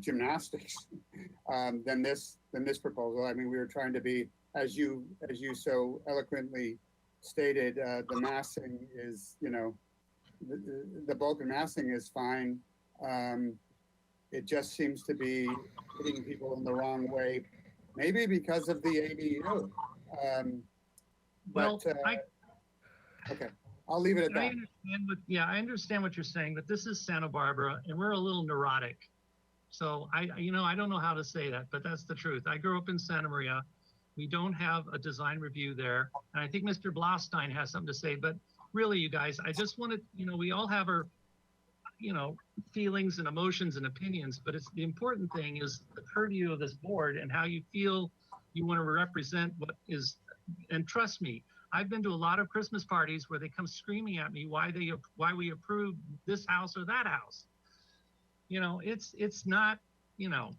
gymnastics than this proposal. I mean, we were trying to be, as you so eloquently stated, the massing is, the bulk and massing is fine. It just seems to be hitting people in the wrong way, maybe because of the ADU. Okay, I'll leave it at that. I understand what you're saying, but this is Santa Barbara, and we're a little neurotic. So I don't know how to say that, but that's the truth. I grew up in Santa Maria. We don't have a design review there, and I think Mr. Blostein has something to say. But really, you guys, I just want to, we all have our, feelings and emotions and opinions, but it's the important thing is the purview of this board and how you feel you want to represent what is. And trust me, I've been to a lot of Christmas parties where they come screaming at me why we approved this house or that house. It's not,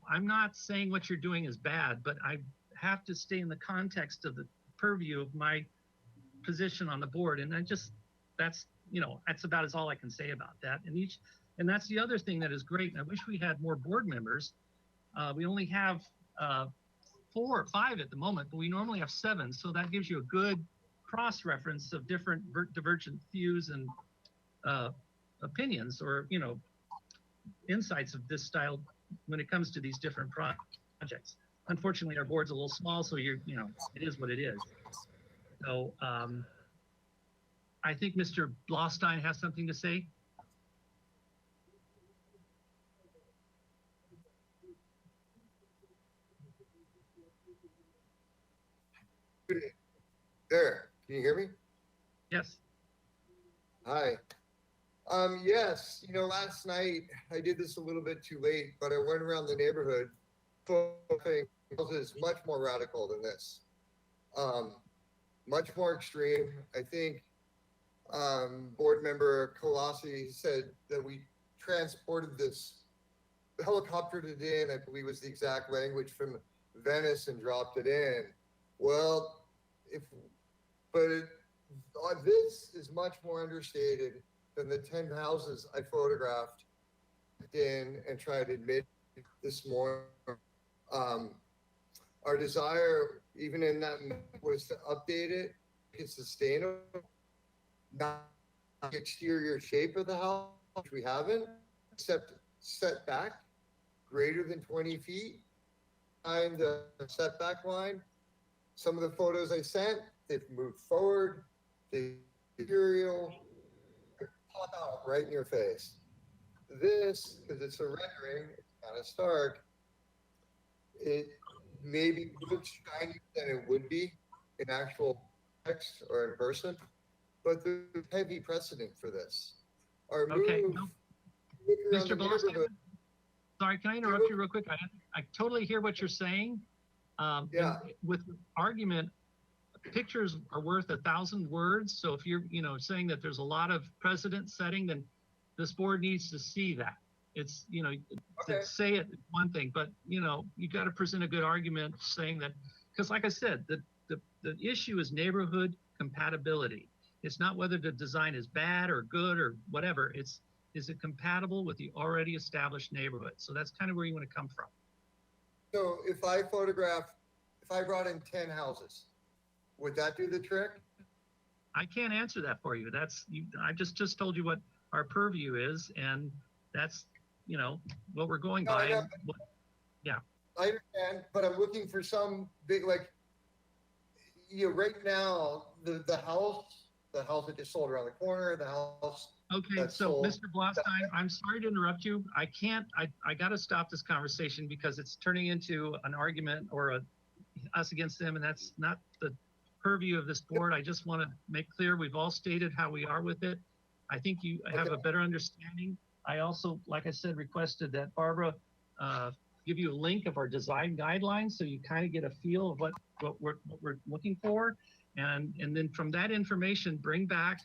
I'm not saying what you're doing is bad, but I have to stay in the context of the purview of my position on the board. And that's about as all I can say about that. And that's the other thing that is great. And I wish we had more board members. We only have 4 or 5 at the moment, but we normally have 7. So that gives you a good cross-reference of different divergent views and opinions or, insights of this style when it comes to these different projects. Unfortunately, our board's a little small, so it is what it is. So I think Mr. Blostein has something to say. There, can you hear me? Yes. Hi. Yes, last night I did this a little bit too late, but I went around the neighborhood. Is much more radical than this. Much more extreme. I think board member Colossi said that we transported this, helicoptered it in, I believe was the exact language, from Venice and dropped it in. Well, this is much more understated than the 10 houses I photographed in and tried to admit this morning. Our desire, even in that, was to update it, make it sustainable, not the exterior shape of the house, which we haven't, except setback greater than 20 feet behind the setback line. Some of the photos I sent, they've moved forward, the material pop out right in your face. This, because it's a rendering, it's kind of stark, it maybe looks shinier than it would be in actual text or in person, but there's heavy precedent for this. Our Okay. move, Mr. Blostein, sorry, can I interrupt you real quick? I totally hear what you're saying. Yeah. With argument, pictures are worth 1,000 words. So if you're, saying that there's a lot of precedent setting, then this board needs to see that. It's, to say it one thing, but you got to present a good argument saying that, because like I said, the The issue is neighborhood compatibility. It's not whether the design is bad or good or whatever. Is it compatible with the already established neighborhood? So that's kind of where you want to come from. So if I brought in 10 houses, would that do the trick? I can't answer that for you. I just told you what our purview is, and that's, what we're going No, by. I know. Yeah. I understand, but I'm looking for some big, right now, the house that just sold around the corner, the house. Okay, that's so sold- Mr. Blaustein, I'm sorry to interrupt you. I got to stop this conversation because it's turning into an argument or us against them, and that's not the purview of this board. I just want to make clear we've all stated how we are with it. I think you have a better understanding. I also, like I said, requested that Barbara give you a link of our design guidelines so you kind of get a feel of what we're looking for, and then from that information, bring back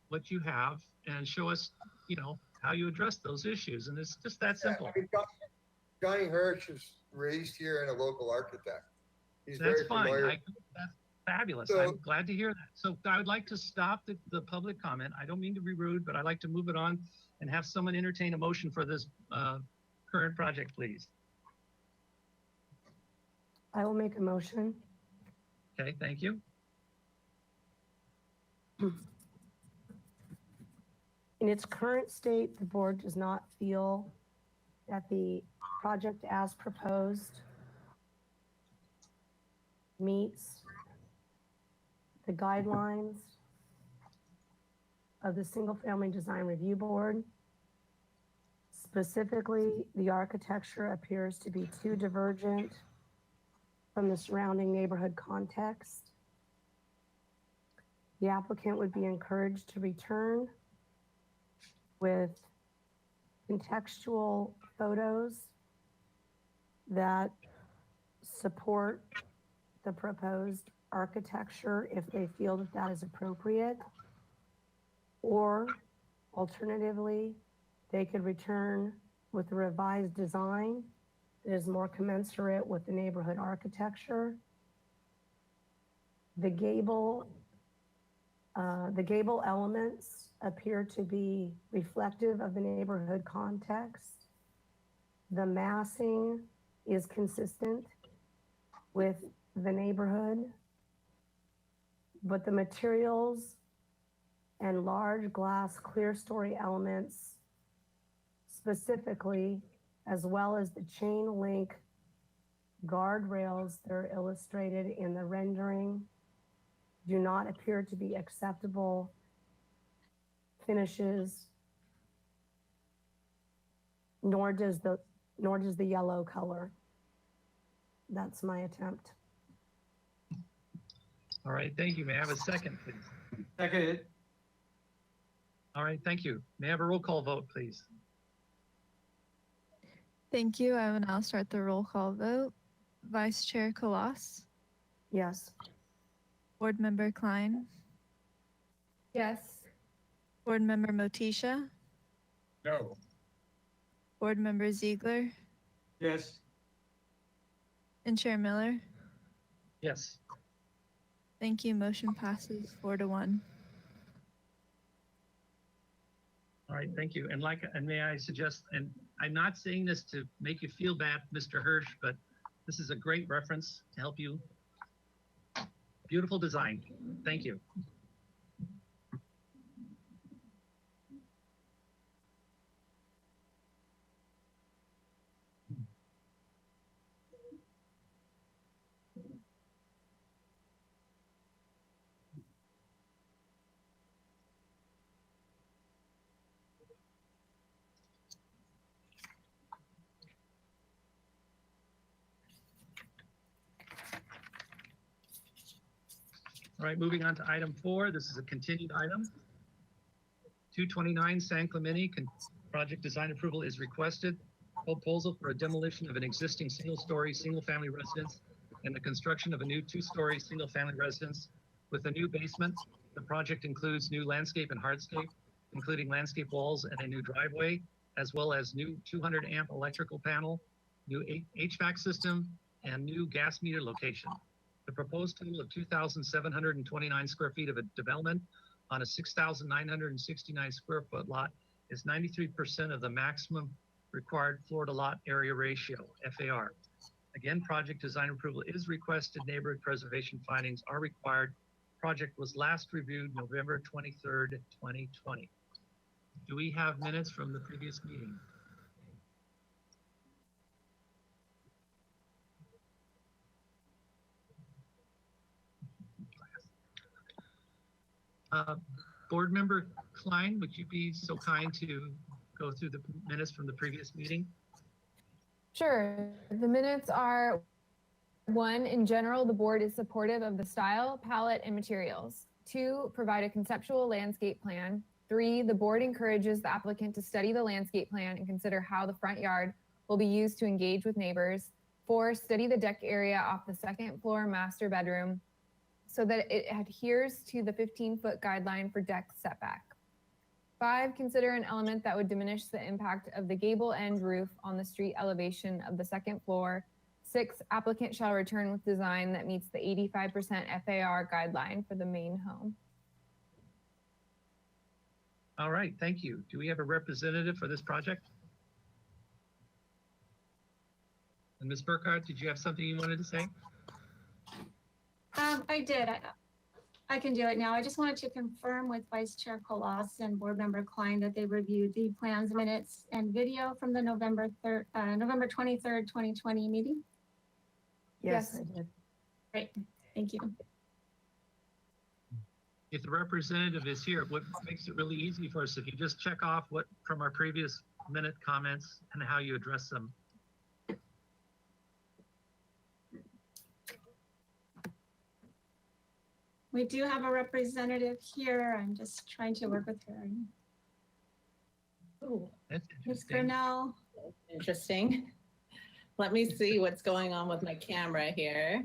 what you have and show us, how you address those issues. And it's just that simple. I mean, Johnny Hirsch was raised here and a local architect. He's That's very fine. familiar. That's fabulous. So- I'm glad to hear that. So I would like to stop the public comment. I don't mean to be rude, but I'd like to move it on and have someone entertain a motion for this current project, please. I will make a motion. Okay, thank you. In its current state, the board does not feel that the project as proposed meets the guidelines of the Single Family Design Review Board. Specifically, the architecture appears to be too divergent from the surrounding neighborhood context. The applicant would be encouraged to return with contextual photos that support the proposed architecture if they feel that that is appropriate. Or alternatively, they could return with a revised design that is more commensurate with the neighborhood architecture. The gable elements appear to be reflective of the neighborhood context. The massing is consistent with the neighborhood, but the materials and large glass clear story elements specifically, as well as the chain link guardrails that are illustrated in the rendering, do not appear to be acceptable finishes, nor does the yellow color. That's my attempt. All right, thank you. May I have a second, please? Second. All right, thank you. May I have a roll call vote, please? Thank you. I will now start the roll call vote. Vice Chair Kalas, Yes. Board Member Klein, Yes. Board Member Motisha, No. Board Member Ziegler, Yes. and Chair Miller. Yes. Thank you. Motion passes 4-1. All right, thank you. And may I suggest, and I'm not saying this to make you feel bad, Mr. Hirsch, but this is a great reference to help you. Beautiful design. Thank you. All right, moving on to item 4. This is a continued item. 229 San Clemente project design approval is requested. Proposal for a demolition of an existing single-story, single-family residence and the construction of a new 2-story, single-family residence with a new basement. The project includes new landscape and hardscape, including landscape walls and a new driveway, as well as new 200 amp electrical panel, new HVAC system, and new gas meter location. The proposed total of 2,729 square feet of a development on a 6,969 square foot lot is 93% of the maximum required floor to lot area ratio, FAR. Again, project design approval is requested. Neighborhood preservation findings are required. Project was last reviewed November 23rd, 2020. Do we have minutes from the previous meeting? Board member Klein, would you be so kind to go through the minutes from the previous meeting? Sure. The minutes are: 1, in general, the board is supportive of the style, palette, and materials. 2, provide a conceptual landscape plan. 3, the board encourages the applicant to study the landscape plan and consider how the front yard will be used to engage with neighbors. 4, study the deck area off the second floor master bedroom so that it adheres to the 15-foot guideline for deck setback. 5, consider an element that would diminish the impact of the gable end roof on the street elevation of the second floor. 6, applicant shall return with design that meets the 85% FAR guideline for the main home. All right, thank you. Do we have a representative for this project? And Ms. Burkhardt, did you have something you wanted to say? I did. I can do it now. I just wanted to confirm with Vice Chair Colas and Board Member Klein that they reviewed the plans, minutes, and video from the November 23rd, 2020 meeting. Yes, I did. Great, thank you. If the representative is here, what makes it really easy for us, if you just check off what from our previous minute comments and how you address them. We do have a representative here. I'm just trying to work with her. Oh, That's Ms. interesting. Grinnell. interesting. Let me see what's going on with my camera here.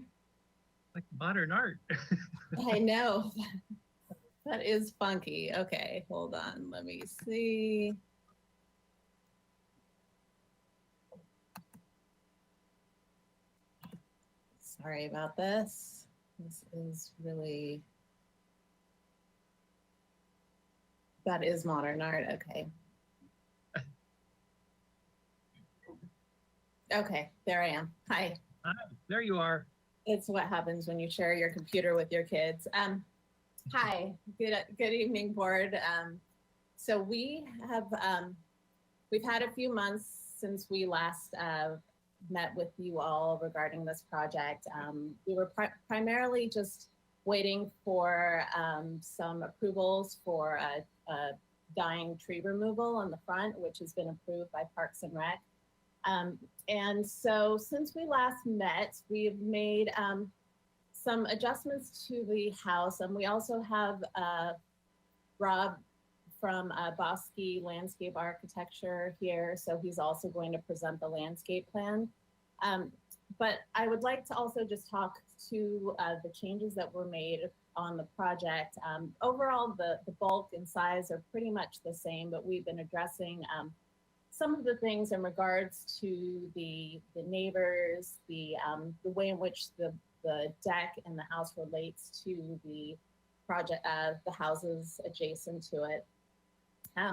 Like modern art. I know. That is funky. Okay, hold on. Let me see. Sorry about this. This is really, that is modern art. Okay. Okay, there I am. Hi. There you are. It's what happens when you share your computer with your kids. Hi, good evening, board. So we have, we've had a few months since we last met with you all regarding this project. We were primarily just waiting for some approvals for a dying tree removal on the front, which has been approved by Parks and Rec. And so since we last met, we've made some adjustments to the house. And we also have Rob from Bosky Landscape Architecture here. So he's also going to present the landscape plan. But I would like to also just talk to the changes that were made on the project. Overall, the bulk and size are pretty much the same, but we've been addressing some of the things in regards to the neighbors, the way in which the deck and the house relates to the project, the houses adjacent to it.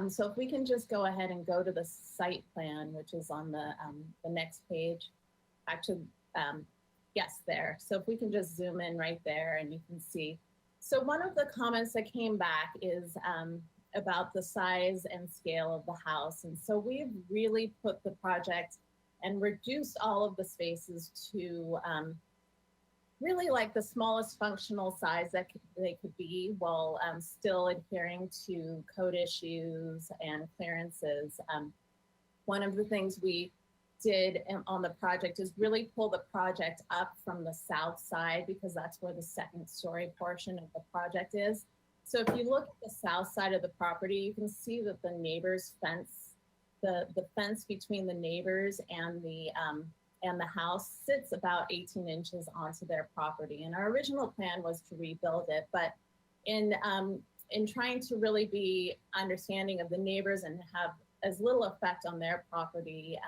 So if we can just go ahead and go to the site plan, which is on the next page. Actually, yes, there. So if we can just zoom in right there and you can see. So one of the comments that came back is about the size and scale of the house. And so we've really put the project and reduced all of the spaces to really like the smallest functional size that they could be, while still adhering to code issues and clearances. One of the things we did on the project is really pull the project up from the south side, because that's where the second story portion of the project is. So if you look at the south side of the property, you can see that the neighbor's fence, the fence between the neighbors and the house sits about 18 inches onto their property. And our original plan was to rebuild it, but in trying to really be understanding of the neighbors and have as little effect on their property,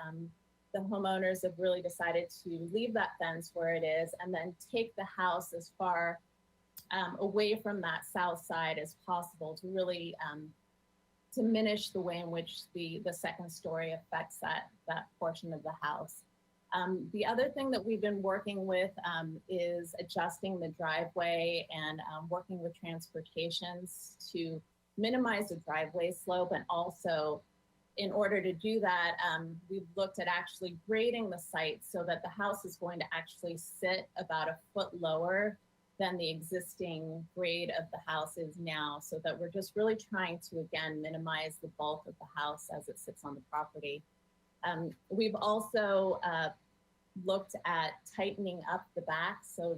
the homeowners have really decided to leave that fence where it is and then take the house as far away from that south side as possible to really diminish the way in which the second story affects that portion of the house. The other thing that we've been working with is adjusting the driveway and working with transportations to minimize the driveway slope. And also, in order to do that, we've looked at actually grading the site so that the house is going to actually sit about a foot lower than the existing grade of the house is now, so that we're just really trying to, again, minimize the bulk of the house as it sits on the property. We've also looked at tightening up the back, so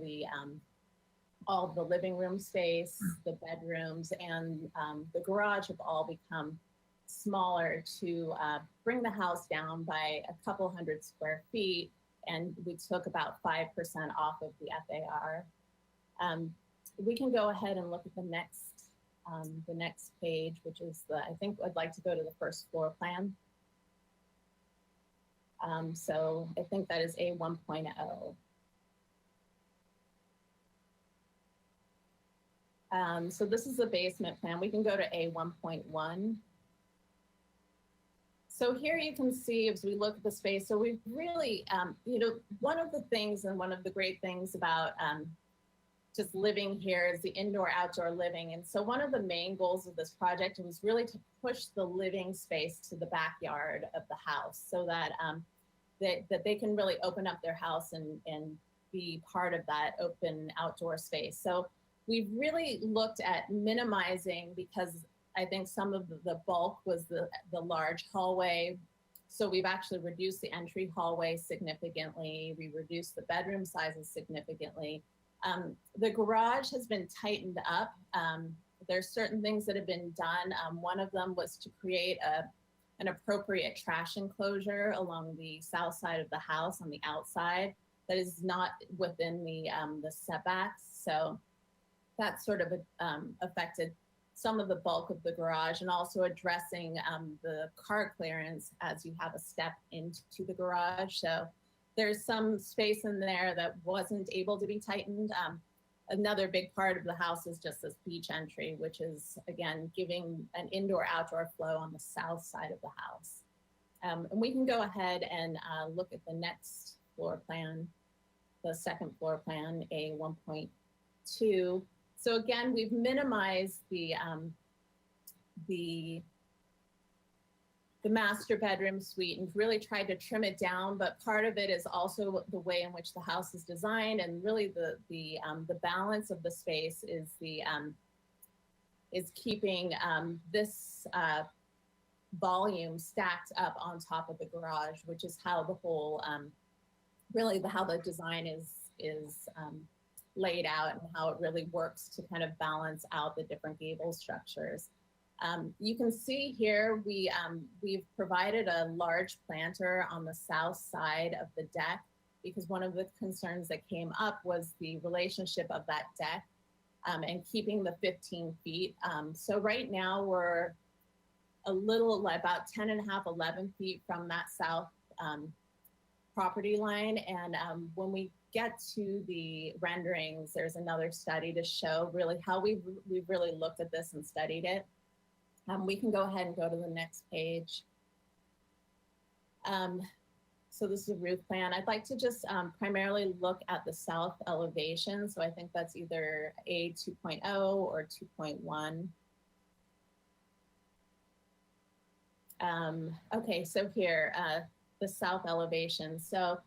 all the living room space, the bedrooms, and the garage have all become smaller to bring the house down by a couple hundred square feet, and we took about 5% off of the FAR. We can go ahead and look at the next page, which is I think I'd like to go to the first floor plan. So I think that is A 1.0. So this is the basement plan. We can go to A 1.1. So here you can see as we look at the space, so we've really, one of the things and one of the great things about just living here is the indoor-outdoor living. And so one of the main goals of this project was really to push the living space to the backyard of the house so that that they can really open up their house and be part of that open outdoor space. So we've really looked at minimizing, because I think some of the bulk was the large hallway. So we've actually reduced the entry hallway significantly. We reduced the bedroom sizes significantly. The garage has been tightened up. There's certain things that have been done. One of them was to create an appropriate trash enclosure along the south side of the house on the outside that is not within the setbacks. So that sort of affected some of the bulk of the garage, and also addressing the car clearance as you have a step into the garage. So there's some space in there that wasn't able to be tightened. Another big part of the house is just this beach entry, which is, again, giving an indoor-outdoor flow on the south side of the house. And we can go ahead and look at the next floor plan, the second floor plan, A 1.2. So again, we've minimized the master bedroom suite and really tried to trim it down, but part of it is also the way in which the house is designed, and really the balance of the space is keeping this volume stacked up on top of the garage, which is how the whole how the design is laid out and how it really works to kind of balance out the different gable structures. You can see here we've provided a large planter on the south side of the deck, because one of the concerns that came up was the relationship of that deck and keeping the 15 feet. So right now we're a little, about 10 and a half, 11 feet from that south property line. And when we get to the renderings, there's another study to show really how we've really looked at this and studied it. We can go ahead and go to the next page. So this is a roof plan. I'd like to just primarily look at the south elevation. So I think that's either A 2.0 or 2.1. Okay, so here, the south elevation. So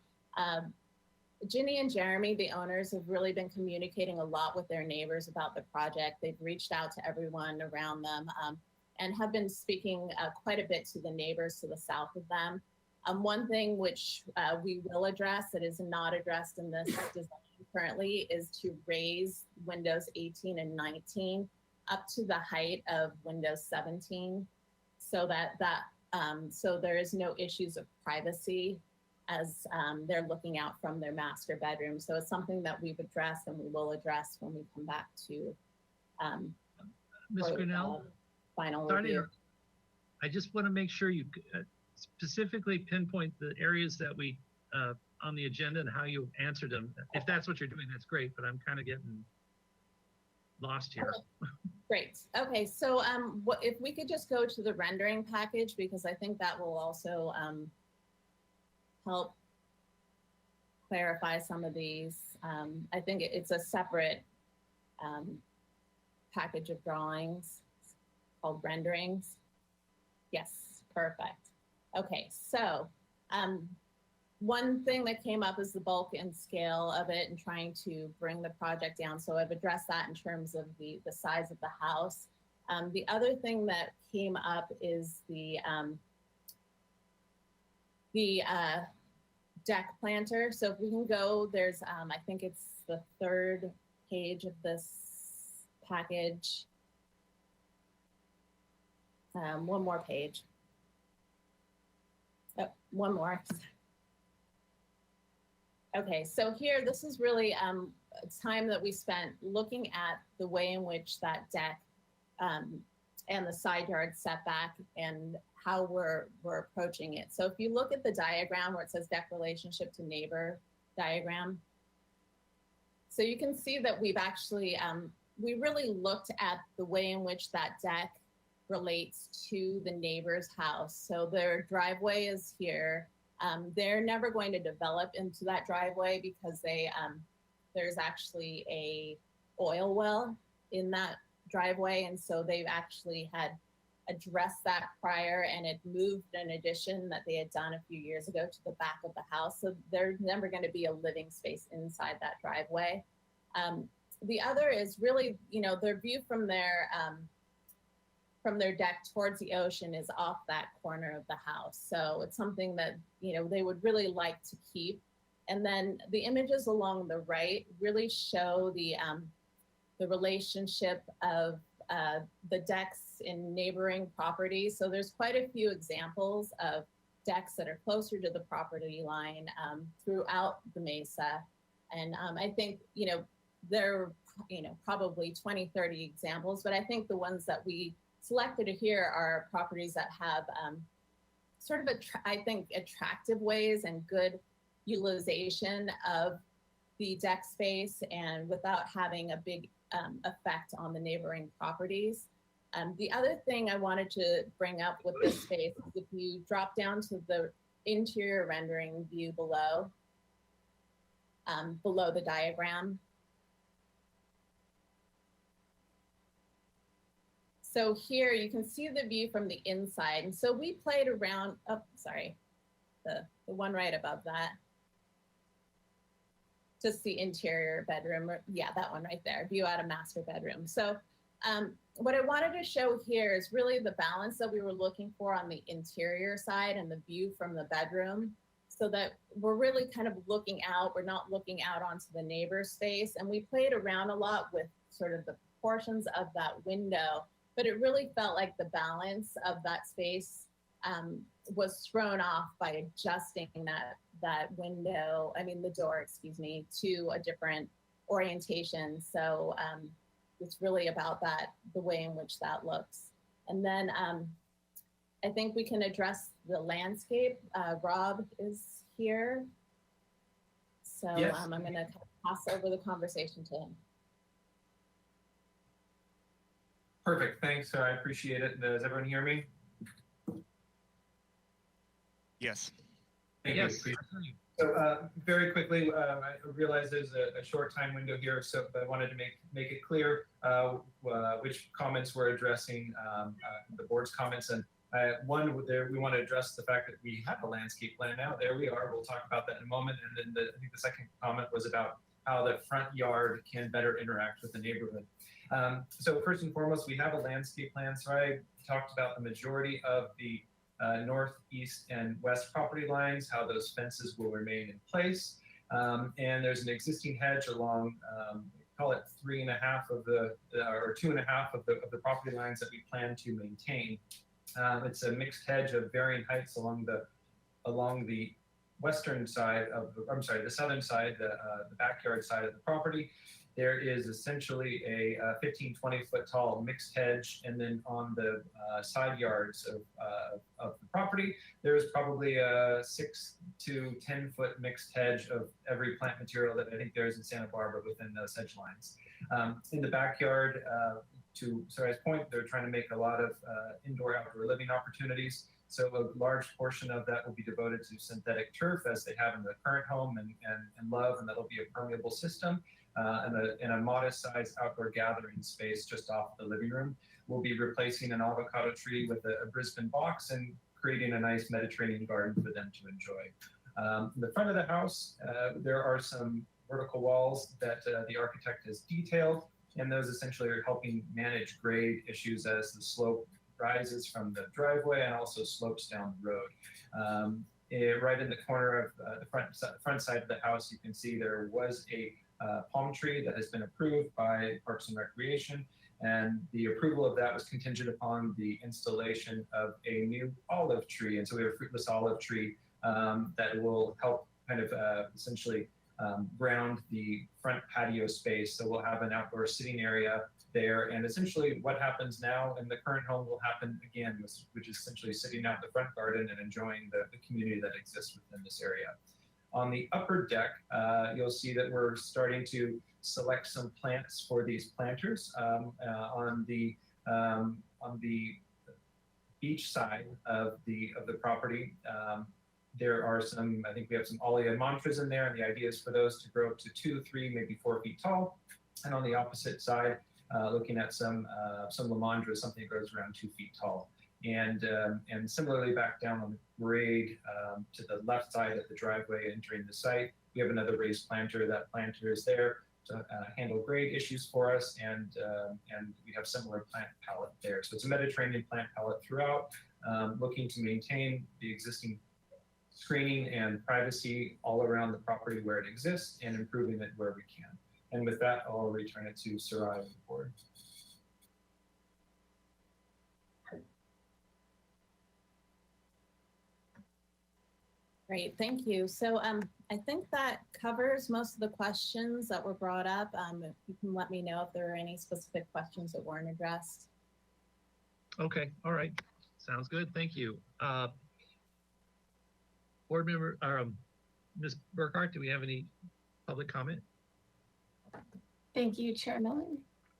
Ginny and Jeremy, the owners, have really been communicating a lot with their neighbors about the project. They've reached out to everyone around them and have been speaking quite a bit to the neighbors to the south of them. One thing which we will address that is not addressed in this design currently is to raise windows 18 and 19 up to the height of Windows 17, so that so there is no issues of privacy as they're looking out from their master bedroom. So it's something that we've addressed and we will address when we come back to Ms. Grinnell, final sorry to review. interrupt. I just want to make sure you, specifically pinpoint the areas that we, on the agenda and how you answered them. If that's what you're doing, that's great, but I'm kind of getting lost here. Great. Okay, so what if we could just go to the rendering package, because I think that will also help clarify some of these. I think it's a separate package of drawings called renderings. Yes, perfect. Okay, so one thing that came up is the bulk and scale of it and trying to bring the project down. So I've addressed that in terms of the size of the house. The other thing that came up is the deck planter. So if we can go, there's, I think it's the 3rd page of this package. One more page. Oh, one more. Okay, so here, this is really time that we spent looking at the way in which that deck and the side yard setback and how we're approaching it. So if you look at the diagram where it says deck relationship to neighbor diagram, so you can see that we've actually, we really looked at the way in which that deck relates to the neighbor's house. So their driveway is here. They're never going to develop into that driveway because they there's actually a oil well in that driveway, and so they've actually had addressed that prior, and it moved an addition that they had done a few years ago to the back of the house. So there's never going to be a living space inside that driveway. The other is really, you know, their view from their deck towards the ocean is off that corner of the house. So it's something that, you know, they would really like to keep. And then the images along the right really show the relationship of the decks in neighboring properties. So there's quite a few examples of decks that are closer to the property line throughout the mesa. And I think, you know, there are, you know, probably 20, 30 examples, but I think the ones that we selected here are properties that have sort of, I think, attractive ways and good utilization of the deck space and without having a big effect on the neighboring properties. The other thing I wanted to bring up with this space is if you drop down to the interior rendering view below, below the diagram. So here you can see the view from the inside. And so we played around, oh, sorry, the one right above that. Just the interior bedroom, yeah, that one right there, view out of master bedroom. So what I wanted to show here is really the balance that we were looking for on the interior side and the view from the bedroom, so that we're really kind of looking out, we're not looking out onto the neighbor space. And we played around a lot with sort of the proportions of that window, but it really felt like the balance of that space was thrown off by adjusting that window, I mean the door, excuse me, to a different orientation. So it's really about that, the way in which that looks. And then I think we can address the landscape. Rob is here. So Yes. I'm gonna pass over the conversation to him. Perfect, thanks, I appreciate it. Does everyone hear me? Yes. Thank Yes. you. So very quickly, I realize there's a short time window here, so but I wanted to make it clear which comments we're addressing, the board's comments. And one, we want to address the fact that we have a landscape plan now. There we are. We'll talk about that in a moment. And then I think the second comment was about how the front yard can better interact with the neighborhood. So first and foremost, we have a landscape plan. So I talked about the majority of the north, east, and west property lines, how those fences will remain in place. And there's an existing hedge along, call it 3.5 of the, or 2.5 of the property lines that we plan to maintain. It's a mixed hedge of varying heights along the western side of, I'm sorry, the southern side, the backyard side of the property. there is essentially a 15, 20 foot tall mixed hedge. And then on the side yards of the property, there is probably a 6 to 10 foot mixed hedge of every plant material that I think there is in Santa Barbara within those hedge lines. In the backyard, to Sarai's point, they're trying to make a lot of indoor-outdoor living opportunities. So a large portion of that will be devoted to synthetic turf, as they have in the current home and love, and that'll be a permeable system. And a modest-sized outdoor gathering space just off the living room. We'll be replacing an avocado tree with a Brisbane box and creating a nice Mediterranean garden for them to enjoy. In the front of the house, there are some vertical walls that the architect has detailed, and those essentially are helping manage grade issues as the slope rises from the driveway and also slopes down the road. Right in the corner of the front side of the house, you can see there was a palm tree that has been approved by Parks and Recreation, and the approval of that was contingent upon the installation of a new olive tree. And so we have a fruitless olive tree that will help kind of essentially ground the front patio space. So we'll have an outdoor sitting area there, and essentially what happens now in the current home will happen again, which is essentially sitting out in the front garden and enjoying the community that exists within this area. On the upper deck, you'll see that we're starting to select some plants for these planters. On the beach side of the property, there are some, I think we have some Olea mantras in there, and the idea is for those to grow up to 2, 3, maybe 4 feet tall. And on the opposite side, looking at some lamandras, something that grows around 2 feet tall. And similarly, back down on the grade to the left side of the driveway entering the site, we have another raised planter. That planter is there to handle grade issues for us, and we have similar plant palette there. So it's a Mediterranean plant palette throughout, looking to maintain the existing screening and privacy all around the property where it exists and improving it where we can. And with that, I'll return it to Sarai and the board. Great, thank you. So I think that covers most of the questions that were brought up. If you can let me know if there are any specific questions that weren't addressed. Okay, all right. Sounds good, thank you. Board member, Ms. Burkhart, do we have any public comment? Thank you, Chair Miller.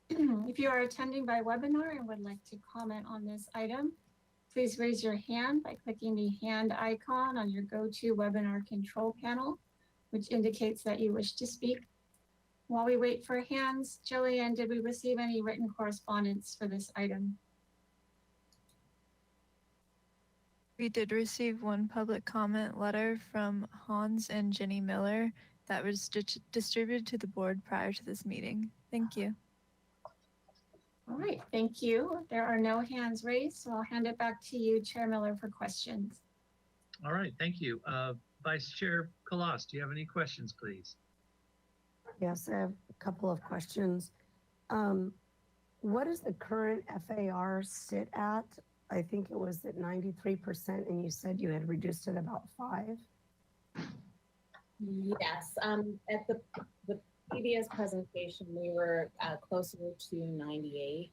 If you are attending by webinar and would like to comment on this item, please raise your hand by clicking the hand icon on your GoToWebinar control panel, which indicates that you wish to speak. While we wait for hands, Jillian, did we receive any written correspondence for this item? We did receive one public comment letter from Hans and Jenny Miller that was distributed to the board prior to this meeting. Thank you. All right, thank you. There are no hands raised, so I'll hand it back to you, Chair Miller, for questions. All right, thank you. Vice Chair Kalas, do you have any questions, please? Yes, I have a couple of questions. What does the current FAR sit at? I think it was at 93%, and you said you had reduced it about 5. Yes, at the previous presentation, we were closer to 98.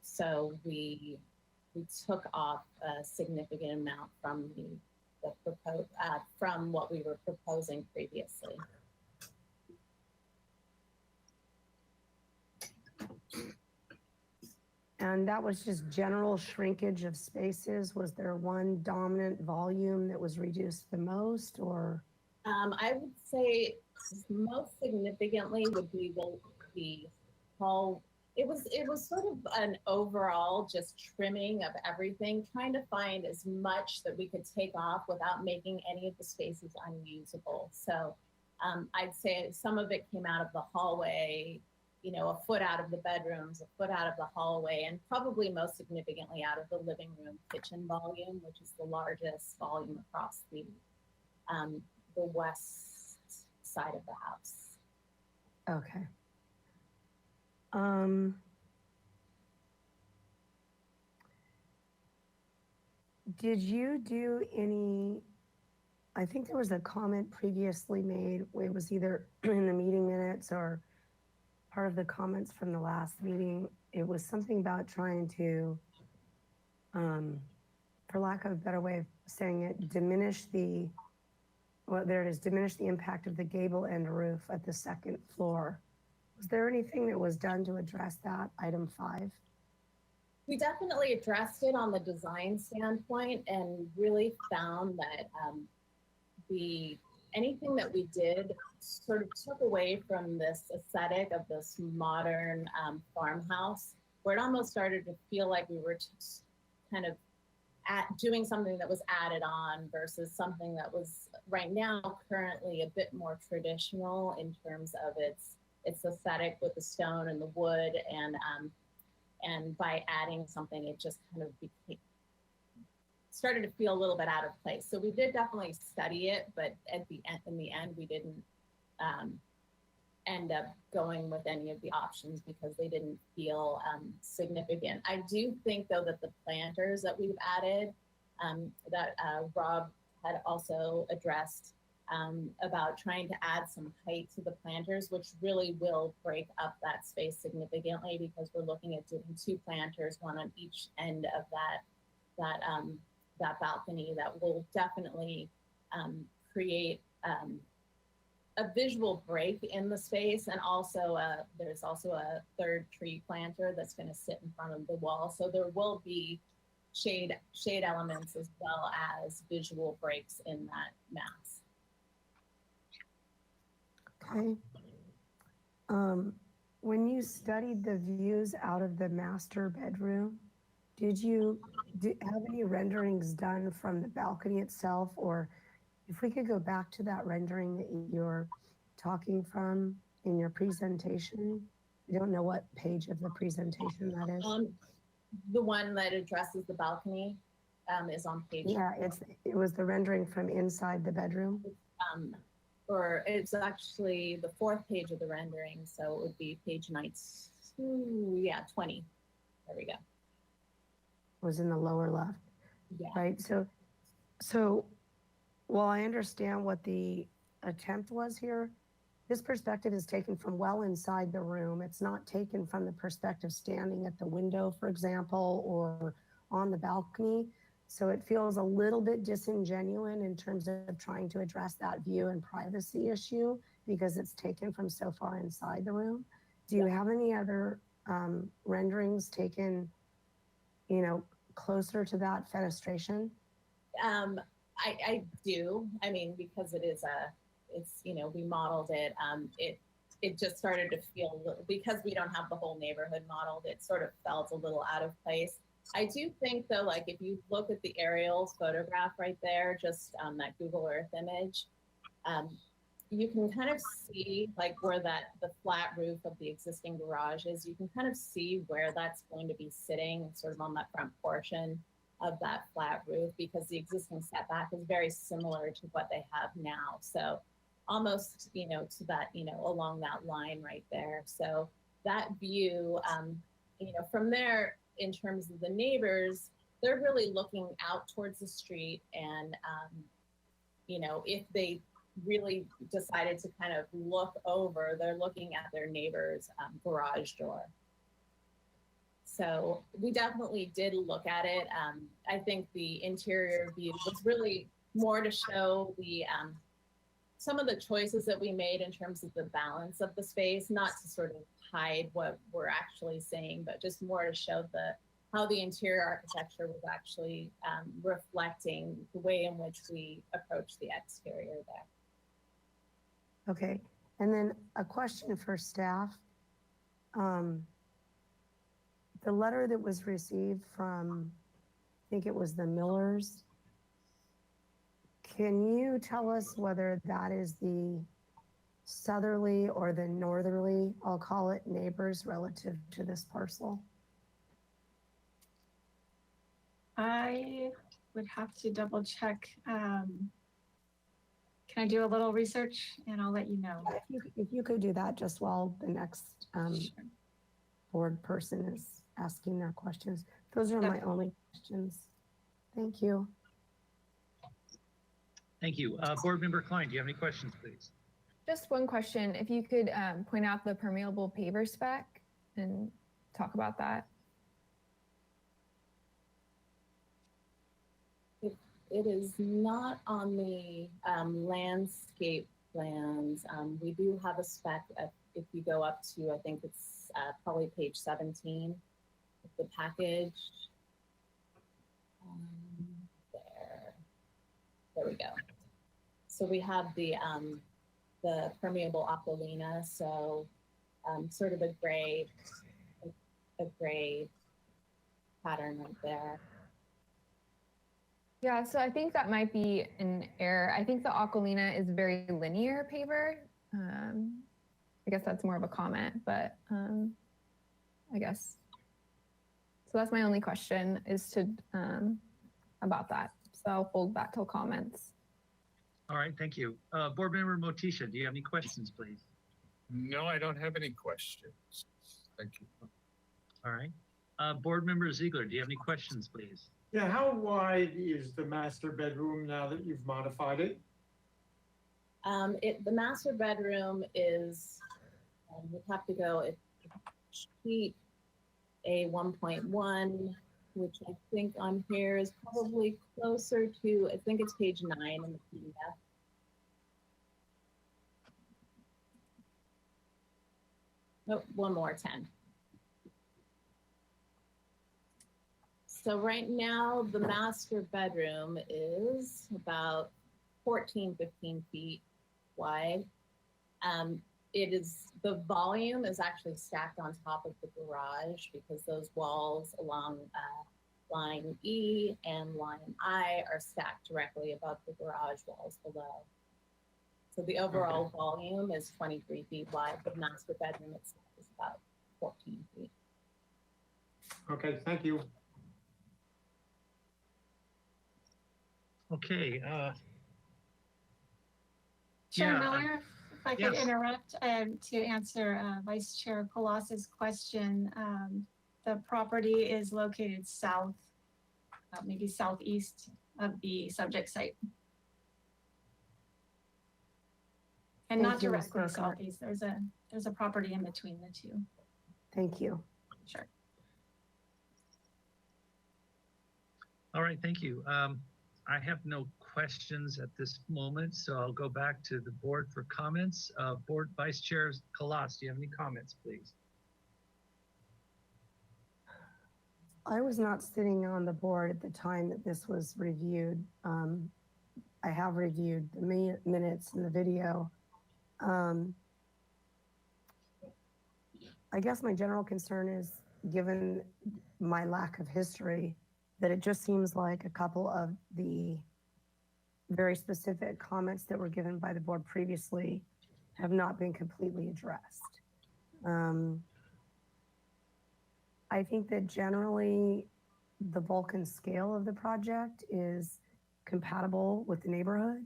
So we took off a significant amount from the proposed from what we were proposing previously. And that was just general shrinkage of spaces. Was there one dominant volume that was reduced the most, or? I would say most significantly would be the hall. It was sort of an overall just trimming of everything, trying to find as much that we could take off without making any of the spaces unusable. So I'd say some of it came out of the hallway, you know, a foot out of the bedrooms, a foot out of the hallway, and probably most significantly out of the living room kitchen volume, which is the largest volume across the west side of the house. Okay. Did you do any I think there was a comment previously made. It was either in the meeting minutes or part of the comments from the last meeting. It was something about trying to, for lack of a better way of saying it, diminish the impact of the gable end roof at the second floor. Was there anything that was done to address that, item 5? We definitely addressed it on the design standpoint and really found that anything that we did sort of took away from this aesthetic of this modern farmhouse, where it almost started to feel like we were just kind of doing something that was added on versus something that was right now currently a bit more traditional in terms of its aesthetic with the stone and the wood, and by adding something, it just kind of started to feel a little bit out of place. So we did definitely study it, but in the end, we didn't end up going with any of the options because they didn't feel significant. I do think though that the planters that we've added, that Rob had also addressed about trying to add some height to the planters, which really will break up that space significantly because we're looking at doing 2 planters, one on each end of that balcony that will definitely create a visual break in the space. And also there's also a 3rd tree planter that's going to sit in front of the wall. So there will be shade elements as well as visual breaks in that mass. Okay. When you studied the views out of the master bedroom, did you have any renderings done from the balcony itself? Or if we could go back to that rendering that you're talking from in your presentation. I don't know what page of the presentation that is. The one that addresses the balcony is on page. Yeah, it was the rendering from inside the bedroom. Or it's actually the 4th page of the rendering, so it would be page 20. There we go. Was in the lower left. Yeah. Right. So while I understand what the attempt was here, this perspective is taken from well inside the room. It's not taken from the perspective standing at the window, for example, or on the balcony. So it feels a little bit disingenuous in terms of trying to address that view and privacy issue because it's taken from so far inside the room. Do you have any other renderings taken, closer to that fenestration? I do. I mean, because we modeled it. It just started to feel, because we don't have the whole neighborhood modeled, it sort of felt a little out of place. I do think though, like if you look at the aerial photograph right there, just that Google Earth image, you can kind of see like where the flat roof of the existing garage is. You can kind of see where that's going to be sitting sort of on that front portion of that flat roof because the existing setback is very similar to what they have now. So almost, to that, along that line right there. So that view, from there, in terms of the neighbors, they're really looking out towards the street and, if they really decided to kind of look over, they're looking at their neighbor's garage door. So we definitely did look at it. I think the interior view was really more to show the some of the choices that we made in terms of the balance of the space, not to sort of hide what we're actually saying, but just more to show how the interior architecture was actually reflecting the way in which we approach the exterior there. Okay, and then a question for staff. The letter that was received from, I think it was the Millers, can you tell us whether that is the southerly or the northerly, I'll call it, neighbors relative to this parcel? I would have to double check. Can I do a little research and I'll let you know? If you could do that just while the next Sure. board person is asking their questions. Those are my only questions. Thank you. Thank you. Board Member Klein, do you have any questions, please? Just one question. If you could point out the permeable paver spec and talk about that. It is not on the landscape plans. We do have a spec if you go up to, I think it's probably page 17 of the package. There we go. So we have the permeable aquilina, so sort of a gray pattern right there. Yeah, so I think that might be an error. I think the Aquilina is very linear paver. I guess that's more of a comment, but I guess. So that's my only question is to about that. So I'll hold that till comments. All right, thank you. Board Member Motisha, do you have any questions, please? No, I don't have any questions. Thank you. All right. Board Member Ziegler, do you have any questions, please? Yeah, how wide is the master bedroom now that you've modified it? The master bedroom is, we'd have to go, it's sheet a 1.1, which I think on here is probably closer to, I think it's page 9 in the PDF. Nope, one more, 10. So right now, the master bedroom is about 14, 15 feet wide. The volume is actually stacked on top of the garage because those walls along line E and line I are stacked directly above the garage walls below. So the overall volume is 23 feet wide. The master bedroom itself is about 14 feet. Okay, thank you. Okay. Chair yeah, Miller, if I could yes. interrupt to answer Vice Chair Colos's question. The property is located south, maybe southeast of the subject site. And Thank not you, Ms. directly Burkhart. southeast. There's a property in between the two. Thank you. Sure. All right, thank you. I have no questions at this moment, so I'll go back to the board for comments. Board Vice Chair Colas, do you have any comments, please? I was not sitting on the board at the time that this was reviewed. I have reviewed the minutes and the video. I guess my general concern is, given my lack of history, that it just seems like a couple of the very specific comments that were given by the board previously have not been completely addressed. I think that generally the bulk and scale of the project is compatible with the neighborhood.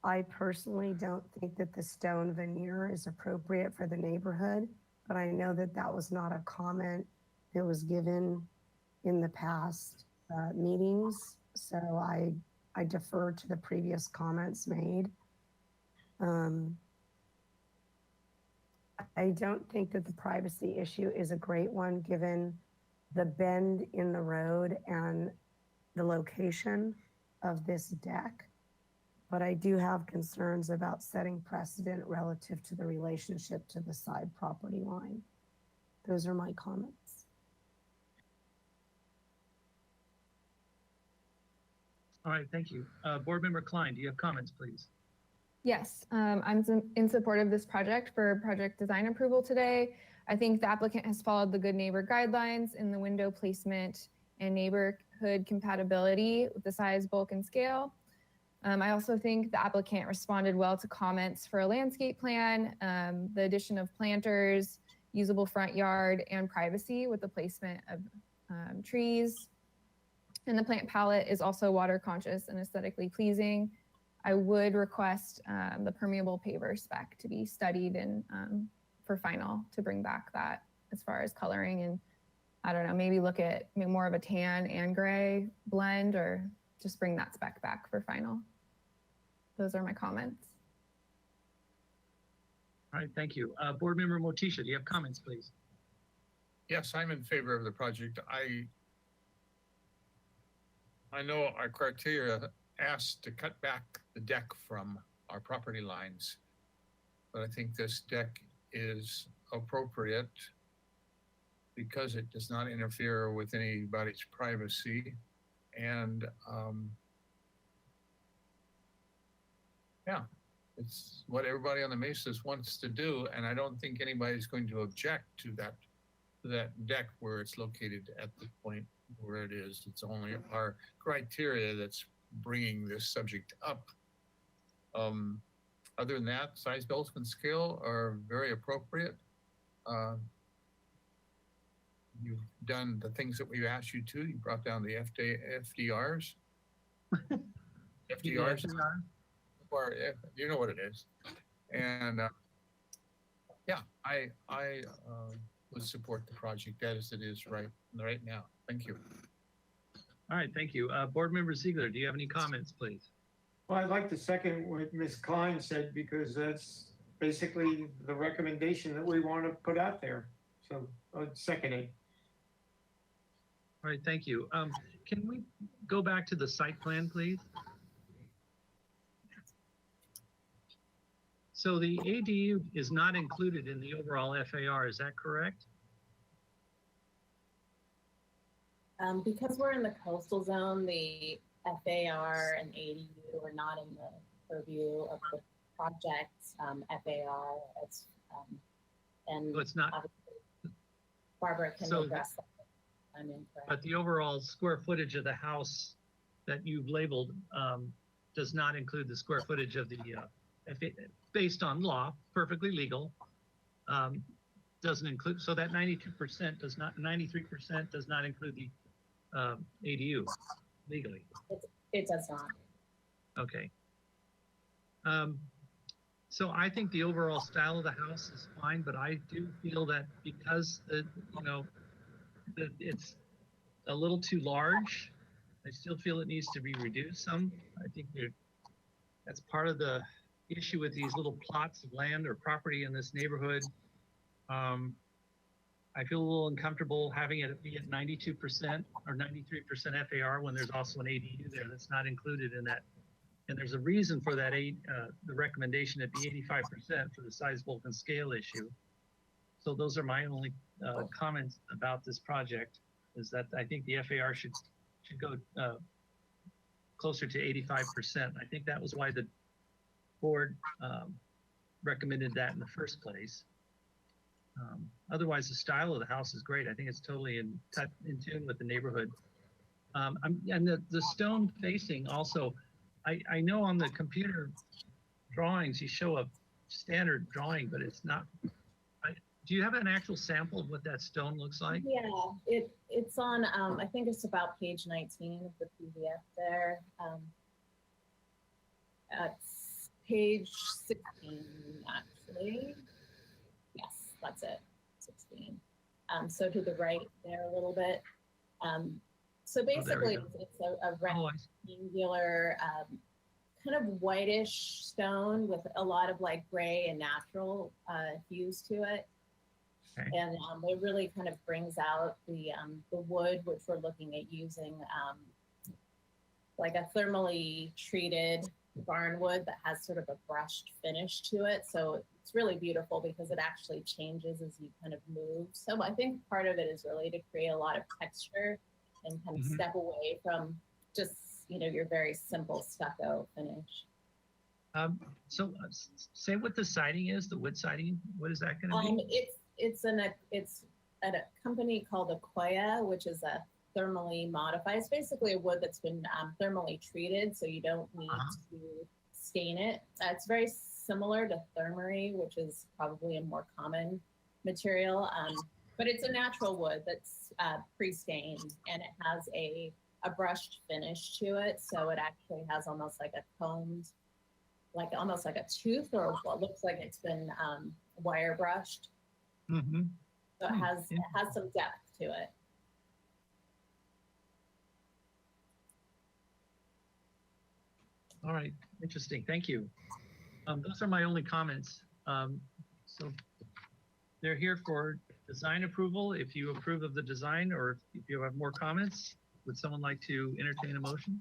I personally don't think that the stone veneer is appropriate for the neighborhood, but I know that that was not a comment that was given in the past meetings. So I defer to the previous comments made. I don't think that the privacy issue is a great one, given the bend in the road and the location of this deck. But I do have concerns about setting precedent relative to the relationship to the side property line. Those are my comments. All right, thank you. Board Member Klein, do you have comments, please? Yes, I'm in support of this project for project design approval today. I think the applicant has followed the good neighbor guidelines in the window placement and neighborhood compatibility with the size, bulk, and scale. I also think the applicant responded well to comments for a landscape plan, the addition of planters, usable front yard, and privacy with the placement of trees. And the plant palette is also water conscious and aesthetically pleasing. I would request the permeable paver spec to be studied and for final to bring back that as far as coloring I don't know, maybe look at more of a tan and gray blend, or just bring that spec back for final. Those are my comments. All right, thank you. Board Member Motisha, do you have comments, please? Yes, I'm in favor of the project. I know our criteria asks to cut back the deck from our property lines, but I think this deck is appropriate because it does not interfere with anybody's privacy. And yeah, it's what everybody on the Mesas wants to do, and I don't think anybody's going to object to that deck where it's located at the point where it is. It's only our criteria that's bringing this subject up. Other than that, size, build, and scale are very appropriate. You've done the things that we've asked you to. You brought down the FDRs. FDRs. Or you know what it is. And yeah, I would support the project as it is right now. Thank you. All right, thank you. Board Member Ziegler, do you have any comments, please? Well, I'd like to second what Ms. Klein said, because that's basically the recommendation that we want to put out there. So I'd second it. All right, thank you. Can we go back to the site plan, please? So the ADU is not included in the overall FAR, is that correct? Because we're in the coastal zone, the FAR and ADU are not in the purview of the project FAR. And So it's not. obviously Barbara can So- address that. I'm incorrect. But the overall square footage of the house that you've labeled does not include the square footage of the, based on law, perfectly legal, doesn't include, so that 92% does not, 93% does not include the ADU legally. It does not. Okay. So I think the overall style of the house is fine, but I do feel that because that it's a little too large, I still feel it needs to be reduced some. I think that's part of the issue with these little plots of land or property in this neighborhood. I feel a little uncomfortable having it be at 92% or 93% FAR when there's also an ADU there that's not included in that. And there's a reason for that, the recommendation to be 85% for the size, bulk, and scale issue. So those are my only comments about this project, is that I think the FAR should go closer to 85%. I think that was why the board recommended that in the first place. Otherwise, the style of the house is great. I think it's totally in tune with the neighborhood. And the stone facing also, I know on the computer drawings, you show a standard drawing, but it's not. Do you have an actual sample of what that stone looks like? Yeah, it's on, I think it's about page 19 of the PDF there. It's page 16, actually. Yes, that's it, 16. So to the right there a little bit. So basically, it's a rectangular, kind of whitish stone with a lot of like gray and natural hues to it. Okay. And it really kind of brings out the wood, which we're looking at using like a thermally treated barn wood that has sort of a brushed finish to it. So it's really beautiful because it actually changes as you kind of move. So I think part of it is really to create a lot of texture and kind of step away from just, your very simple stucco finish. So say what the siding is, the wood siding, what is that going to be? It's at a company called Acquia, which is a thermally modified. It's basically a wood that's been thermally treated, so you don't need to stain it. It's very similar to thermery, which is probably a more common material, but it's a natural wood that's pre-stained, and it has a brushed finish to it, so it actually has almost like a combed, like almost like a tooth, or what looks like it's been wire brushed. So it has some depth to it. All right, interesting. Thank you. Those are my only comments. So they're here for design approval. If you approve of the design or if you have more comments, would someone like to entertain a motion?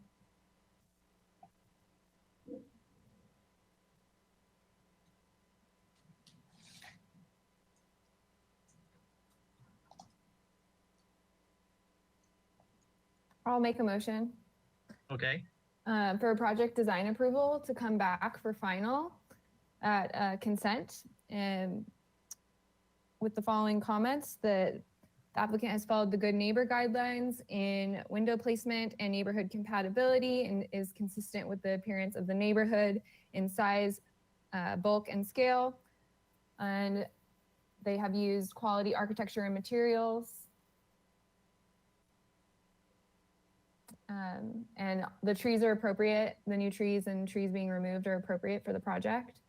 I'll make a motion Okay, for a project design approval to come back for final at consent, and with the following comments: that the applicant has followed the good neighbor guidelines in window placement and neighborhood compatibility and is consistent with the appearance of the neighborhood in size, bulk, and scale. And they have used quality architecture and materials. And the trees are appropriate. The new trees and trees being removed are appropriate for the project.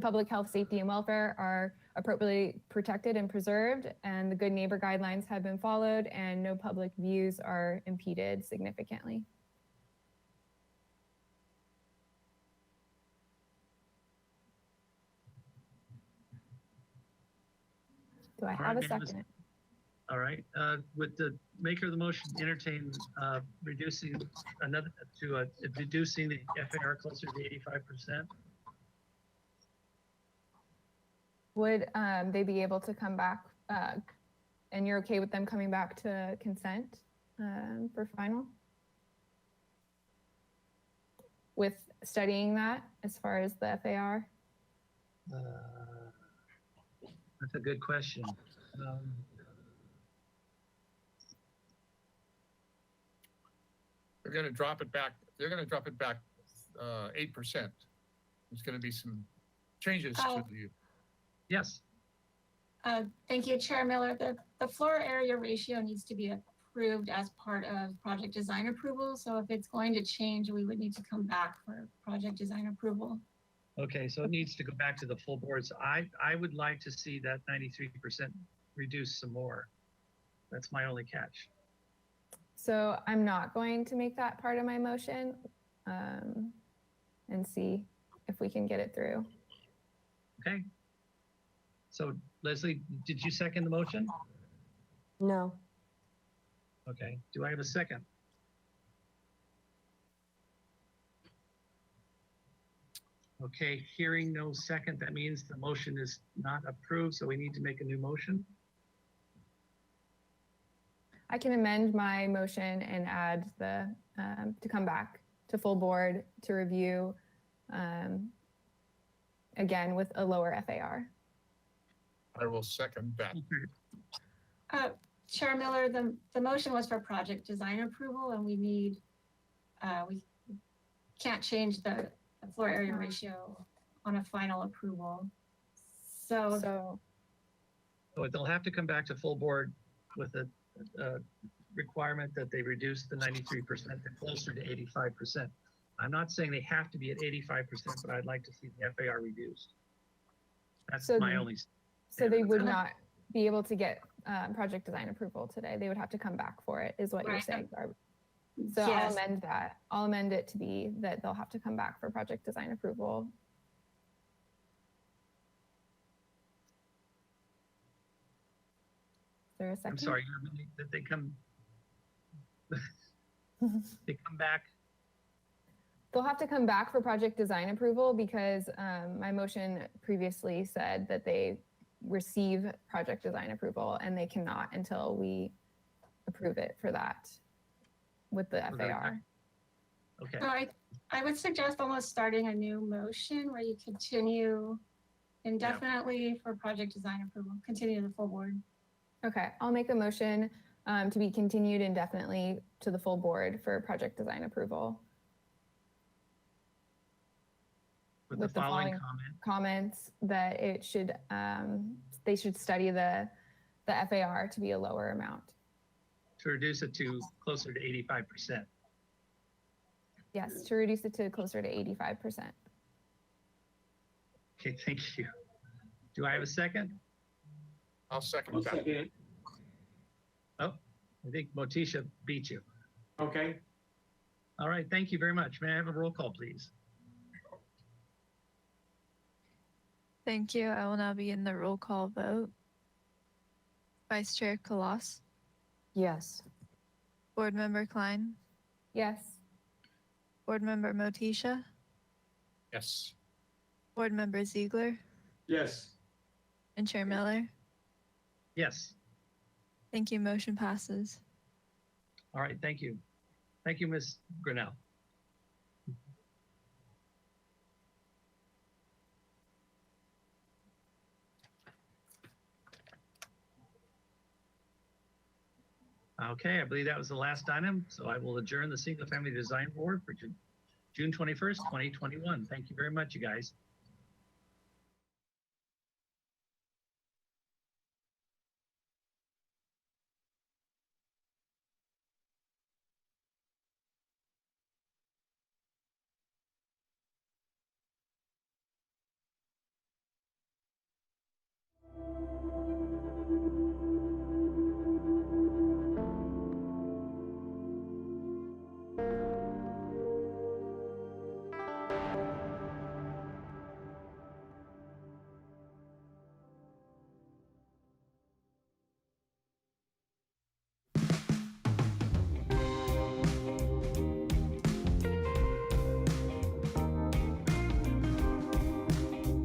Public health, safety, and welfare are appropriately protected and preserved, and the good neighbor guidelines have been followed, and no public views are impeded significantly. Do I have a second? all right. Would the maker of the motion entertain reducing reducing the FAR closer to 85%? Would they be able to come back, and you're okay with them coming back to consent for final? With studying that as far as the FAR? That's a good question. They're gonna drop it back, 8%. There's gonna be some changes to the. Yes. Thank you, Chair Miller. The floor area ratio needs to be approved as part of project design approval. So if it's going to change, we would need to come back for project design approval. Okay, so it needs to go back to the full board. So I would like to see that 93% reduced some more. That's my only catch. So I'm not going to make that part of my motion, and see if we can get it through. Okay. So Leslie, did you second the motion? No. Okay, do I have a second? Okay, hearing no second, that means the motion is not approved, so we need to make a new motion. I can amend my motion and add the, to come back to full board to review, again, with a lower FAR. I will second that. Chair Miller, the motion was for project design approval, and we need, we can't change the floor area ratio on a final approval. So they'll have to come back to full board with a requirement that they reduce the 93% to closer to 85%. I'm not saying they have to be at 85%, but I'd like to see the FAR reduced. That's my only. So they would not be able to get project design approval today. They would have to come back for it, is what you're saying, Barb. So Yes. I'll amend that. I'll amend it to be that they'll have to come back for project design approval. Is there a second? I'm sorry, that they come. They come back. They'll have to come back for project design approval because my motion previously said that they receive project design approval, and they cannot until we approve it for that with the FAR. Okay. So I would suggest almost starting a new motion where you continue indefinitely for project design approval, continue to the full board. Okay, I'll make a motion to be continued indefinitely to the full board for project design approval. With the following comment. Comments that it should, they should study the FAR to be a lower amount. To reduce it to closer to 85%. Yes, to reduce it to closer to 85%. Okay, thank you. Do I have a second? I'll second that. Oh, I think Motisha beat you. Okay, All right, thank you very much. May I have a roll call, please? Thank you. I will now begin the roll call vote. Vice Chair Kalas, Yes. Board Member Klein, Yes. Board Member Motisha, Yes. Board Member Ziegler, yes. and Chair Miller. Yes. Thank you. Motion passes. All right, thank you. Thank you, Ms. Grinnell. Okay, I believe that was the last item, so I will adjourn the Single Family Design Board for June 21st, 2021. Thank you very much, you guys.